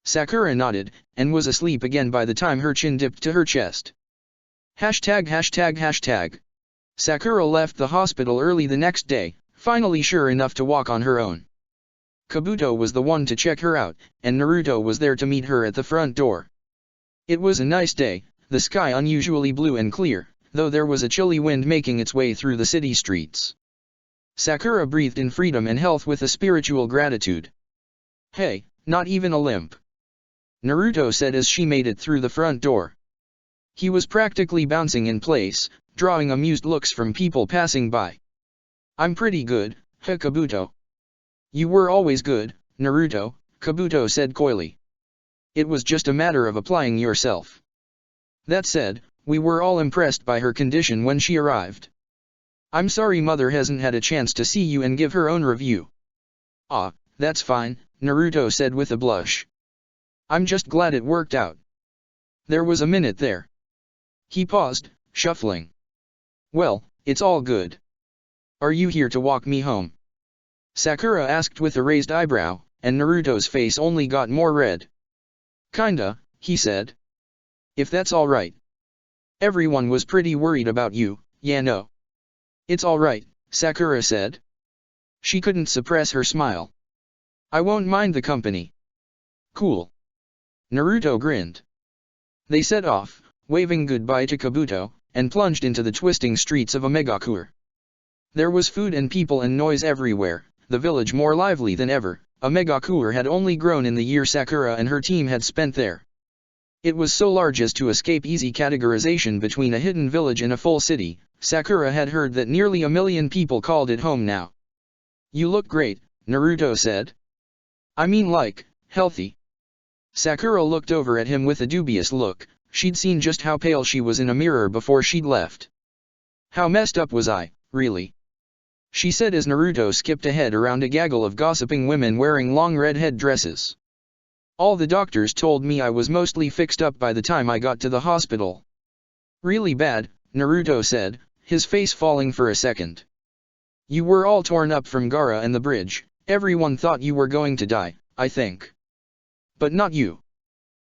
Sakura nodded, and was asleep again by the time her chin dipped to her chest. ####. Sakura left the hospital early the next day, finally sure enough to walk on her own. Kabuto was the one to check her out, and Naruto was there to meet her at the front door. It was a nice day, the sky unusually blue and clear, though there was a chilly wind making its way through the city streets. Sakura breathed in freedom and health with a spiritual gratitude. "Hey, not even a limp," Naruto said as she made it through the front door. He was practically bouncing in place, drawing amused looks from people passing by. "I'm pretty good, Kabuto." "You were always good, Naruto," Kabuto said coyly. "It was just a matter of applying yourself." That said, we were all impressed by her condition when she arrived. "I'm sorry Mother hasn't had a chance to see you and give her own review." "Ah, that's fine," Naruto said with a blush. "I'm just glad it worked out." There was a minute there. He paused, shuffling. "Well, it's all good. Are you here to walk me home?" Sakura asked with a raised eyebrow, and Naruto's face only got more red. "Kinda," he said. "If that's all right. Everyone was pretty worried about you, yeah no." "It's all right," Sakura said. She couldn't suppress her smile. "I won't mind the company." "Cool." Naruto grinned. They set off, waving goodbye to Kabuto, and plunged into the twisting streets of Omegakure. There was food and people and noise everywhere, the village more lively than ever. Omegakure had only grown in the year Sakura and her team had spent there. It was so large as to escape easy categorization between a hidden village and a full city. Sakura had heard that nearly 1 million people called it home now. "You look great," Naruto said. "I mean like, healthy." Sakura looked over at him with a dubious look. She'd seen just how pale she was in a mirror before she'd left. "How messed up was I, really?" she said as Naruto skipped ahead around a gaggle of gossiping women wearing long red head dresses. "All the doctors told me I was mostly fixed up by the time I got to the hospital." "Really bad," Naruto said, his face falling for a second. "You were all torn up from Gaara and the bridge. Everyone thought you were going to die, I think." "But not you,"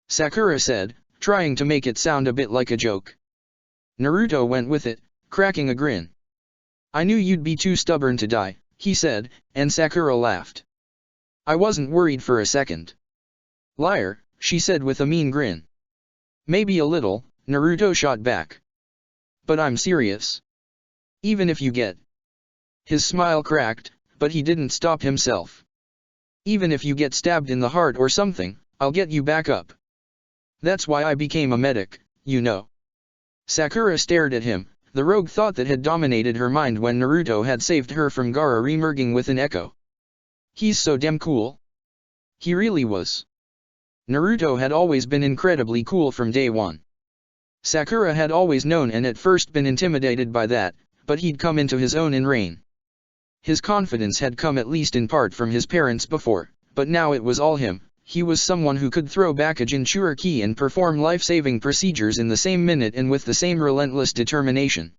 Sakura said, trying to make it sound a bit like a joke. Naruto went with it, cracking a grin. "I knew you'd be too stubborn to die," he said, and Sakura laughed. "I wasn't worried for a second." "Liar," she said with a mean grin. "Maybe a little," Naruto shot back. "But I'm serious. Even if you get..." His smile cracked, but he didn't stop himself. "Even if you get stabbed in the heart or something, I'll get you back up. That's why I became a medic, you know." Sakura stared at him, the rogue thought that had dominated her mind when Naruto had saved her from Gaara reemerging with an echo. "He's so damn cool." He really was. Naruto had always been incredibly cool from day one. Sakura had always known and at first been intimidated by that, but he'd come into his own in Rain. His confidence had come at least in part from his parents before, but now it was all him. He was someone who could throw back a Jinchuriki and perform life-saving procedures in the same minute and with the same relentless determination.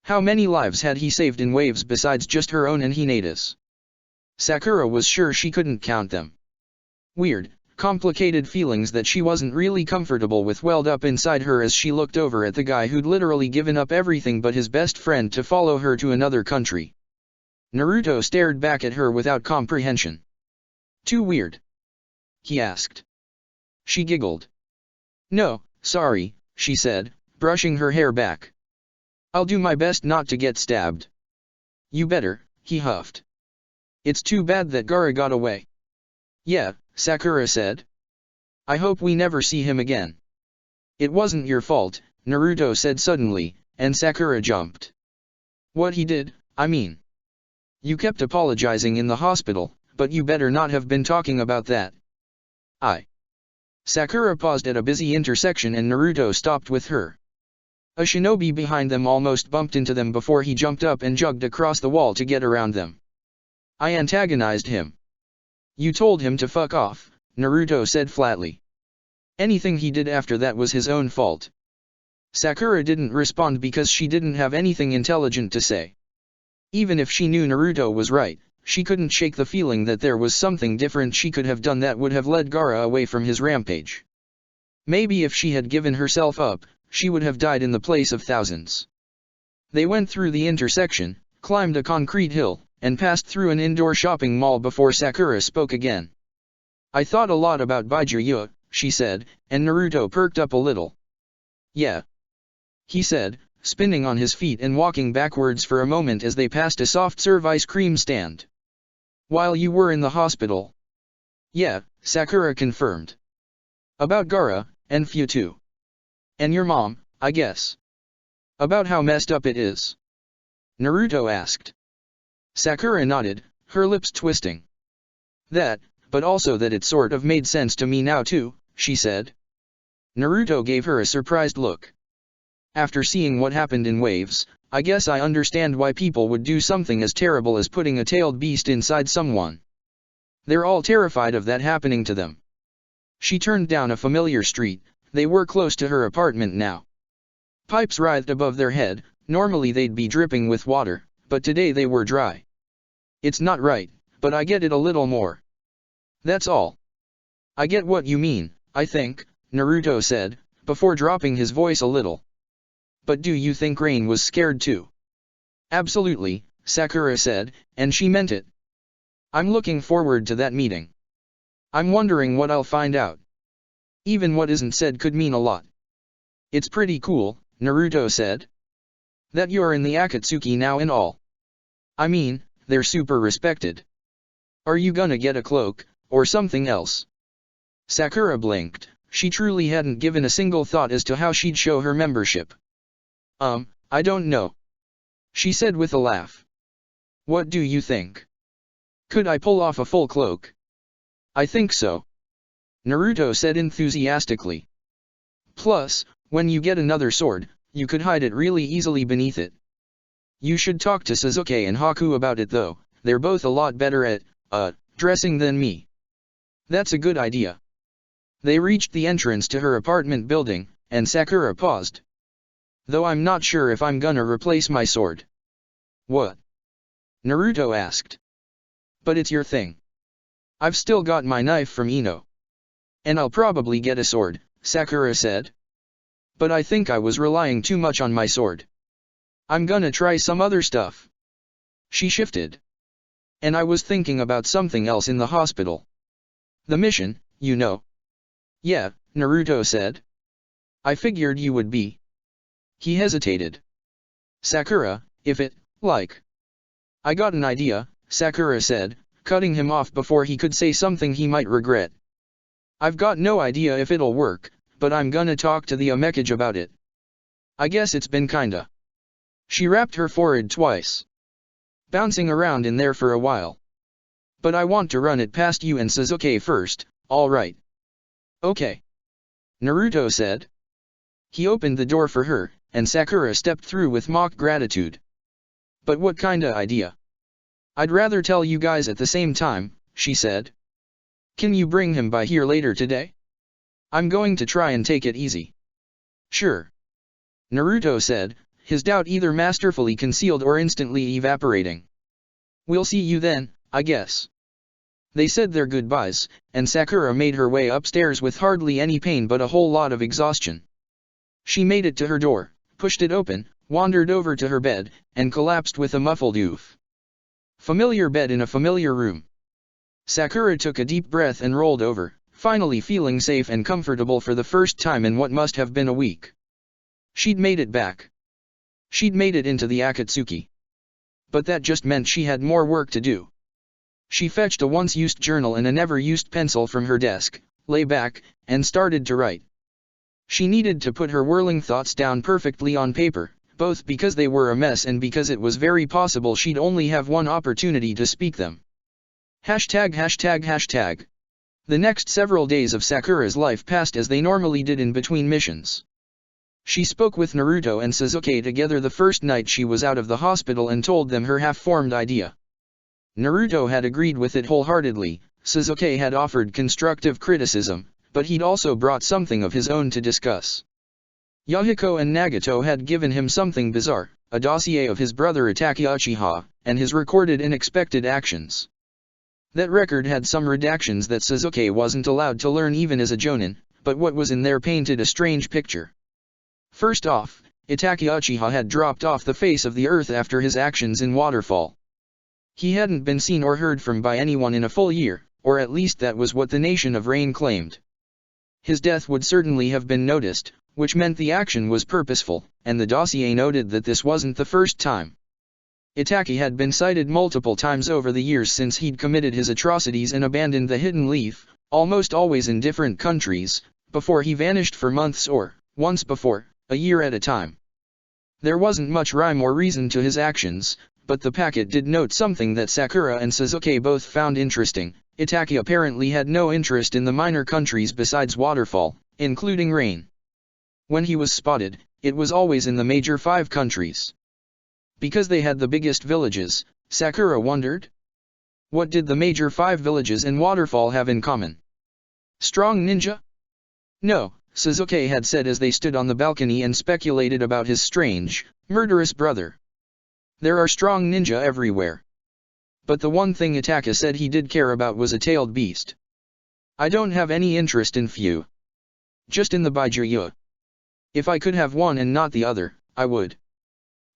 How many lives had he saved in waves besides just her own and Hinata's? Sakura was sure she couldn't count them. Weird, complicated feelings that she wasn't really comfortable with welled up inside her as she looked over at the guy who'd literally given up everything but his best friend to follow her to another country. Naruto stared back at her without comprehension. "Too weird?" he asked. She giggled. "No, sorry," she said, brushing her hair back. "I'll do my best not to get stabbed." "You better," he huffed. "It's too bad that Gaara got away." "Yeah," Sakura said. "I hope we never see him again." "It wasn't your fault," Naruto said suddenly, and Sakura jumped. "What he did, I mean. You kept apologizing in the hospital, but you better not have been talking about that." Sakura paused at a busy intersection and Naruto stopped with her. A shinobi behind them almost bumped into them before he jumped up and jogged across the wall to get around them. "I antagonized him." "You told him to fuck off," Naruto said flatly. "Anything he did after that was his own fault." Sakura didn't respond because she didn't have anything intelligent to say. Even if she knew Naruto was right, she couldn't shake the feeling that there was something different she could have done that would have led Gaara away from his rampage. Maybe if she had given herself up, she would have died in the place of thousands. They went through the intersection, climbed a concrete hill, and passed through an indoor shopping mall before Sakura spoke again. I thought a lot about Baijuya, she said, and Naruto perked up a little. Yeah, he said, spinning on his feet and walking backwards for a moment as they passed a soft-serve ice cream stand. While you were in the hospital? Yeah, Sakura confirmed. About Gaara, and Fu too. And your mom, I guess. About how messed up it is? Naruto asked. Sakura nodded, her lips twisting. That, but also that it sort of made sense to me now too, she said. Naruto gave her a surprised look. After seeing what happened in Waves, I guess I understand why people would do something as terrible as putting a tailed beast inside someone. They're all terrified of that happening to them. She turned down a familiar street. They were close to her apartment now. Pipes writhed above their head. Normally they'd be dripping with water, but today they were dry. It's not right, but I get it a little more. That's all. I get what you mean, I think, Naruto said, before dropping his voice a little. But do you think Rain was scared too? Absolutely, Sakura said, and she meant it. I'm looking forward to that meeting. I'm wondering what I'll find out. Even what isn't said could mean a lot. It's pretty cool, Naruto said. That you're in the Akatsuki now and all. I mean, they're super respected. Are you gonna get a cloak, or something else? Sakura blinked. She truly hadn't given a single thought as to how she'd show her membership. I don't know. She said with a laugh. What do you think? Could I pull off a full cloak? I think so. Naruto said enthusiastically. Plus, when you get another sword, you could hide it really easily beneath it. You should talk to Sasuke and Haku about it though, they're both a lot better at, dressing than me. That's a good idea. They reached the entrance to her apartment building, and Sakura paused. Though I'm not sure if I'm gonna replace my sword. What? Naruto asked. But it's your thing. I've still got my knife from Ino. And I'll probably get a sword, Sakura said. But I think I was relying too much on my sword. I'm gonna try some other stuff. She shifted. And I was thinking about something else in the hospital. The mission, you know. Yeah, Naruto said. I figured you would be. He hesitated. Sakura, if it, like. I got an idea, Sakura said, cutting him off before he could say something he might regret. I've got no idea if it'll work, but I'm gonna talk to the Omekage about it. I guess it's been kinda. She rapped her forehead twice. Bouncing around in there for a while. But I want to run it past you and Sasuke first, alright. Okay. Naruto said. He opened the door for her, and Sakura stepped through with mock gratitude. But what kinda idea? I'd rather tell you guys at the same time, she said. Can you bring him by here later today? I'm going to try and take it easy. Sure. Naruto said, his doubt either masterfully concealed or instantly evaporating. We'll see you then, I guess. They said their goodbyes, and Sakura made her way upstairs with hardly any pain but a whole lot of exhaustion. She made it to her door, pushed it open, wandered over to her bed, and collapsed with a muffled oof. Familiar bed in a familiar room. Sakura took a deep breath and rolled over, finally feeling safe and comfortable for the first time in what must have been a week. She'd made it back. She'd made it into the Akatsuki. But that just meant she had more work to do. She fetched a once-used journal and a never-used pencil from her desk, lay back, and started to write. She needed to put her whirling thoughts down perfectly on paper, both because they were a mess and because it was very possible she'd only have one opportunity to speak them. ####. The next several days of Sakura's life passed as they normally did in between missions. She spoke with Naruto and Sasuke together the first night she was out of the hospital and told them her half-formed idea. Naruto had agreed with it wholeheartedly. Sasuke had offered constructive criticism, but he'd also brought something of his own to discuss. Yahiko and Nagato had given him something bizarre, a dossier of his brother Itachi Uchiha, and his recorded unexpected actions. That record had some redactions that Sasuke wasn't allowed to learn even as a jonin, but what was in there painted a strange picture. First off, Itachi Uchiha had dropped off the face of the earth after his actions in Waterfall. He hadn't been seen or heard from by anyone in a full year, or at least that was what the Nation of Rain claimed. His death would certainly have been noticed, which meant the action was purposeful, and the dossier noted that this wasn't the first time. Itachi had been cited multiple times over the years since he'd committed his atrocities and abandoned the Hidden Leaf, almost always in different countries, before he vanished for months or, once before, a year at a time. There wasn't much rhyme or reason to his actions, but the packet did note something that Sakura and Sasuke both found interesting. Itachi apparently had no interest in the minor countries besides Waterfall, including Rain. When he was spotted, it was always in the major 5 countries. Because they had the biggest villages, Sakura wondered. What did the major 5 villages in Waterfall have in common? Strong ninja? No, Sasuke had said as they stood on the balcony and speculated about his strange, murderous brother. There are strong ninja everywhere. But the one thing Itachi said he did care about was a tailed beast. I don't have any interest in few. Just in the Baijuya. If I could have one and not the other, I would.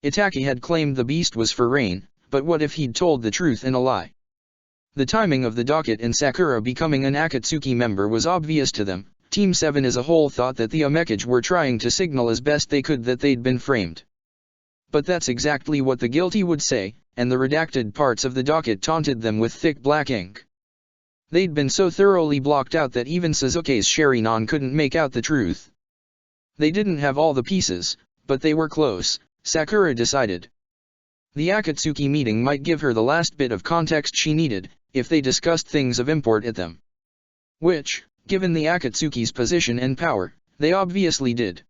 Itachi had claimed the beast was for Rain, but what if he'd told the truth and a lie? The timing of the docket and Sakura becoming an Akatsuki member was obvious to them. Team 7 as a whole thought that the Omekage were trying to signal as best they could that they'd been framed. But that's exactly what the guilty would say, and the redacted parts of the docket taunted them with thick black ink. They'd been so thoroughly blocked out that even Sasuke's Sharingan couldn't make out the truth. They didn't have all the pieces, but they were close, Sakura decided. The Akatsuki meeting might give her the last bit of context she needed, if they discussed things of import at them. Which, given the Akatsuki's position and power, they obviously did.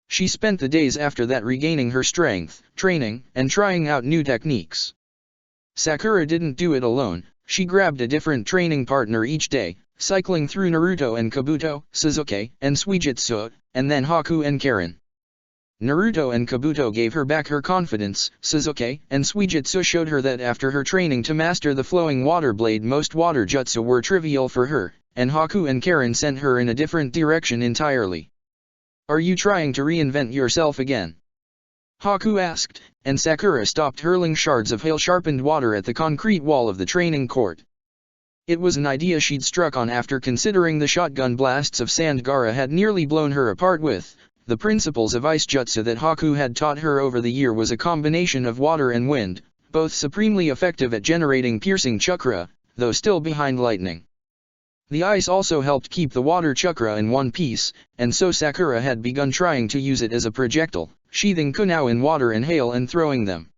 She spent the days after that regaining her strength, training, and trying out new techniques. Sakura didn't do it alone, she grabbed a different training partner each day, cycling through Naruto and Kabuto, Sasuke, and Suijutsu, and then Haku and Karin. Naruto and Kabuto gave her back her confidence, Sasuke and Suijutsu showed her that after her training to master the flowing water blade most water jutsu were trivial for her, and Haku and Karin sent her in a different direction entirely. Are you trying to reinvent yourself again? Haku asked, and Sakura stopped hurling shards of hail-sharpened water at the concrete wall of the training court. It was an idea she'd struck on after considering the shotgun blasts of Sand Gaara had nearly blown her apart with. The principles of ice jutsu that Haku had taught her over the year was a combination of water and wind, both supremely effective at generating piercing chakra, though still behind lightning. The ice also helped keep the water chakra in one piece, and so Sakura had begun trying to use it as a projectile, sheathing kunao in water and hail and throwing them.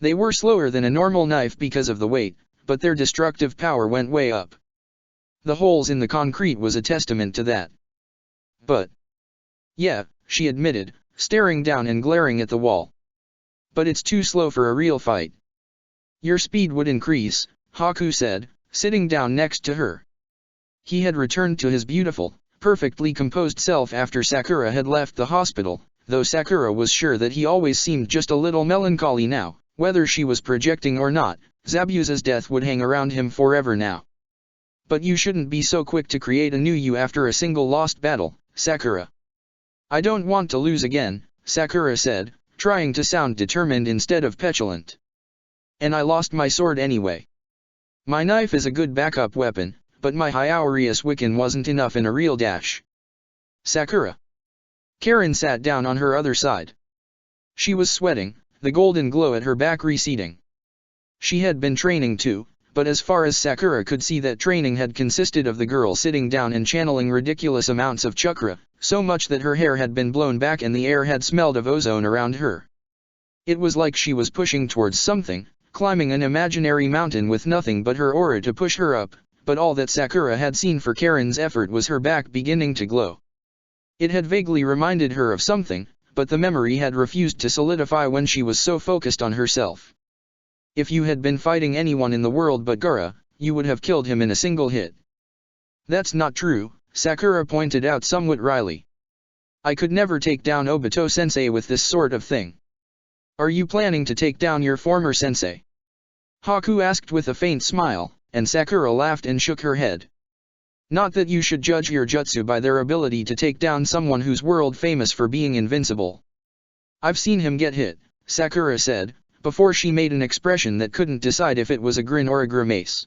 They were slower than a normal knife because of the weight, but their destructive power went way up. The holes in the concrete was a testament to that. But yeah, she admitted, staring down and glaring at the wall. But it's too slow for a real fight. Your speed would increase, Haku said, sitting down next to her. He had returned to his beautiful, perfectly composed self after Sakura had left the hospital, though Sakura was sure that he always seemed just a little melancholy now. Whether she was projecting or not, Zabuza's death would hang around him forever now. But you shouldn't be so quick to create a new you after a single lost battle, Sakura. I don't want to lose again, Sakura said, trying to sound determined instead of petulant. And I lost my sword anyway. My knife is a good backup weapon, but my Hyaurius Wiccan wasn't enough in a real dash. Sakura. Karin sat down on her other side. She was sweating, the golden glow at her back receding. She had been training too, but as far as Sakura could see that training had consisted of the girl sitting down and channeling ridiculous amounts of chakra, so much that her hair had been blown back and the air had smelled of ozone around her. It was like she was pushing towards something, climbing an imaginary mountain with nothing but her aura to push her up, but all that Sakura had seen for Karin's effort was her back beginning to glow. It had vaguely reminded her of something, but the memory had refused to solidify when she was so focused on herself. If you had been fighting anyone in the world but Gaara, you would have killed him in a single hit. That's not true, Sakura pointed out somewhat wryly. I could never take down Obito Sensei with this sort of thing. Are you planning to take down your former sensei? Haku asked with a faint smile, and Sakura laughed and shook her head. Not that you should judge your jutsu by their ability to take down someone who's world famous for being invincible. I've seen him get hit, Sakura said, before she made an expression that couldn't decide if it was a grin or a grimace.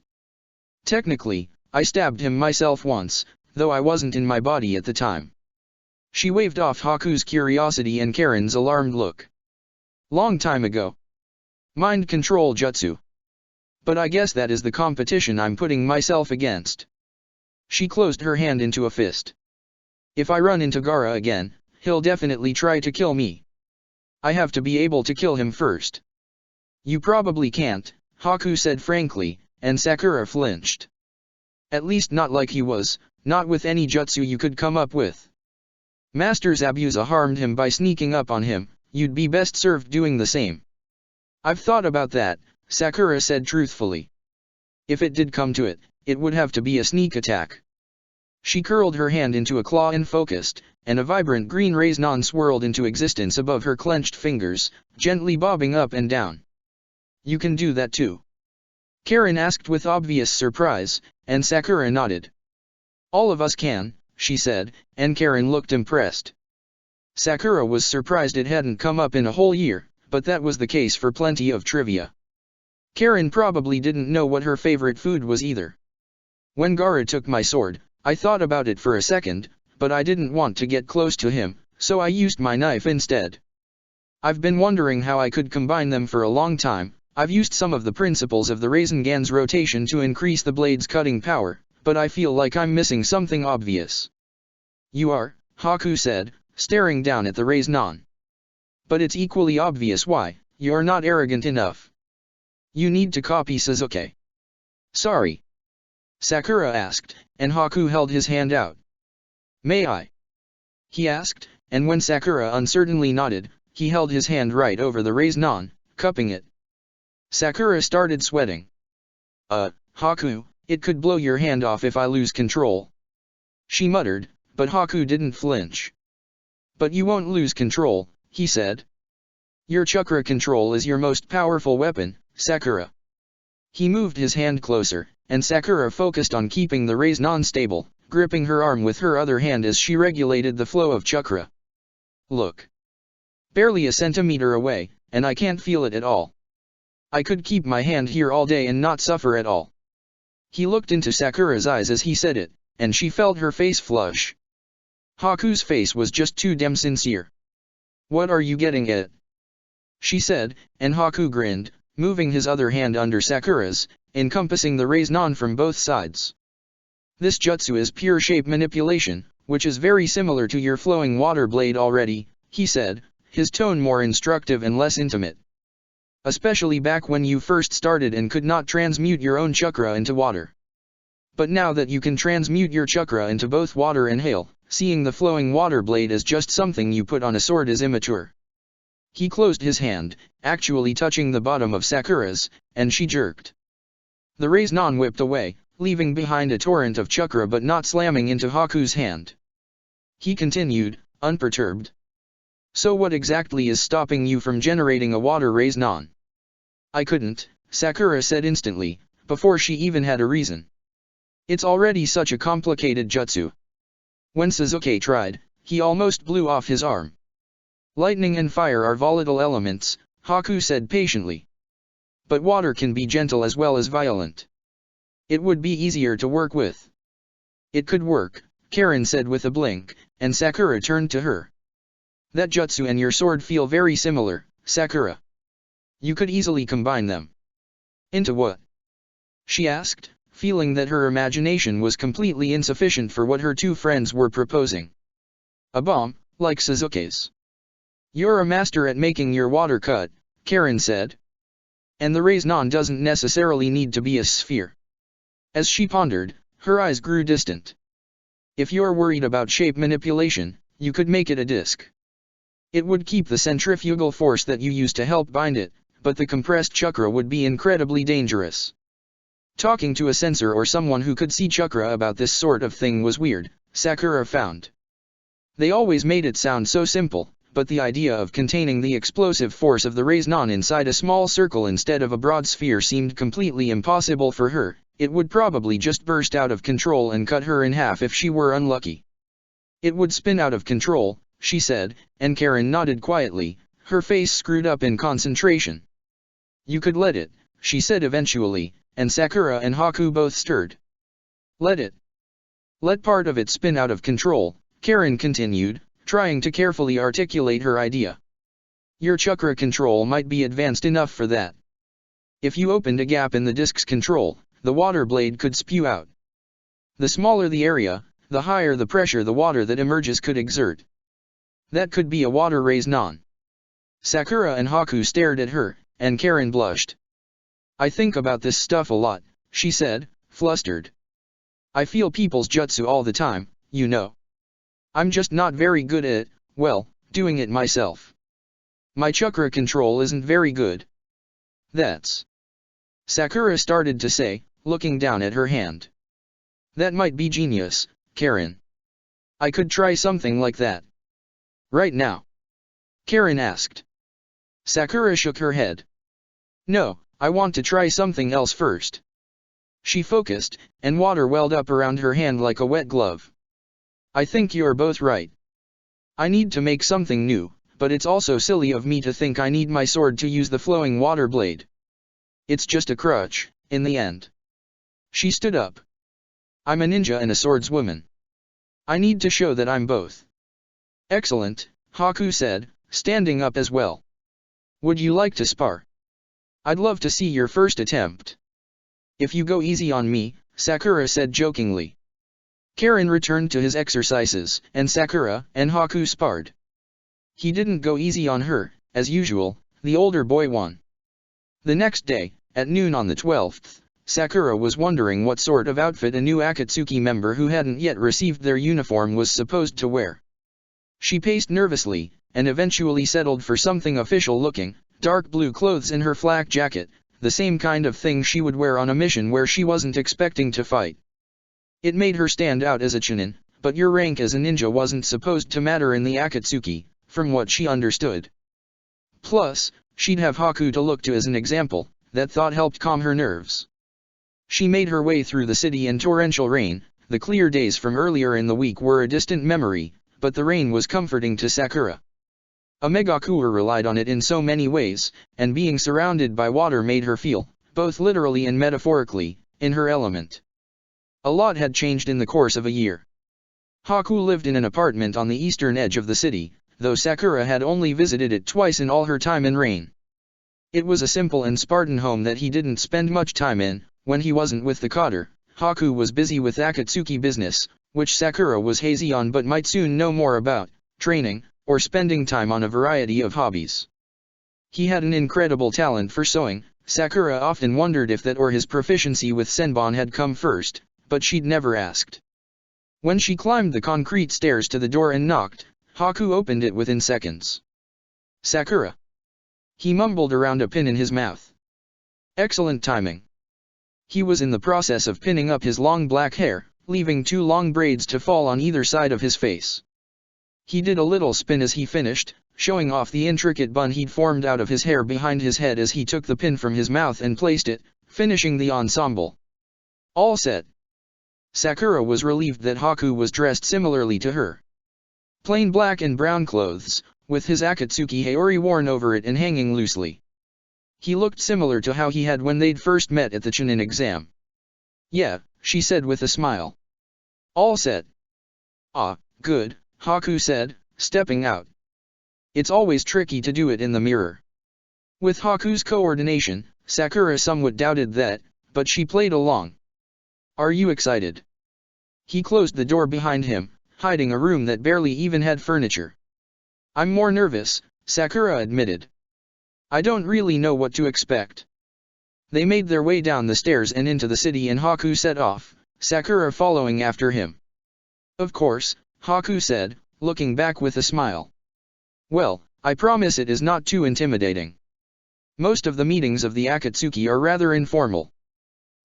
Technically, I stabbed him myself once, though I wasn't in my body at the time. She waved off Haku's curiosity and Karen's alarmed look. Long time ago. Mind control jutsu. But I guess that is the competition I'm putting myself against. She closed her hand into a fist. If I run into Gaara again, he'll definitely try to kill me. I have to be able to kill him first. You probably can't, Haku said frankly, and Sakura flinched. At least not like he was, not with any jutsu you could come up with. Master Zabuza harmed him by sneaking up on him, you'd be best served doing the same. I've thought about that, Sakura said truthfully. If it did come to it, it would have to be a sneak attack. She curled her hand into a claw and focused, and a vibrant green raisonnan swirled into existence above her clenched fingers, gently bobbing up and down. You can do that too? Karen asked with obvious surprise, and Sakura nodded. All of us can, she said, and Karen looked impressed. Sakura was surprised it hadn't come up in a whole year, but that was the case for plenty of trivia. Karen probably didn't know what her favorite food was either. When Gaara took my sword, I thought about it for a second, but I didn't want to get close to him, so I used my knife instead. I've been wondering how I could combine them for a long time. I've used some of the principles of the Rasengan's rotation to increase the blade's cutting power, but I feel like I'm missing something obvious. You are, Haku said, staring down at the Rasengan. But it's equally obvious why. You're not arrogant enough. You need to copy Sasuke. Sorry. Sakura asked, and Haku held his hand out. May I? He asked, and when Sakura uncertainly nodded, he held his hand right over the Rasengan, cupping it. Sakura started sweating. Haku, it could blow your hand off if I lose control. She muttered, but Haku didn't flinch. But you won't lose control, he said. Your chakra control is your most powerful weapon, Sakura. He moved his hand closer, and Sakura focused on keeping the Rasengan stable, gripping her arm with her other hand as she regulated the flow of chakra. Look. Barely a centimeter away, and I can't feel it at all. I could keep my hand here all day and not suffer at all. He looked into Sakura's eyes as he said it, and she felt her face flush. Haku's face was just too damn sincere. What are you getting at? She said, and Haku grinned, moving his other hand under Sakura's, encompassing the Rasengan from both sides. This jutsu is pure shape manipulation, which is very similar to your flowing water blade already, he said, his tone more instructive and less intimate. Especially back when you first started and could not transmute your own chakra into water. But now that you can transmute your chakra into both water and hail, seeing the flowing water blade as just something you put on a sword is immature. He closed his hand, actually touching the bottom of Sakura's, and she jerked. The Rasengan whipped away, leaving behind a torrent of chakra but not slamming into Haku's hand. He continued, unperturbed. So what exactly is stopping you from generating a water Rasengan? I couldn't, Sakura said instantly, before she even had a reason. It's already such a complicated jutsu. When Sasuke tried, he almost blew off his arm. Lightning and fire are volatile elements, Haku said patiently. But water can be gentle as well as violent. It would be easier to work with. It could work, Karen said with a blink, and Sakura turned to her. That jutsu and your sword feel very similar, Sakura. You could easily combine them. Into what? She asked, feeling that her imagination was completely insufficient for what her two friends were proposing. A bomb, like Sasuke's. You're a master at making your water cut, Karen said. And the Rasengan doesn't necessarily need to be a sphere. As she pondered, her eyes grew distant. If you're worried about shape manipulation, you could make it a disc. It would keep the centrifugal force that you use to help bind it, but the compressed chakra would be incredibly dangerous. Talking to a sensor or someone who could see chakra about this sort of thing was weird, Sakura found. They always made it sound so simple, but the idea of containing the explosive force of the Rasengan inside a small circle instead of a broad sphere seemed completely impossible for her, it would probably just burst out of control and cut her in half if she were unlucky. It would spin out of control, she said, and Karen nodded quietly, her face screwed up in concentration. You could let it, she said eventually, and Sakura and Haku both stirred. Let it. Let part of it spin out of control, Karen continued, trying to carefully articulate her idea. Your chakra control might be advanced enough for that. If you opened a gap in the disk's control, the water blade could spew out. The smaller the area, the higher the pressure the water that emerges could exert. That could be a water raise non. Sakura and Haku stared at her, and Karen blushed. I think about this stuff a lot, she said, flustered. I feel people's jutsu all the time, you know. I'm just not very good at, well, doing it myself. My chakra control isn't very good. That's. Sakura started to say, looking down at her hand. That might be genius, Karen. I could try something like that. Right now? Karen asked. Sakura shook her head. No, I want to try something else first. She focused, and water welled up around her hand like a wet glove. I think you're both right. I need to make something new, but it's also silly of me to think I need my sword to use the flowing water blade. It's just a crutch, in the end. She stood up. I'm a ninja and a swordswoman. I need to show that I'm both. Excellent, Haku said, standing up as well. Would you like to spar? I'd love to see your first attempt. If you go easy on me, Sakura said jokingly. Karen returned to his exercises, and Sakura and Haku sparred. He didn't go easy on her, as usual, the older boy won. The next day, at noon on the 12th, Sakura was wondering what sort of outfit a new Akatsuki member who hadn't yet received their uniform was supposed to wear. She paced nervously, and eventually settled for something official-looking, dark blue clothes and her flak jacket, the same kind of thing she would wear on a mission where she wasn't expecting to fight. It made her stand out as a chunin, but your rank as a ninja wasn't supposed to matter in the Akatsuki, from what she understood. Plus, she'd have Haku to look to as an example, that thought helped calm her nerves. She made her way through the city in torrential rain. The clear days from earlier in the week were a distant memory, but the rain was comforting to Sakura. A Megakure relied on it in so many ways, and being surrounded by water made her feel, both literally and metaphorically, in her element. A lot had changed in the course of a year. Haku lived in an apartment on the eastern edge of the city, though Sakura had only visited it twice in all her time in Rain. It was a simple and Spartan home that he didn't spend much time in. When he wasn't with the Cotter, Haku was busy with Akatsuki business, which Sakura was hazy on but might soon know more about, training, or spending time on a variety of hobbies. He had an incredible talent for sewing. Sakura often wondered if that or his proficiency with senbon had come first, but she'd never asked. When she climbed the concrete stairs to the door and knocked, Haku opened it within seconds. Sakura. He mumbled around a pin in his mouth. Excellent timing. He was in the process of pinning up his long black hair, leaving 2 long braids to fall on either side of his face. He did a little spin as he finished, showing off the intricate bun he'd formed out of his hair behind his head as he took the pin from his mouth and placed it, finishing the ensemble. All set. Sakura was relieved that Haku was dressed similarly to her. Plain black and brown clothes, with his Akatsuki haori worn over it and hanging loosely. He looked similar to how he had when they'd first met at the Chunin exam. Yeah, she said with a smile. All set. Ah, good, Haku said, stepping out. It's always tricky to do it in the mirror. With Haku's coordination, Sakura somewhat doubted that, but she played along. Are you excited? He closed the door behind him, hiding a room that barely even had furniture. I'm more nervous, Sakura admitted. I don't really know what to expect. They made their way down the stairs and into the city and Haku set off, Sakura following after him. Of course, Haku said, looking back with a smile. Well, I promise it is not too intimidating. Most of the meetings of the Akatsuki are rather informal.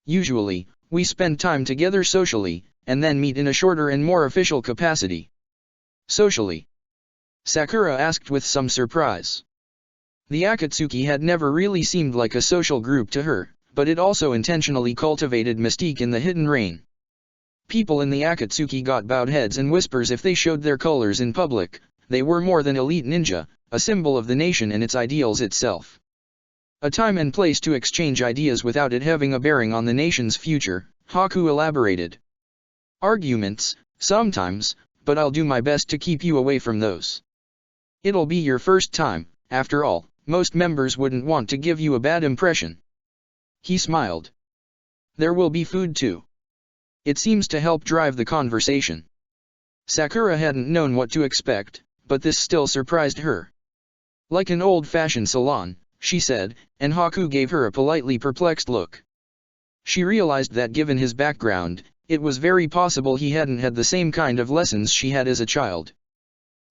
Usually, we spend time together socially, and then meet in a shorter and more official capacity. Socially? Sakura asked with some surprise. The Akatsuki had never really seemed like a social group to her, but it also intentionally cultivated mystique in the hidden rain. People in the Akatsuki got bowed heads and whispers if they showed their colors in public. They were more than elite ninja, a symbol of the nation and its ideals itself. A time and place to exchange ideas without it having a bearing on the nation's future, Haku elaborated. Arguments, sometimes, but I'll do my best to keep you away from those. It'll be your first time, after all, most members wouldn't want to give you a bad impression. He smiled. There will be food too. It seems to help drive the conversation. Sakura hadn't known what to expect, but this still surprised her. Like an old-fashioned salon, she said, and Haku gave her a politely perplexed look. She realized that given his background, it was very possible he hadn't had the same kind of lessons she had as a child.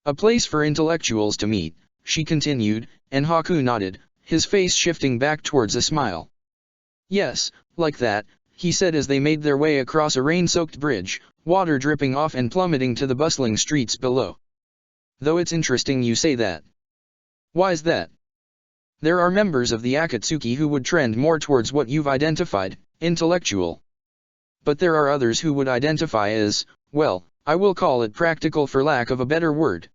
A place for intellectuals to meet, she continued, and Haku nodded, his face shifting back towards a smile. Yes, like that, he said as they made their way across a rain-soaked bridge, water dripping off and plummeting to the bustling streets below. Though it's interesting you say that. Why's that? There are members of the Akatsuki who would trend more towards what you've identified, intellectual. But there are others who would identify as, well, I will call it practical for lack of a better word.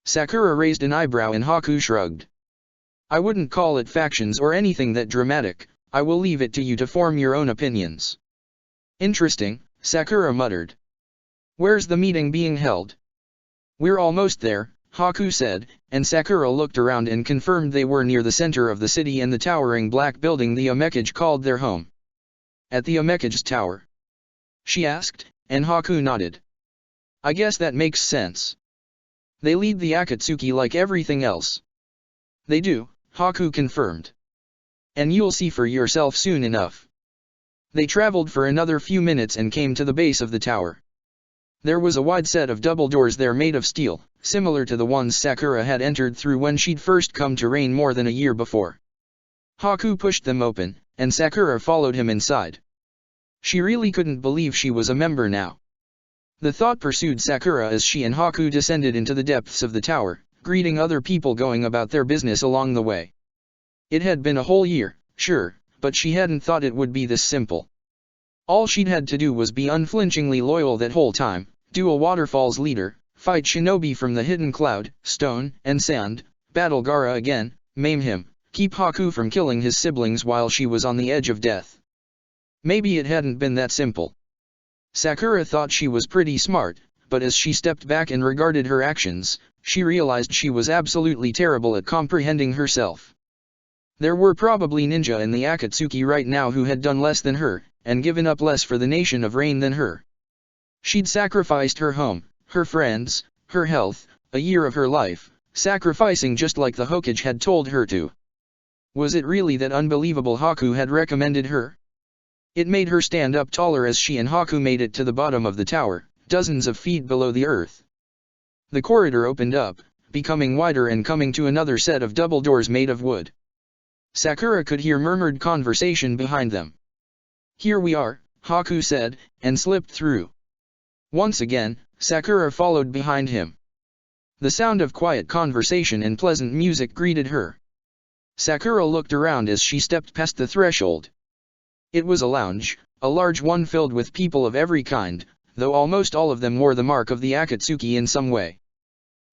Sakura raised an eyebrow and Haku shrugged. I wouldn't call it factions or anything that dramatic, I will leave it to you to form your own opinions. Interesting, Sakura muttered. Where's the meeting being held? We're almost there, Haku said, and Sakura looked around and confirmed they were near the center of the city and the towering black building the Omekage called their home. At the Omekage's tower? She asked, and Haku nodded. I guess that makes sense. They lead the Akatsuki like everything else. They do, Haku confirmed. And you'll see for yourself soon enough. They traveled for another few minutes and came to the base of the tower. There was a wide set of double doors there made of steel, similar to the ones Sakura had entered through when she'd first come to Rain more than a year before. Haku pushed them open, and Sakura followed him inside. She really couldn't believe she was a member now. The thought pursued Sakura as she and Haku descended into the depths of the tower, greeting other people going about their business along the way. It had been a whole year, sure, but she hadn't thought it would be this simple. All she'd had to do was be unflinchingly loyal that whole time, do a waterfall's leader, fight shinobi from the hidden cloud, stone, and sand, battle Gaara again, maim him, keep Haku from killing his siblings while she was on the edge of death. Maybe it hadn't been that simple. Sakura thought she was pretty smart, but as she stepped back and regarded her actions, she realized she was absolutely terrible at comprehending herself. There were probably ninja in the Akatsuki right now who had done less than her, and given up less for the nation of Rain than her. She'd sacrificed her home, her friends, her health, a year of her life, sacrificing just like the Hokage had told her to. Was it really that unbelievable Haku had recommended her? It made her stand up taller as she and Haku made it to the bottom of the tower, dozens of feet below the earth. The corridor opened up, becoming wider and coming to another set of double doors made of wood. Sakura could hear murmured conversation behind them. Here we are, Haku said, and slipped through. Once again, Sakura followed behind him. The sound of quiet conversation and pleasant music greeted her. Sakura looked around as she stepped past the threshold. It was a lounge, a large one filled with people of every kind, though almost all of them wore the mark of the Akatsuki in some way.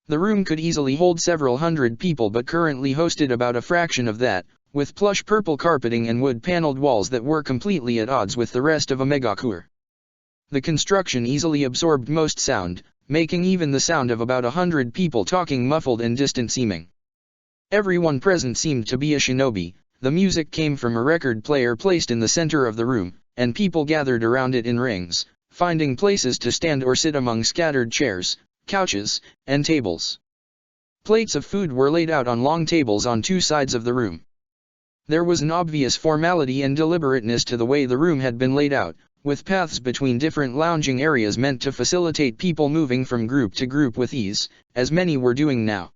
The room could easily hold several hundred people but currently hosted about a fraction of that, with plush purple carpeting and wood-paneled walls that were completely at odds with the rest of a megakure. The construction easily absorbed most sound, making even the sound of about 100 people talking muffled and distant-seeming. Everyone present seemed to be a shinobi. The music came from a record player placed in the center of the room, and people gathered around it in rings, finding places to stand or sit among scattered chairs, couches, and tables. Plates of food were laid out on long tables on two sides of the room. There was an obvious formality and deliberateness to the way the room had been laid out, with paths between different lounging areas meant to facilitate people moving from group to group with ease, as many were doing now.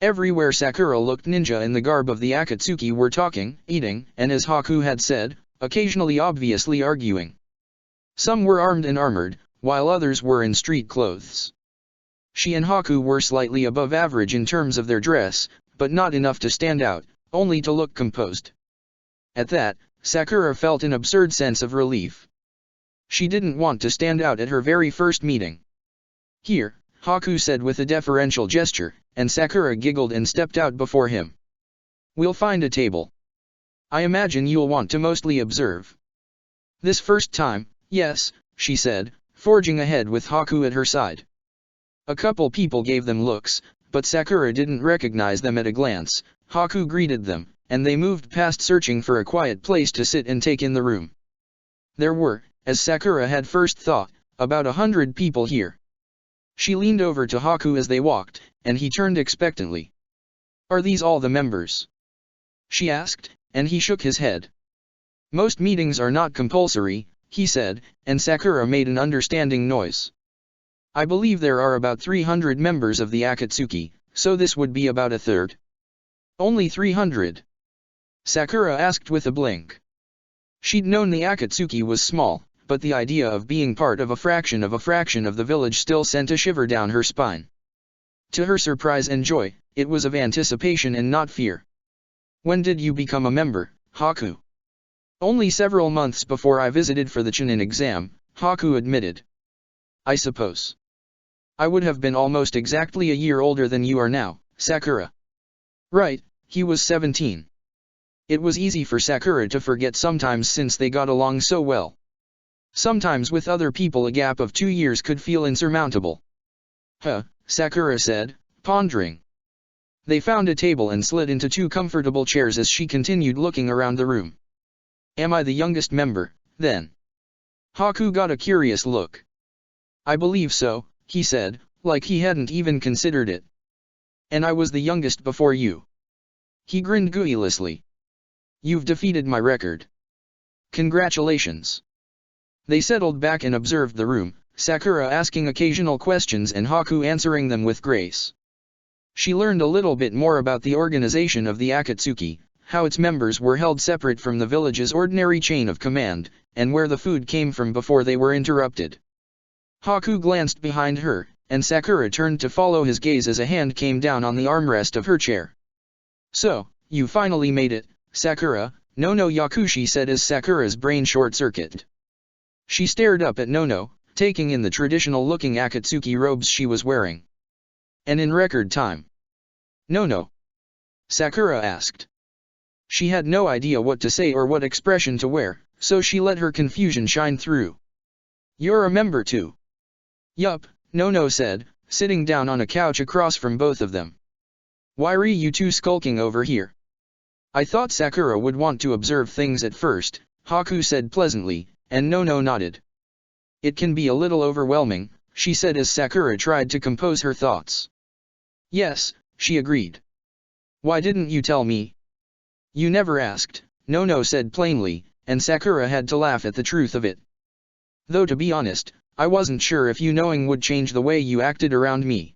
Everywhere Sakura looked, ninja in the garb of the Akatsuki were talking, eating, and as Haku had said, occasionally obviously arguing. Some were armed and armored, while others were in street clothes. She and Haku were slightly above average in terms of their dress, but not enough to stand out, only to look composed. At that, Sakura felt an absurd sense of relief. She didn't want to stand out at her very first meeting. "Here," Haku said with a deferential gesture, and Sakura giggled and stepped out before him. "We'll find a table. I imagine you'll want to mostly observe." "This first time, yes," she said, forging ahead with Haku at her side. A couple people gave them looks, but Sakura didn't recognize them at a glance. Haku greeted them, and they moved past searching for a quiet place to sit and take in the room. There were, as Sakura had first thought, about 100 people here. She leaned over to Haku as they walked, and he turned expectantly. "Are these all the members?" she asked, and he shook his head. "Most meetings are not compulsory," he said, and Sakura made an understanding noise. "I believe there are about 300 members of the Akatsuki, so this would be about a third." "Only 300?" Sakura asked with a blink. She'd known the Akatsuki was small, but the idea of being part of a fraction of the village still sent a shiver down her spine. To her surprise and joy, it was of anticipation and not fear. "When did you become a member, Haku?" "Only several months before I visited for the Chunin exam," Haku admitted. "I suppose I would have been almost exactly a year older than you are now, Sakura." Right, he was 17. It was easy for Sakura to forget sometimes since they got along so well. Sometimes with other people a gap of 2 years could feel insurmountable. "Huh," Sakura said, pondering. They found a table and slid into 2 comfortable chairs as she continued looking around the room. "Am I the youngest member, then?" Haku got a curious look. "I believe so," he said, like he hadn't even considered it. "And I was the youngest before you." He grinned guilelessly. "You've defeated my record. Congratulations." They settled back and observed the room, Sakura asking occasional questions and Haku answering them with grace. She learned a little bit more about the organization of the Akatsuki, how its members were held separate from the village's ordinary chain of command, and where the food came from before they were interrupted. Haku glanced behind her, and Sakura turned to follow his gaze as a hand came down on the armrest of her chair. "So, you finally made it, Sakura," Nono Yakushi said as Sakura's brain short-circuited. She stared up at Nono, taking in the traditional-looking Akatsuki robes she was wearing. "And in record time?" "Nono?" Sakura asked. She had no idea what to say or what expression to wear, so she let her confusion shine through. "You're a member too?" "Yup," Nono said, sitting down on a couch across from both of them. "Why are you two skulking over here?" "I thought Sakura would want to observe things at first," Haku said pleasantly, and Nono nodded. "It can be a little overwhelming," she said as Sakura tried to compose her thoughts. "Yes," she agreed. "Why didn't you tell me?" "You never asked," Nono said plainly, and Sakura had to laugh at the truth of it. "Though to be honest, I wasn't sure if you knowing would change the way you acted around me.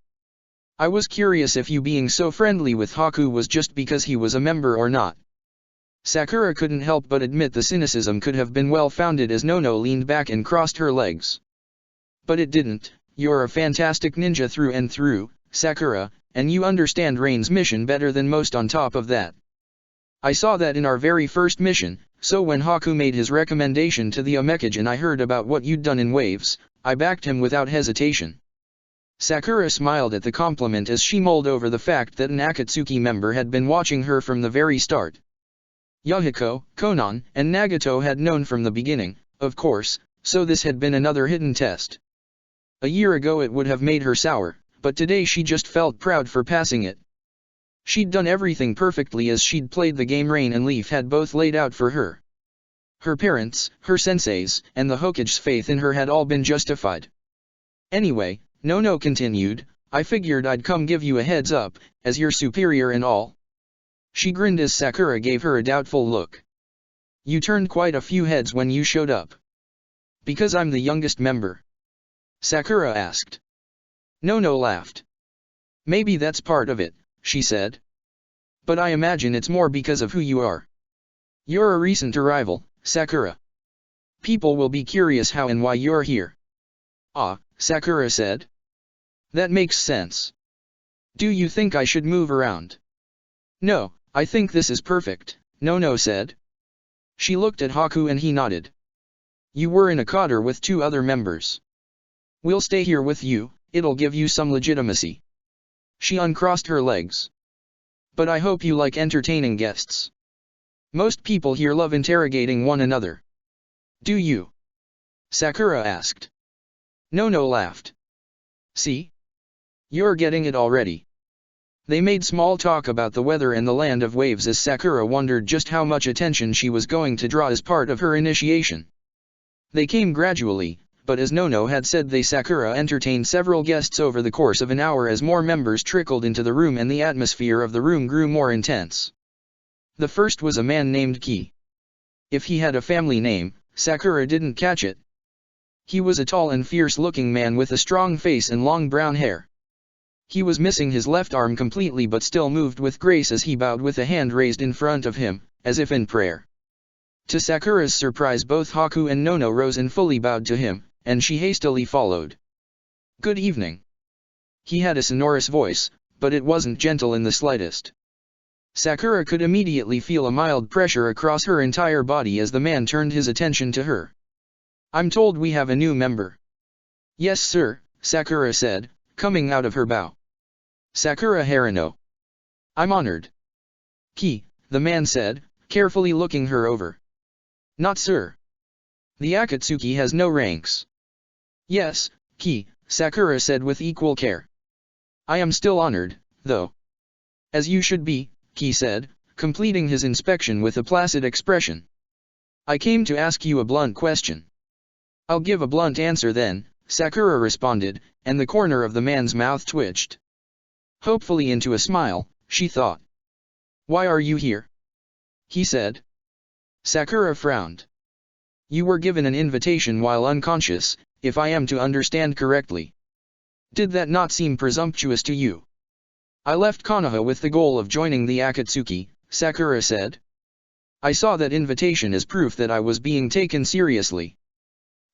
I was curious if you being so friendly with Haku was just because he was a member or not." Sakura couldn't help but admit the cynicism could have been well-founded as Nono leaned back and crossed her legs. "But it didn't. You're a fantastic ninja through and through, Sakura, and you understand Rain's mission better than most on top of that. I saw that in our very first mission, so when Haku made his recommendation to the Omekage and I heard about what you'd done in Waves, I backed him without hesitation." Sakura smiled at the compliment as she mulled over the fact that an Akatsuki member had been watching her from the very start. Yahiko, Konan, and Nagato had known from the beginning, of course, so this had been another hidden test. A year ago it would have made her sour, but today she just felt proud for passing it. She'd done everything perfectly as she'd played the game Rain and Leaf had both laid out for her. Her parents, her senseis, and the Hokage's faith in her had all been justified. "Anyway," Nono continued, "I figured I'd come give you a heads up, as your superior and all." She grinned as Sakura gave her a doubtful look. "You turned quite a few heads when you showed up." "Because I'm the youngest member?" Sakura asked. Nono laughed. "Maybe that's part of it," she said. "But I imagine it's more because of who you are. You're a recent arrival, Sakura. People will be curious how and why you're here." "Ah," Sakura said. "That makes sense. Do you think I should move around?" "No, I think this is perfect," Nono said. She looked at Haku and he nodded. You were in a cotter with 2 other members. We'll stay here with you, it'll give you some legitimacy. She uncrossed her legs. But I hope you like entertaining guests. Most people here love interrogating one another. Do you? Sakura asked. Nono laughed. See? You're getting it already. They made small talk about the weather and the land of waves as Sakura wondered just how much attention she was going to draw as part of her initiation. They came gradually, but as Nono had said, Sakura entertained several guests over the course of an hour as more members trickled into the room and the atmosphere of the room grew more intense. The first was a man named Ki. If he had a family name, Sakura didn't catch it. He was a tall and fierce-looking man with a strong face and long brown hair. He was missing his left arm completely but still moved with grace as he bowed with a hand raised in front of him, as if in prayer. To Sakura's surprise, both Haku and Nono rose and fully bowed to him, and she hastily followed. Good evening. He had a sonorous voice, but it wasn't gentle in the slightest. Sakura could immediately feel a mild pressure across her entire body as the man turned his attention to her. I'm told we have a new member. Yes sir, Sakura said, coming out of her bow. Sakura Harano. I'm honored. Ki, the man said, carefully looking her over. Not sir. The Akatsuki has no ranks. Yes, Ki, Sakura said with equal care. I am still honored, though. As you should be, Ki said, completing his inspection with a placid expression. I came to ask you a blunt question. I'll give a blunt answer then, Sakura responded, and the corner of the man's mouth twitched. Hopefully into a smile, she thought. Why are you here? He said. Sakura frowned. You were given an invitation while unconscious, if I am to understand correctly. Did that not seem presumptuous to you? I left Konoha with the goal of joining the Akatsuki, Sakura said. I saw that invitation as proof that I was being taken seriously.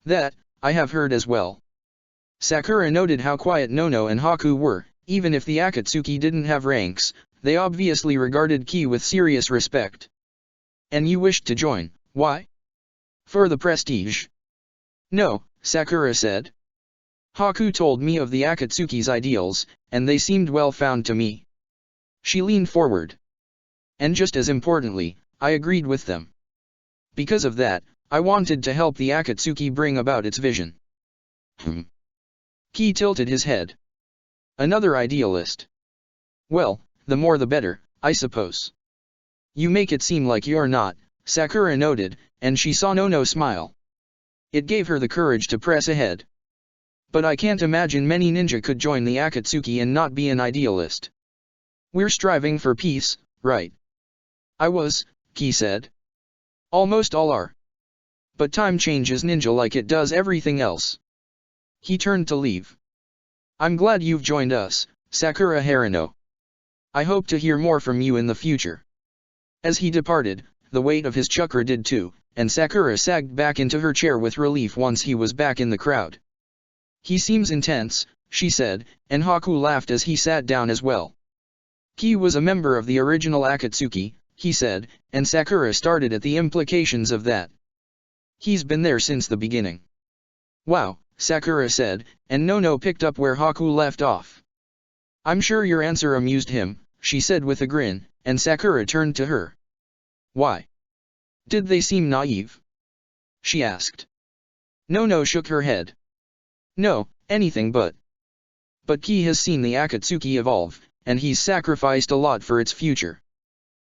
That, I have heard as well. Sakura noted how quiet Nono and Haku were. Even if the Akatsuki didn't have ranks, they obviously regarded Ki with serious respect. And you wished to join, why? For the prestige. No, Sakura said. Haku told me of the Akatsuki's ideals, and they seemed well-founded to me. She leaned forward. And just as importantly, I agreed with them. Because of that, I wanted to help the Akatsuki bring about its vision. Ki tilted his head. Another idealist. Well, the more the better, I suppose. You make it seem like you're not, Sakura noted, and she saw Nono smile. It gave her the courage to press ahead. But I can't imagine many ninja could join the Akatsuki and not be an idealist. We're striving for peace, right? I was, Ki said. Almost all are. But time changes ninja like it does everything else. He turned to leave. I'm glad you've joined us, Sakura Harano. I hope to hear more from you in the future. As he departed, the weight of his chakra did too, and Sakura sagged back into her chair with relief once he was back in the crowd. He seems intense, she said, and Haku laughed as he sat down as well. Ki was a member of the original Akatsuki, he said, and Sakura started at the implications of that. He's been there since the beginning. Wow, Sakura said, and Nono picked up where Haku left off. I'm sure your answer amused him, she said with a grin, and Sakura turned to her. Why? Did they seem naive? She asked. Nono shook her head. No, anything but. But Ki has seen the Akatsuki evolve, and he's sacrificed a lot for its future.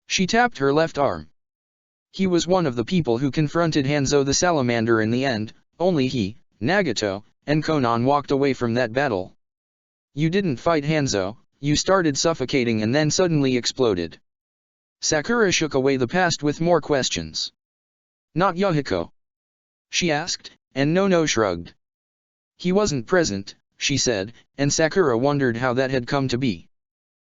She tapped her left arm. He was one of the people who confronted Hanzo the Salamander in the end, only he, Nagato, and Konan walked away from that battle. You didn't fight Hanzo, you started suffocating and then suddenly exploded. Sakura shook away the past with more questions. Not Yahiko? She asked, and Nono shrugged. He wasn't present, she said, and Sakura wondered how that had come to be.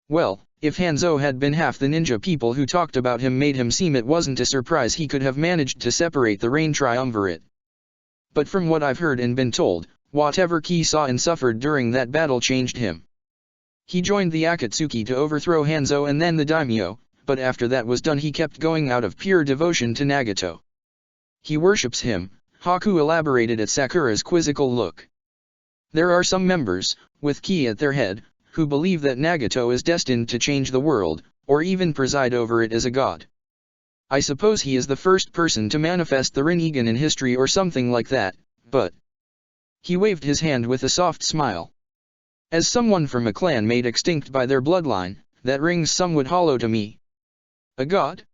Well, if Hanzo had been half the ninja people who talked about him made him seem, it wasn't a surprise he could have managed to separate the Rain Triumvirate. But from what I've heard and been told, whatever Ki saw and suffered during that battle changed him. He joined the Akatsuki to overthrow Hanzo and then the daimyo, but after that was done he kept going out of pure devotion to Nagato. He worships him, Haku elaborated at Sakura's quizzical look. There are some members, with Ki at their head, who believe that Nagato is destined to change the world, or even preside over it as a god. I suppose he is the first person to manifest the Rinnegan in history or something like that, but... He waved his hand with a soft smile. As someone from a clan made extinct by their bloodline, that rings somewhat hollow to me. A god?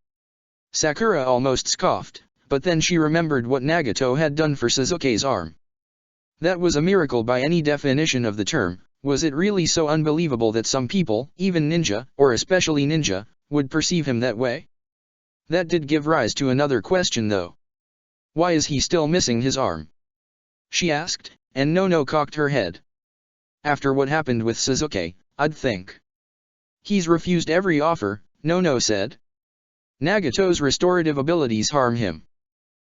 Sakura almost scoffed, but then she remembered what Nagato had done for Sasuke's arm. That was a miracle by any definition of the term. Was it really so unbelievable that some people, even ninja, or especially ninja, would perceive him that way? That did give rise to another question though. Why is he still missing his arm? She asked, and Nono cocked her head. After what happened with Sasuke, I'd think. He's refused every offer, Nono said. Nagato's restorative abilities harm him.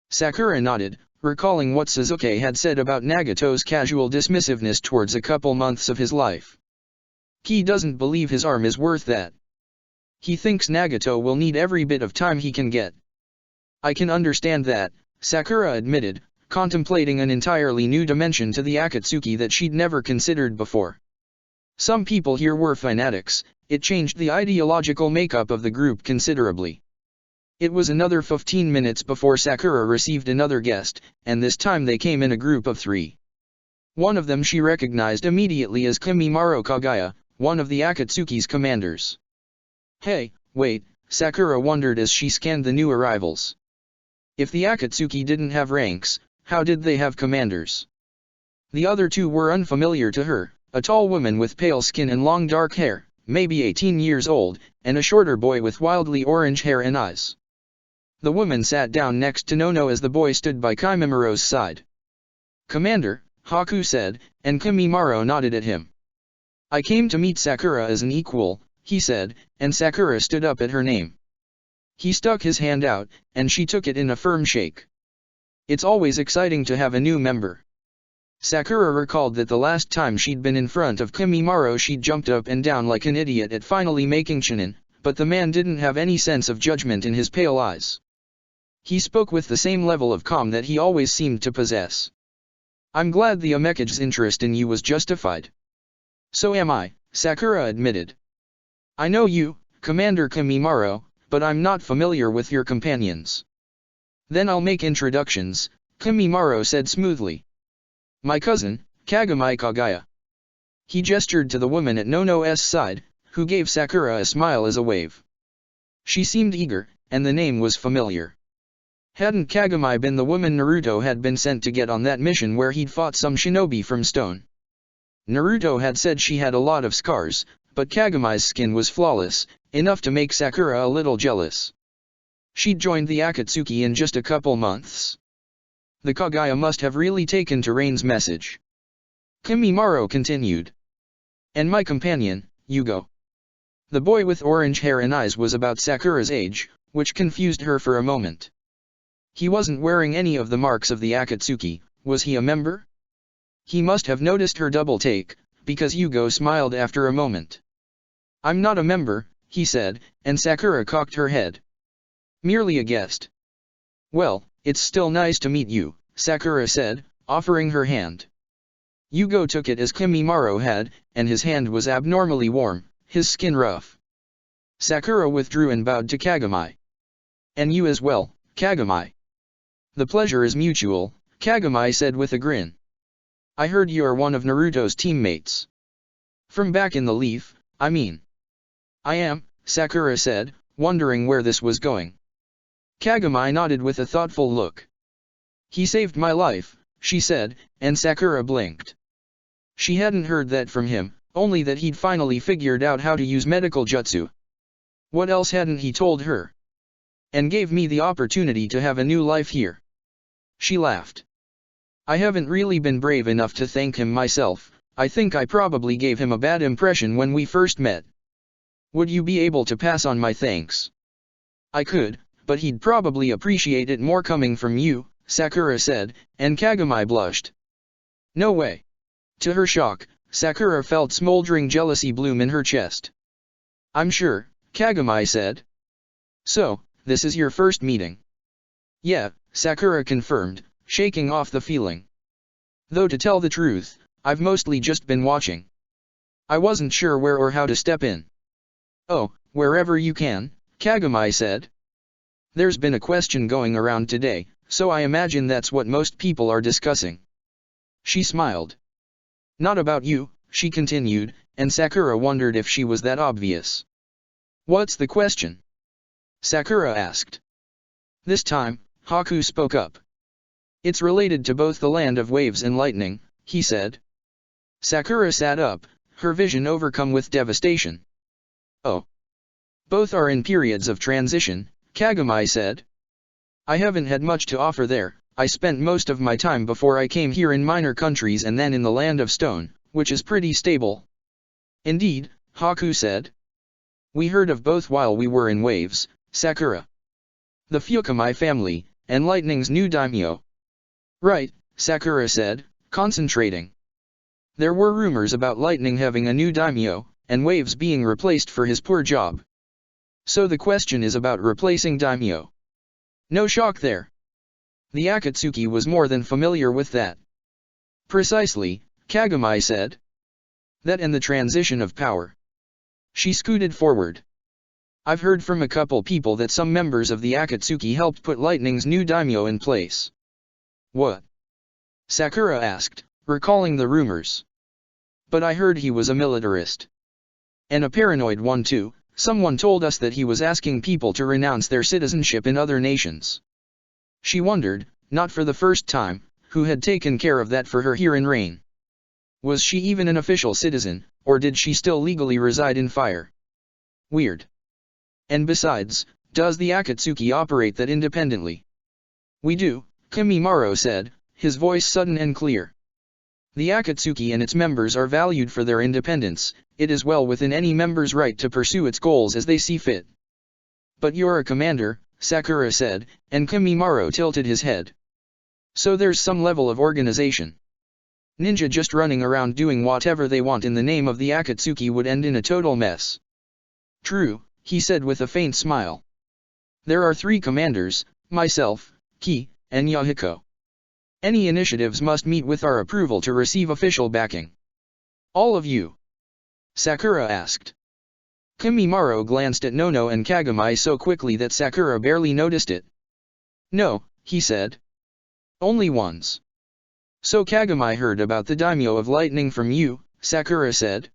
Sakura nodded, recalling what Sasuke had said about Nagato's casual dismissiveness towards a couple months of his life. He doesn't believe his arm is worth that. He thinks Nagato will need every bit of time he can get. I can understand that, Sakura admitted, contemplating an entirely new dimension to the Akatsuki that she'd never considered before. Some people here were fanatics. It changed the ideological makeup of the group considerably. It was another 15 minutes before Sakura received another guest, and this time they came in a group of 3. One of them she recognized immediately as Kimimaro Kagaya, one of the Akatsuki's commanders. Hey, wait, Sakura wondered as she scanned the new arrivals. If the Akatsuki didn't have ranks, how did they have commanders? The other 2 were unfamiliar to her, a tall woman with pale skin and long dark hair, maybe 18 years old, and a shorter boy with wildly orange hair and eyes. The woman sat down next to Nono as the boy stood by Kimimiro's side. Commander, Haku said, and Kimimaro nodded at him. I came to meet Sakura as an equal, he said, and Sakura stood up at her name. He stuck his hand out, and she took it in a firm shake. It's always exciting to have a new member. Sakura recalled that the last time she'd been in front of Kimimaro she'd jumped up and down like an idiot at finally making shinin, but the man didn't have any sense of judgment in his pale eyes. He spoke with the same level of calm that he always seemed to possess. I'm glad the Amekige's interest in you was justified. So am I, Sakura admitted. I know you, Commander Kimimaro, but I'm not familiar with your companions. Then I'll make introductions, Kimimaro said smoothly. My cousin, Kagami Kagaya. He gestured to the woman at Nono's side, who gave Sakura a smile as a wave. She seemed eager, and the name was familiar. Hadn't Kagami been the woman Naruto had been sent to get on that mission where he'd fought some shinobi from stone? Naruto had said she had a lot of scars, but Kagami's skin was flawless, enough to make Sakura a little jealous. She'd joined the Akatsuki in just a couple months. The Kagaya must have really taken to Rain's message. Kimimaro continued. And my companion, Yugo. The boy with orange hair and eyes was about Sakura's age, which confused her for a moment. He wasn't wearing any of the marks of the Akatsuki, was he a member? He must have noticed her double take, because Yugo smiled after a moment. I'm not a member, he said, and Sakura cocked her head. Merely a guest. Well, it's still nice to meet you, Sakura said, offering her hand. Yugo took it as Kimimaro had, and his hand was abnormally warm, his skin rough. Sakura withdrew and bowed to Kagami. And you as well, Kagami. The pleasure is mutual, Kagami said with a grin. I heard you are one of Naruto's teammates. From back in the Leaf, I mean. I am, Sakura said, wondering where this was going. Kagami nodded with a thoughtful look. He saved my life, she said, and Sakura blinked. She hadn't heard that from him, only that he'd finally figured out how to use medical jutsu. What else hadn't he told her? And gave me the opportunity to have a new life here. She laughed. I haven't really been brave enough to thank him myself. I think I probably gave him a bad impression when we first met. Would you be able to pass on my thanks? I could, but he'd probably appreciate it more coming from you, Sakura said, and Kagami blushed. No way. To her shock, Sakura felt smoldering jealousy bloom in her chest. I'm sure, Kagami said. So, this is your first meeting. Yeah, Sakura confirmed, shaking off the feeling. Though to tell the truth, I've mostly just been watching. I wasn't sure where or how to step in. Oh, wherever you can, Kagami said. There's been a question going around today, so I imagine that's what most people are discussing. She smiled. Not about you, she continued, and Sakura wondered if she was that obvious. What's the question? Sakura asked. This time, Haku spoke up. It's related to both the land of waves and lightning, he said. Sakura sat up, her vision overcome with devastation. Oh. Both are in periods of transition, Kagami said. I haven't had much to offer there. I spent most of my time before I came here in minor countries and then in the land of stone, which is pretty stable. Indeed, Haku said. We heard of both while we were in waves, Sakura. The Fukamai family, and lightning's new daimyo. Right, Sakura said, concentrating. There were rumors about lightning having a new daimyo, and waves being replaced for his poor job. So the question is about replacing daimyo. No shock there. The Akatsuki was more than familiar with that. Precisely, Kagami said. That and the transition of power. She scooted forward. I've heard from a couple people that some members of the Akatsuki helped put lightning's new daimyo in place. What? Sakura asked, recalling the rumors. But I heard he was a militarist. And a paranoid one too. Someone told us that he was asking people to renounce their citizenship in other nations. She wondered, not for the first time, who had taken care of that for her here in Rain. Was she even an official citizen, or did she still legally reside in Fire? Weird. And besides, does the Akatsuki operate that independently? We do, Kimimaro said, his voice sudden and clear. The Akatsuki and its members are valued for their independence. It is well within any member's right to pursue its goals as they see fit. But you're a commander, Sakura said, and Kimimaro tilted his head. So there's some level of organization. Ninja just running around doing whatever they want in the name of the Akatsuki would end in a total mess. True, he said with a faint smile. There are 3 commanders, myself, Ki, and Yahiko. Any initiatives must meet with our approval to receive official backing. All of you? Sakura asked. Kimimaro glanced at Nono and Kagami so quickly that Sakura barely noticed it. No, he said. Only ones. So Kagami heard about the daimyo of lightning from you, Sakura said.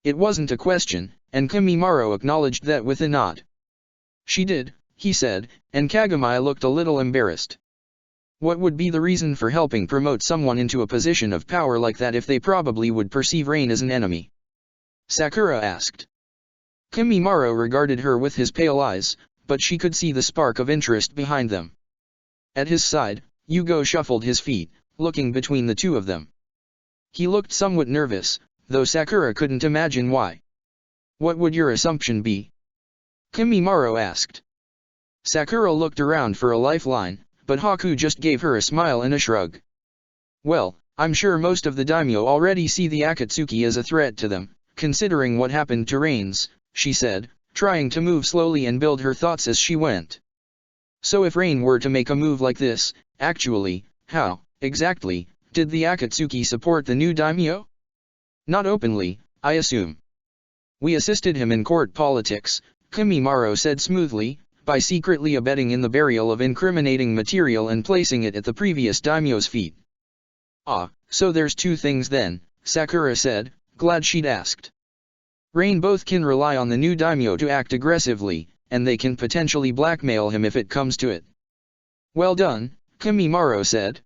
It wasn't a question, and Kimimaro acknowledged that with a nod. She did, he said, and Kagami looked a little embarrassed. What would be the reason for helping promote someone into a position of power like that if they probably would perceive Rain as an enemy? Sakura asked. Kimimaro regarded her with his pale eyes, but she could see the spark of interest behind them. At his side, Yugo shuffled his feet, looking between the two of them. He looked somewhat nervous, though Sakura couldn't imagine why. What would your assumption be? Kimimaro asked. Sakura looked around for a lifeline, but Haku just gave her a smile and a shrug. Well, I'm sure most of the daimyo already see the Akatsuki as a threat to them, considering what happened to Rains, she said, trying to move slowly and build her thoughts as she went. So if Rain were to make a move like this, actually, how, exactly, did the Akatsuki support the new daimyo? Not openly, I assume. We assisted him in court politics, Kimimaro said smoothly, by secretly abetting in the burial of incriminating material and placing it at the previous daimyo's feet. Ah, so there's 2 things then, Sakura said, glad she'd asked. Rain both can rely on the new daimyo to act aggressively, and they can potentially blackmail him if it comes to it. Well done, Kimimaro said.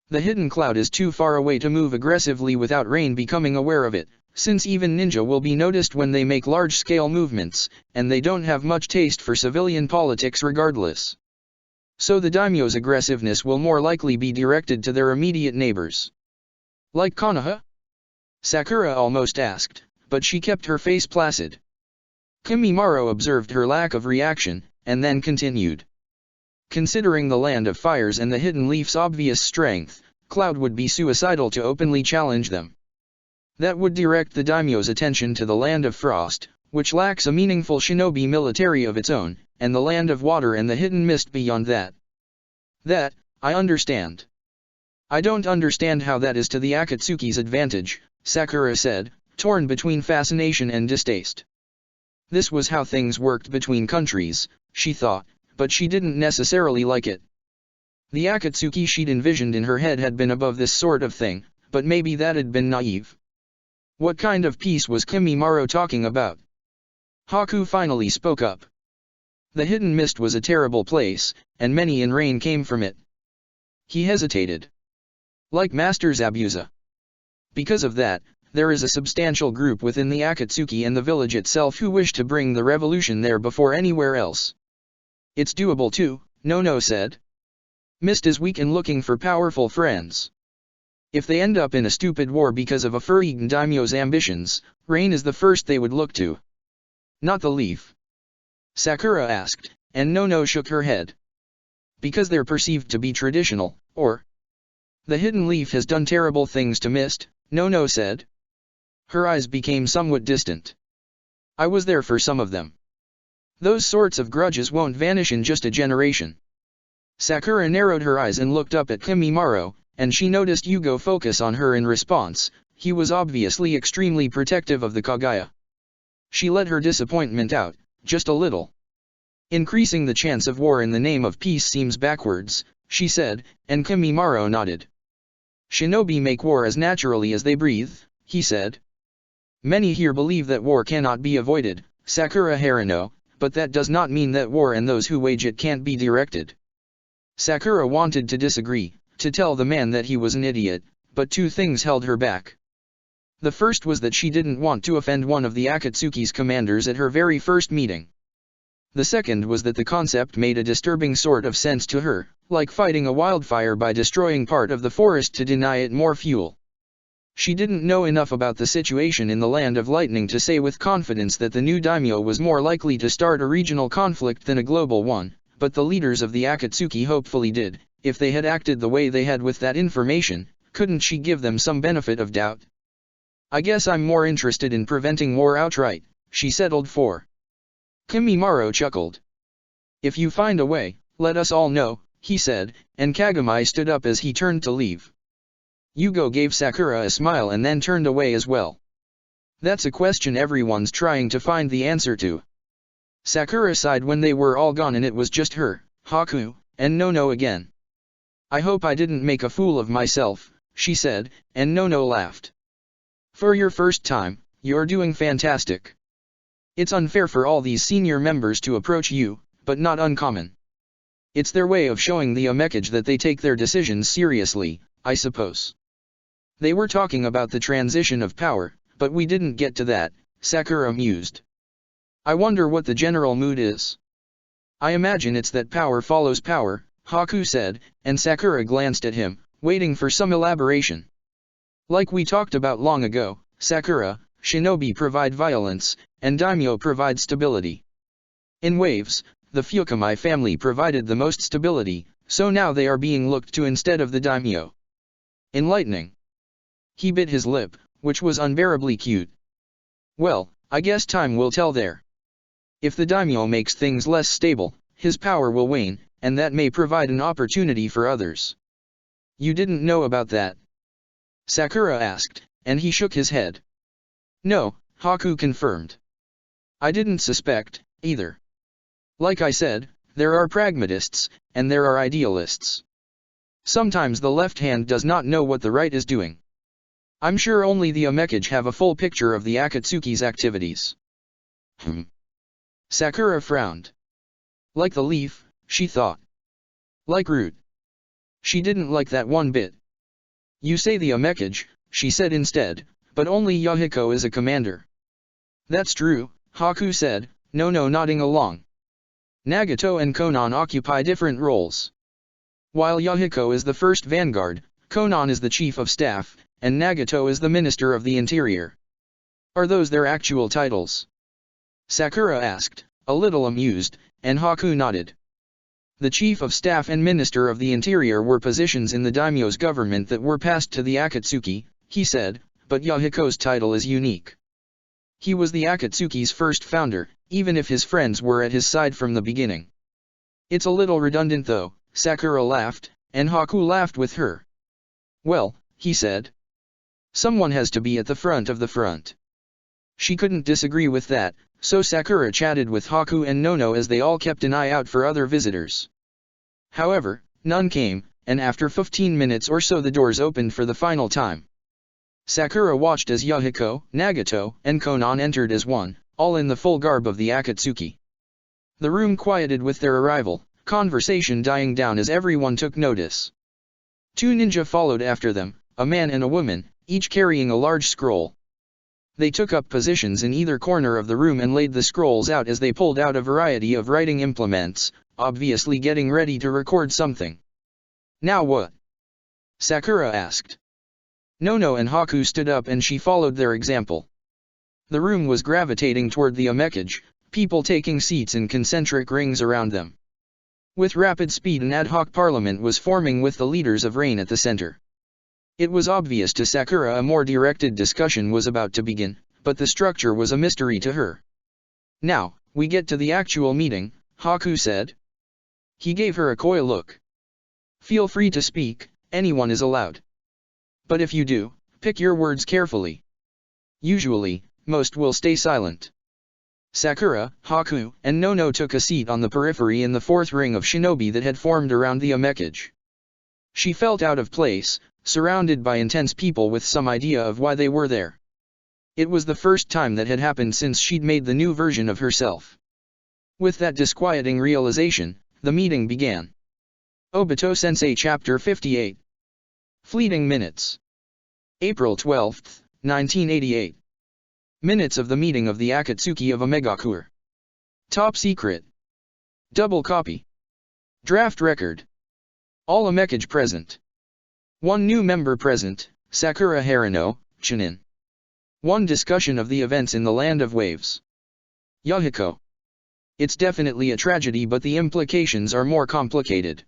The hidden cloud is too far away to move aggressively without Rain becoming aware of it, since even ninja will be noticed when they make large-scale movements, and they don't have much taste for civilian politics regardless. So the daimyo's aggressiveness will more likely be directed to their immediate neighbors. Like Konoha? Sakura almost asked, but she kept her face placid. Kimimaro observed her lack of reaction, and then continued. Considering the land of fires and the hidden leaf's obvious strength, Cloud would be suicidal to openly challenge them. That would direct the daimyo's attention to the land of frost, which lacks a meaningful shinobi military of its own, and the land of water and the hidden mist beyond that. That, I understand. I don't understand how that is to the Akatsuki's advantage, Sakura said, torn between fascination and distaste. This was how things worked between countries, she thought, but she didn't necessarily like it. The Akatsuki she'd envisioned in her head had been above this sort of thing, but maybe that had been naive. What kind of peace was Kimimaro talking about? Haku finally spoke up. The hidden mist was a terrible place, and many in rain came from it. He hesitated. Like Master Zabuza. Because of that, there is a substantial group within the Akatsuki and the village itself who wish to bring the revolution there before anywhere else. It's doable too, Nono said. Mist is weak and looking for powerful friends. If they end up in a stupid war because of a fur-eaten daimyo's ambitions, rain is the first they would look to. Not the leaf? Sakura asked, and Nono shook her head. Because they're perceived to be traditional, or? The hidden leaf has done terrible things to Mist, Nono said. Her eyes became somewhat distant. I was there for some of them. Those sorts of grudges won't vanish in just a generation. Sakura narrowed her eyes and looked up at Kimimaro, and she noticed Yugo focus on her in response. He was obviously extremely protective of the Kaguya. She let her disappointment out, just a little. Increasing the chance of war in the name of peace seems backwards, she said, and Kimimaro nodded. Shinobi make war as naturally as they breathe, he said. Many here believe that war cannot be avoided, Sakura Harano, but that does not mean that war and those who wage it can't be directed. Sakura wanted to disagree, to tell the man that he was an idiot, but two things held her back. The first was that she didn't want to offend one of the Akatsuki's commanders at her very first meeting. The second was that the concept made a disturbing sort of sense to her, like fighting a wildfire by destroying part of the forest to deny it more fuel. She didn't know enough about the situation in the Land of Lightning to say with confidence that the new daimyo was more likely to start a regional conflict than a global one, but the leaders of the Akatsuki hopefully did. If they had acted the way they had with that information, couldn't she give them some benefit of doubt? I guess I'm more interested in preventing war outright, she settled for. Kimimaro chuckled. If you find a way, let us all know, he said, and Kagami stood up as he turned to leave. Yugo gave Sakura a smile and then turned away as well. That's a question everyone's trying to find the answer to. Sakura sighed when they were all gone and it was just her, Haku, and Nono again. I hope I didn't make a fool of myself, she said, and Nono laughed. For your first time, you're doing fantastic. It's unfair for all these senior members to approach you, but not uncommon. It's their way of showing the Omekage that they take their decisions seriously, I suppose. They were talking about the transition of power, but we didn't get to that, Sakura mused. I wonder what the general mood is. I imagine it's that power follows power, Haku said, and Sakura glanced at him, waiting for some elaboration. Like we talked about long ago, Sakura, shinobi provide violence, and daimyo provide stability. In waves, the Fukamai family provided the most stability, so now they are being looked to instead of the daimyo. In lightning. He bit his lip, which was unbearably cute. Well, I guess time will tell there. If the daimyo makes things less stable, his power will wane, and that may provide an opportunity for others. You didn't know about that? Sakura asked, and he shook his head. No, Haku confirmed. I didn't suspect, either. Like I said, there are pragmatists, and there are idealists. Sometimes the left hand does not know what the right is doing. I'm sure only the Omekage have a full picture of the Akatsuki's activities. Sakura frowned. Like the leaf, she thought. Like root. She didn't like that one bit. You say the Omekage, she said instead, but only Yahiko is a commander. That's true, Haku said, Nono nodding along. Nagato and Konan occupy different roles. While Yahiko is the first vanguard, Konan is the chief of staff, and Nagato is the minister of the interior. Are those their actual titles? Sakura asked, a little amused, and Haku nodded. The chief of staff and minister of the interior were positions in the daimyo's government that were passed to the Akatsuki, he said, but Yahiko's title is unique. He was the Akatsuki's first founder, even if his friends were at his side from the beginning. It's a little redundant though, Sakura laughed, and Haku laughed with her. Well, he said. Someone has to be at the front of the front. She couldn't disagree with that, so Sakura chatted with Haku and Nono as they all kept an eye out for other visitors. However, none came, and after 15 minutes or so the doors opened for the final time. Sakura watched as Yahiko, Nagato, and Konan entered as one, all in the full garb of the Akatsuki. The room quieted with their arrival, conversation dying down as everyone took notice. Two ninja followed after them, a man and a woman, each carrying a large scroll. They took up positions in either corner of the room and laid the scrolls out as they pulled out a variety of writing implements, obviously getting ready to record something. Now what? Sakura asked. Nono and Haku stood up and she followed their example. The room was gravitating toward the omekage, people taking seats in concentric rings around them. With rapid speed an ad hoc parliament was forming with the leaders of Rain at the center. It was obvious to Sakura a more directed discussion was about to begin, but the structure was a mystery to her. Now, we get to the actual meeting, Haku said. He gave her a coy look. Feel free to speak, anyone is allowed. But if you do, pick your words carefully. Usually, most will stay silent. Sakura, Haku, and Nono took a seat on the periphery in the fourth ring of shinobi that had formed around the omekage. She felt out of place, surrounded by intense people with some idea of why they were there. It was the first time that had happened since she'd made the new version of herself. With that disquieting realization, the meeting began. Obito Sensei Chapter 58. Fleeting Minutes. April 12, 1988. Minutes of the meeting of the Akatsuki of Omegakure. Top secret. Double copy. Draft record. All omekage present. One new member present, Sakura Harano, Chunin. One discussion of the events in the Land of Waves. Yahiko. It's definitely a tragedy, but the implications are more complicated.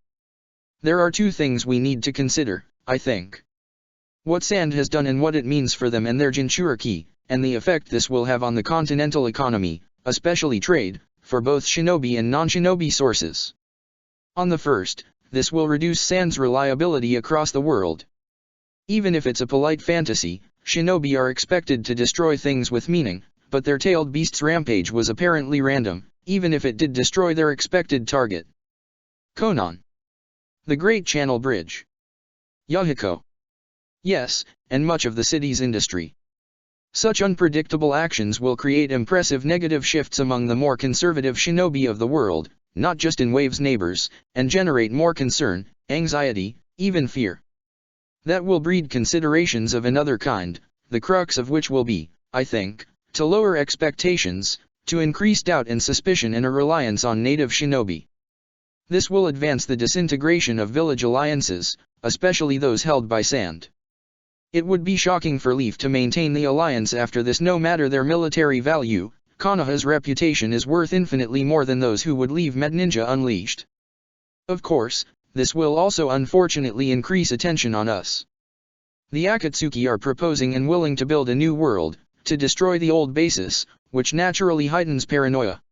There are two things we need to consider, I think. What Sand has done and what it means for them and their Jinchuriki, and the effect this will have on the continental economy, especially trade, for both shinobi and non-shinobi sources. On the first, this will reduce Sand's reliability across the world. Even if it's a polite fantasy, shinobi are expected to destroy things with meaning, but their tailed beast's rampage was apparently random, even if it did destroy their expected target. Konan. The Great Channel Bridge. Yahiko. Yes, and much of the city's industry. Such unpredictable actions will create impressive negative shifts among the more conservative shinobi of the world, not just in Wave's neighbors, and generate more concern, anxiety, even fear. That will breed considerations of another kind, the crux of which will be, I think, to lower expectations, to increase doubt and suspicion and a reliance on native shinobi. This will advance the disintegration of village alliances, especially those held by Sand. It would be shocking for Leaf to maintain the alliance after this, no matter their military value. Konoha's reputation is worth infinitely more than those who would leave Med Ninja unleashed. Of course, this will also unfortunately increase attention on us. The Akatsuki are proposing and willing to build a new world, to destroy the old basis, which naturally heightens paranoia.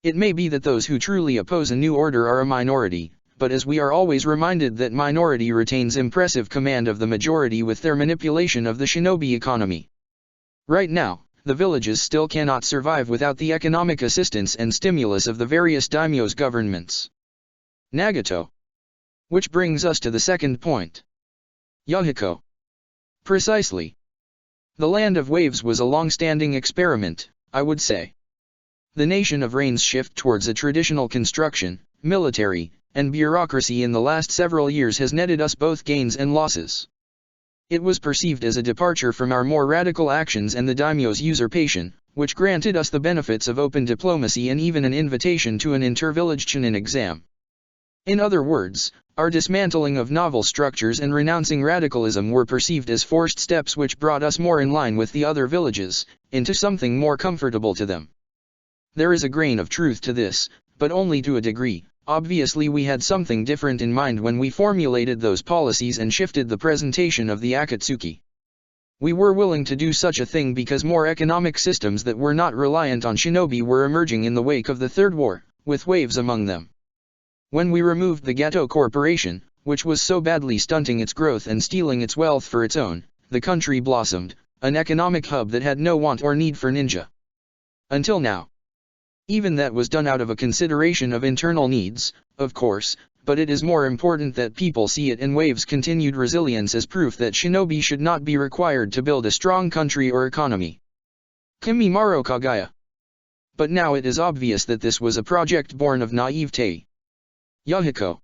It may be that those who truly oppose a new order are a minority, but as we are always reminded that minority retains impressive command of the majority with their manipulation of the shinobi economy. Right now, the villages still cannot survive without the economic assistance and stimulus of the various daimyo's governments. Nagato. Which brings us to the second point. Yahiko. Precisely. The Land of Waves was a long-standing experiment, I would say. The Nation of Rain's shift towards a traditional construction, military, and bureaucracy in the last several years has netted us both gains and losses. It was perceived as a departure from our more radical actions and the daimyo's usurpation, which granted us the benefits of open diplomacy and even an invitation to an inter-village chunin exam. In other words, our dismantling of novel structures and renouncing radicalism were perceived as forced steps which brought us more in line with the other villages, into something more comfortable to them. There is a grain of truth to this, but only to a degree. Obviously we had something different in mind when we formulated those policies and shifted the presentation of the Akatsuki. We were willing to do such a thing because more economic systems that were not reliant on shinobi were emerging in the wake of the Third War, with Waves among them. When we removed the Gato Corporation, which was so badly stunting its growth and stealing its wealth for its own, the country blossomed, an economic hub that had no want or need for ninja. Until now. Even that was done out of a consideration of internal needs, of course, but it is more important that people see it in Wave's continued resilience as proof that shinobi should not be required to build a strong country or economy. Kimimaro Kagaya. But now it is obvious that this was a project born of naivete. Yahiko.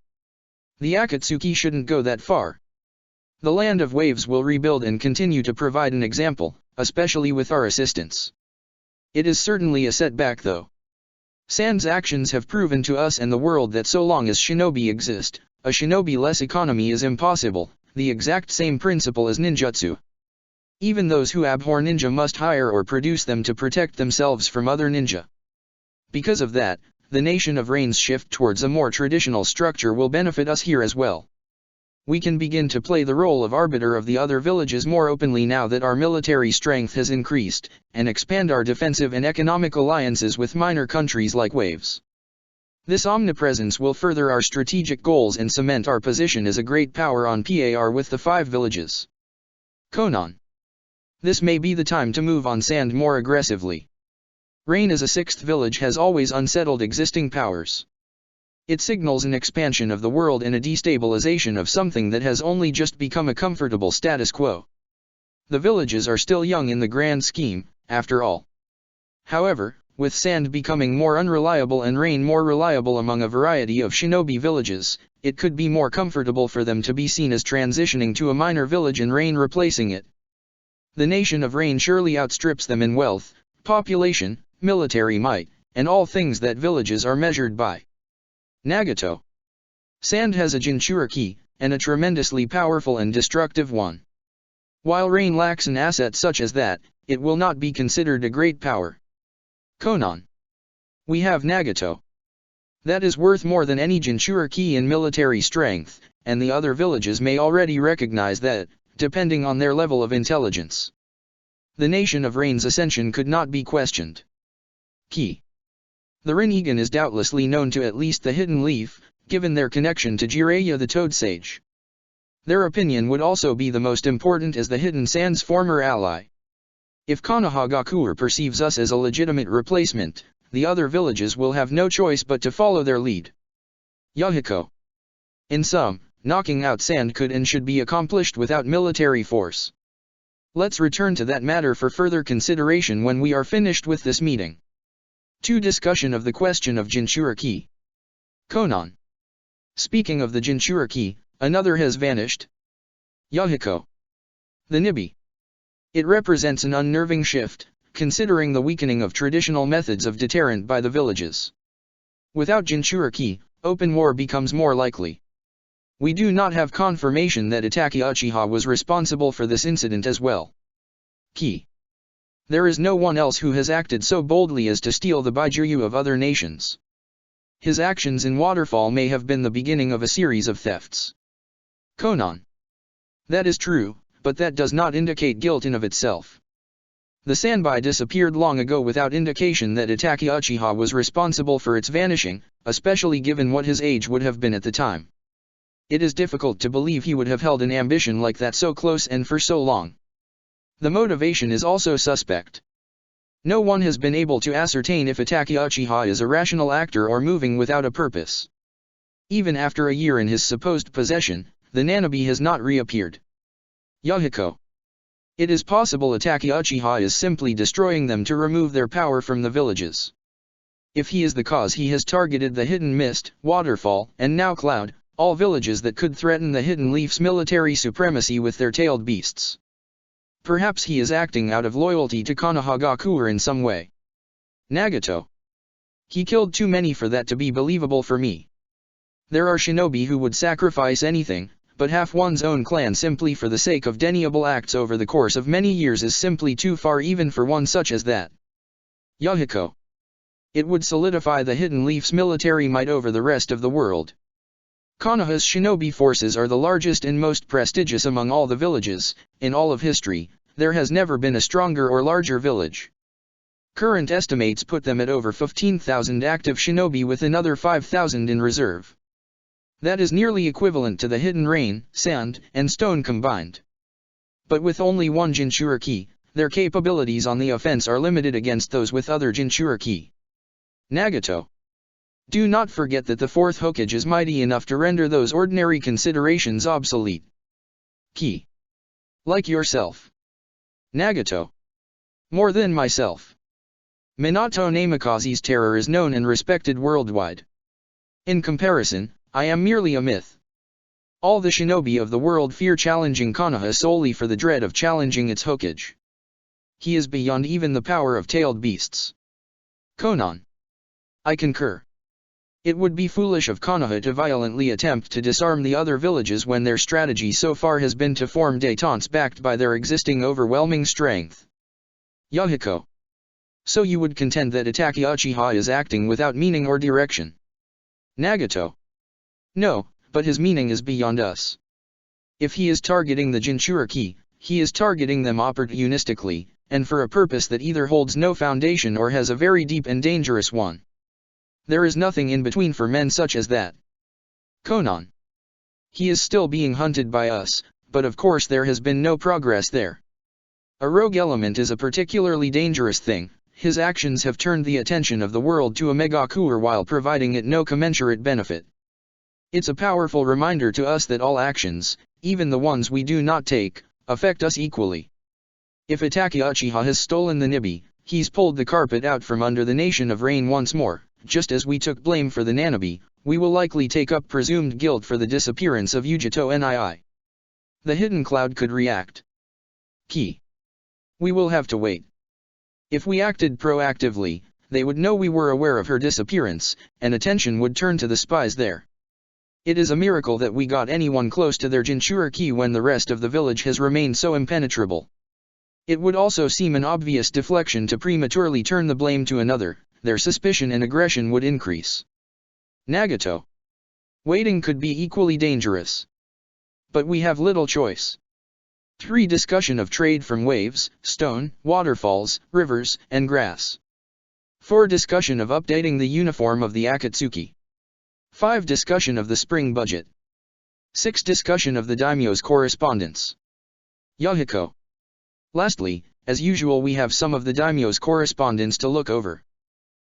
The Akatsuki shouldn't go that far. The Land of Waves will rebuild and continue to provide an example, especially with our assistance. It is certainly a setback though. Sand's actions have proven to us and the world that so long as shinobi exist, a shinobi-less economy is impossible, the exact same principle as ninjutsu. Even those who abhor ninja must hire or produce them to protect themselves from other ninja. Because of that, the Nation of Rain's shift towards a more traditional structure will benefit us here as well. We can begin to play the role of arbiter of the other villages more openly now that our military strength has increased, and expand our defensive and economic alliances with minor countries like Waves. This omnipresence will further our strategic goals and cement our position as a great power on par with the 5 villages. Konan. This may be the time to move on Sand more aggressively. Rain as a 6th village has always unsettled existing powers. It signals an expansion of the world and a destabilization of something that has only just become a comfortable status quo. The villages are still young in the grand scheme, after all. However, with Sand becoming more unreliable and Rain more reliable among a variety of shinobi villages, it could be more comfortable for them to be seen as transitioning to a minor village and Rain replacing it. The Nation of Rain surely outstrips them in wealth, population, military might, and all things that villages are measured by. Nagato. Sand has a Jinchuriki, and a tremendously powerful and destructive one. While Rain lacks an asset such as that, it will not be considered a great power. Konan. We have Nagato. That is worth more than any Jinchuriki in military strength, and the other villages may already recognize that, depending on their level of intelligence. The Nation of Rain's ascension could not be questioned. Key. The Rinnegan is doubtlessly known to at least the Hidden Leaf, given their connection to Jiraiya the Toad Sage. Their opinion would also be the most important as the Hidden Sand's former ally. If Konohagakure perceives us as a legitimate replacement, the other villages will have no choice but to follow their lead. Yahiko. In sum, knocking out Sand could and should be accomplished without military force. Let's return to that matter for further consideration when we are finished with this meeting. 2. Discussion of the question of Jinchuriki. Konan. Speaking of the Jinchuriki, another has vanished. Yahiko. The Nibi. It represents an unnerving shift, considering the weakening of traditional methods of deterrent by the villages. Without Jinchuriki, open war becomes more likely. We do not have confirmation that Itachi Uchiha was responsible for this incident as well. Key. There is no one else who has acted so boldly as to steal the Baijiryu of other nations. His actions in Waterfall may have been the beginning of a series of thefts. Konan. That is true, but that does not indicate guilt in of itself. The Sanbai disappeared long ago without indication that Itachi Uchiha was responsible for its vanishing, especially given what his age would have been at the time. It is difficult to believe he would have held an ambition like that so close and for so long. The motivation is also suspect. No one has been able to ascertain if Itachi Uchiha is a rational actor or moving without a purpose. Even after a year in his supposed possession, the Nanabi has not reappeared. Yahiko. It is possible Itachi Uchiha is simply destroying them to remove their power from the villages. If he is the cause, he has targeted the Hidden Mist, Waterfall, and now Cloud, all villages that could threaten the Hidden Leaf's military supremacy with their tailed beasts. Perhaps he is acting out of loyalty to Konohagakure in some way. Nagato. He killed too many for that to be believable for me. There are shinobi who would sacrifice anything, but half one's own clan simply for the sake of deniable acts over the course of many years is simply too far even for one such as that. Yahiko. It would solidify the Hidden Leaf's military might over the rest of the world. Konoha's shinobi forces are the largest and most prestigious among all the villages. In all of history, there has never been a stronger or larger village. Current estimates put them at over 15,000 active shinobi with another 5,000 in reserve. That is nearly equivalent to the hidden rain, sand, and stone combined. But with only one Jinchuriki, their capabilities on the offense are limited against those with other Jinchuriki. Nagato. Do not forget that the fourth Hokage is mighty enough to render those ordinary considerations obsolete. Ki. Like yourself. Nagato. More than myself. Minato Namikaze's terror is known and respected worldwide. In comparison, I am merely a myth. All the shinobi of the world fear challenging Konoha solely for the dread of challenging its Hokage. He is beyond even the power of tailed beasts. Konan. I concur. It would be foolish of Konoha to violently attempt to disarm the other villages when their strategy so far has been to form détentes backed by their existing overwhelming strength. Yahiko. So you would contend that Itachi Uchiha is acting without meaning or direction? Nagato. No, but his meaning is beyond us. If he is targeting the Jinchuriki, he is targeting them opportunistically, and for a purpose that either holds no foundation or has a very deep and dangerous one. There is nothing in between for men such as that. Konan. He is still being hunted by us, but of course there has been no progress there. A rogue element is a particularly dangerous thing. His actions have turned the attention of the world to a Megakuer while providing it no commensurate benefit. It's a powerful reminder to us that all actions, even the ones we do not take, affect us equally. If Itachi Uchiha has stolen the Nibi, he's pulled the carpet out from under the Nation of Rain once more. Just as we took blame for the Nanabi, we will likely take up presumed guilt for the disappearance of Ujito Nii. The hidden cloud could react. Ki. We will have to wait. If we acted proactively, they would know we were aware of her disappearance, and attention would turn to the spies there. It is a miracle that we got anyone close to their Jinchuriki when the rest of the village has remained so impenetrable. It would also seem an obvious deflection to prematurely turn the blame to another. Their suspicion and aggression would increase. Nagato. Waiting could be equally dangerous. But we have little choice. 3. Discussion of trade from waves, stone, waterfalls, rivers, and grass. 4. Discussion of updating the uniform of the Akatsuki. 5. Discussion of the spring budget. 6. Discussion of the daimyo's correspondence. Yahiko. Lastly, as usual we have some of the daimyo's correspondence to look over.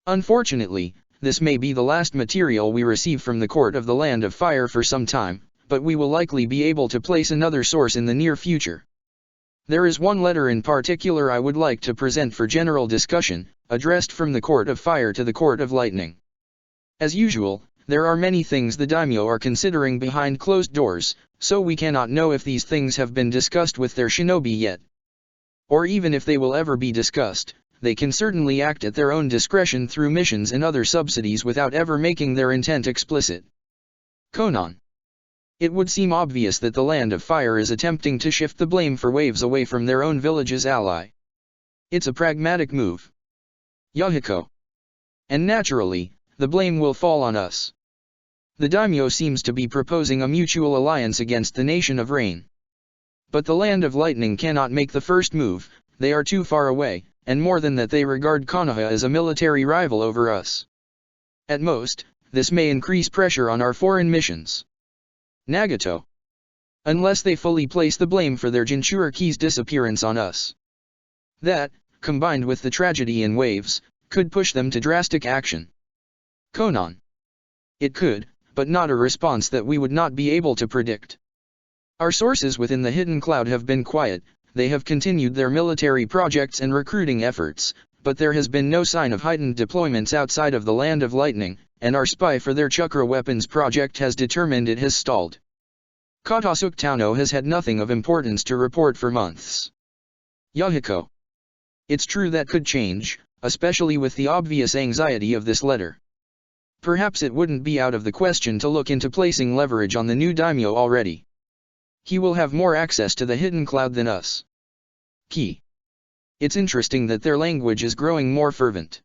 Unfortunately, this may be the last material we receive from the court of the Land of Fire for some time, but we will likely be able to place another source in the near future. There is one letter in particular I would like to present for general discussion, addressed from the Court of Fire to the Court of Lightning. As usual, there are many things the daimyo are considering behind closed doors, so we cannot know if these things have been discussed with their shinobi yet. Or even if they will ever be discussed. They can certainly act at their own discretion through missions and other subsidies without ever making their intent explicit. Konan. It would seem obvious that the Land of Fire is attempting to shift the blame for waves away from their own village's ally. It's a pragmatic move. Yahiko. And naturally, the blame will fall on us. The daimyo seems to be proposing a mutual alliance against the Nation of Rain. But the Land of Lightning cannot make the first move, they are too far away. And more than that they regard Konoha as a military rival over us. At most, this may increase pressure on our foreign missions. Nagato. Unless they fully place the blame for their Jinchuriki's disappearance on us. That, combined with the tragedy in waves, could push them to drastic action. Konan. It could, but not a response that we would not be able to predict. Our sources within the hidden cloud have been quiet. They have continued their military projects and recruiting efforts, but there has been no sign of heightened deployments outside of the Land of Lightning, and our spy for their Chakra weapons project has determined it has stalled. Katasuk Tauno has had nothing of importance to report for months. Yahiko. It's true that could change, especially with the obvious anxiety of this letter. Perhaps it wouldn't be out of the question to look into placing leverage on the new daimyo already. He will have more access to the hidden cloud than us. Ki. It's interesting that their language is growing more fervent.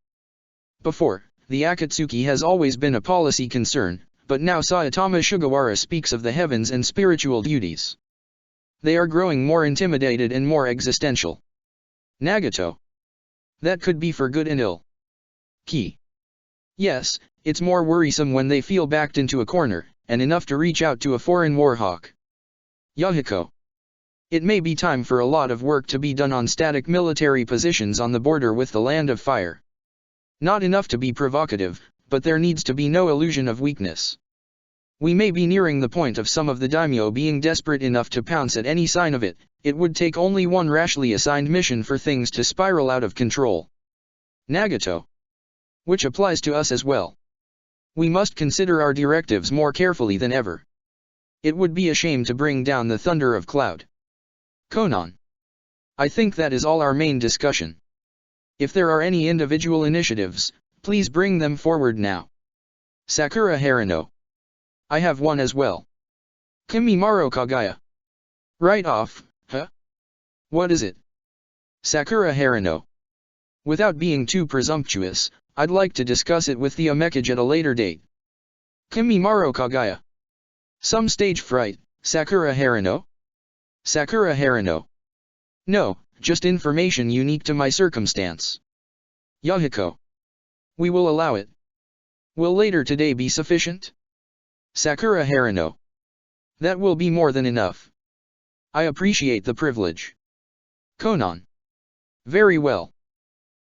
Before, the Akatsuki has always been a policy concern, but now Saitama Sugawara speaks of the heavens and spiritual duties. They are growing more intimidated and more existential. Nagato. That could be for good and ill. Ki. Yes, it's more worrisome when they feel backed into a corner, and enough to reach out to a foreign warhawk. Yahiko. It may be time for a lot of work to be done on static military positions on the border with the Land of Fire. Not enough to be provocative, but there needs to be no illusion of weakness. We may be nearing the point of some of the daimyo being desperate enough to pounce at any sign of it. It would take only one rashly assigned mission for things to spiral out of control. Nagato. Which applies to us as well. We must consider our directives more carefully than ever. It would be a shame to bring down the thunder of Cloud. Konan. I think that is all our main discussion. If there are any individual initiatives, please bring them forward now. Sakura Harano. I have one as well. Kimimaro Kagaya. Right off, huh? What is it? Sakura Harano. Without being too presumptuous, I'd like to discuss it with the Omekage at a later date. Kimimaro Kagaya. Some stage fright, Sakura Harano? Sakura Harano. No, just information unique to my circumstance. Yahiko. We will allow it. Will later today be sufficient? Sakura Harano. That will be more than enough. I appreciate the privilege. Konan. Very well.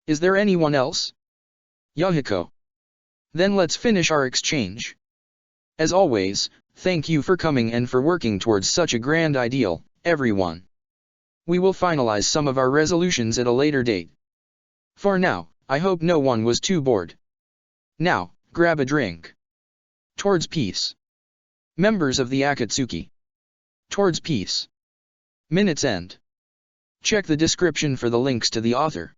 Is there anyone else? Yahiko. Then let's finish our exchange. As always, thank you for coming and for working towards such a grand ideal, everyone. We will finalize some of our resolutions at a later date. For now, I hope no one was too bored. Now, grab a drink. Towards peace. Members of the Akatsuki. Towards peace. Minute's end. Check the description for the links to the author.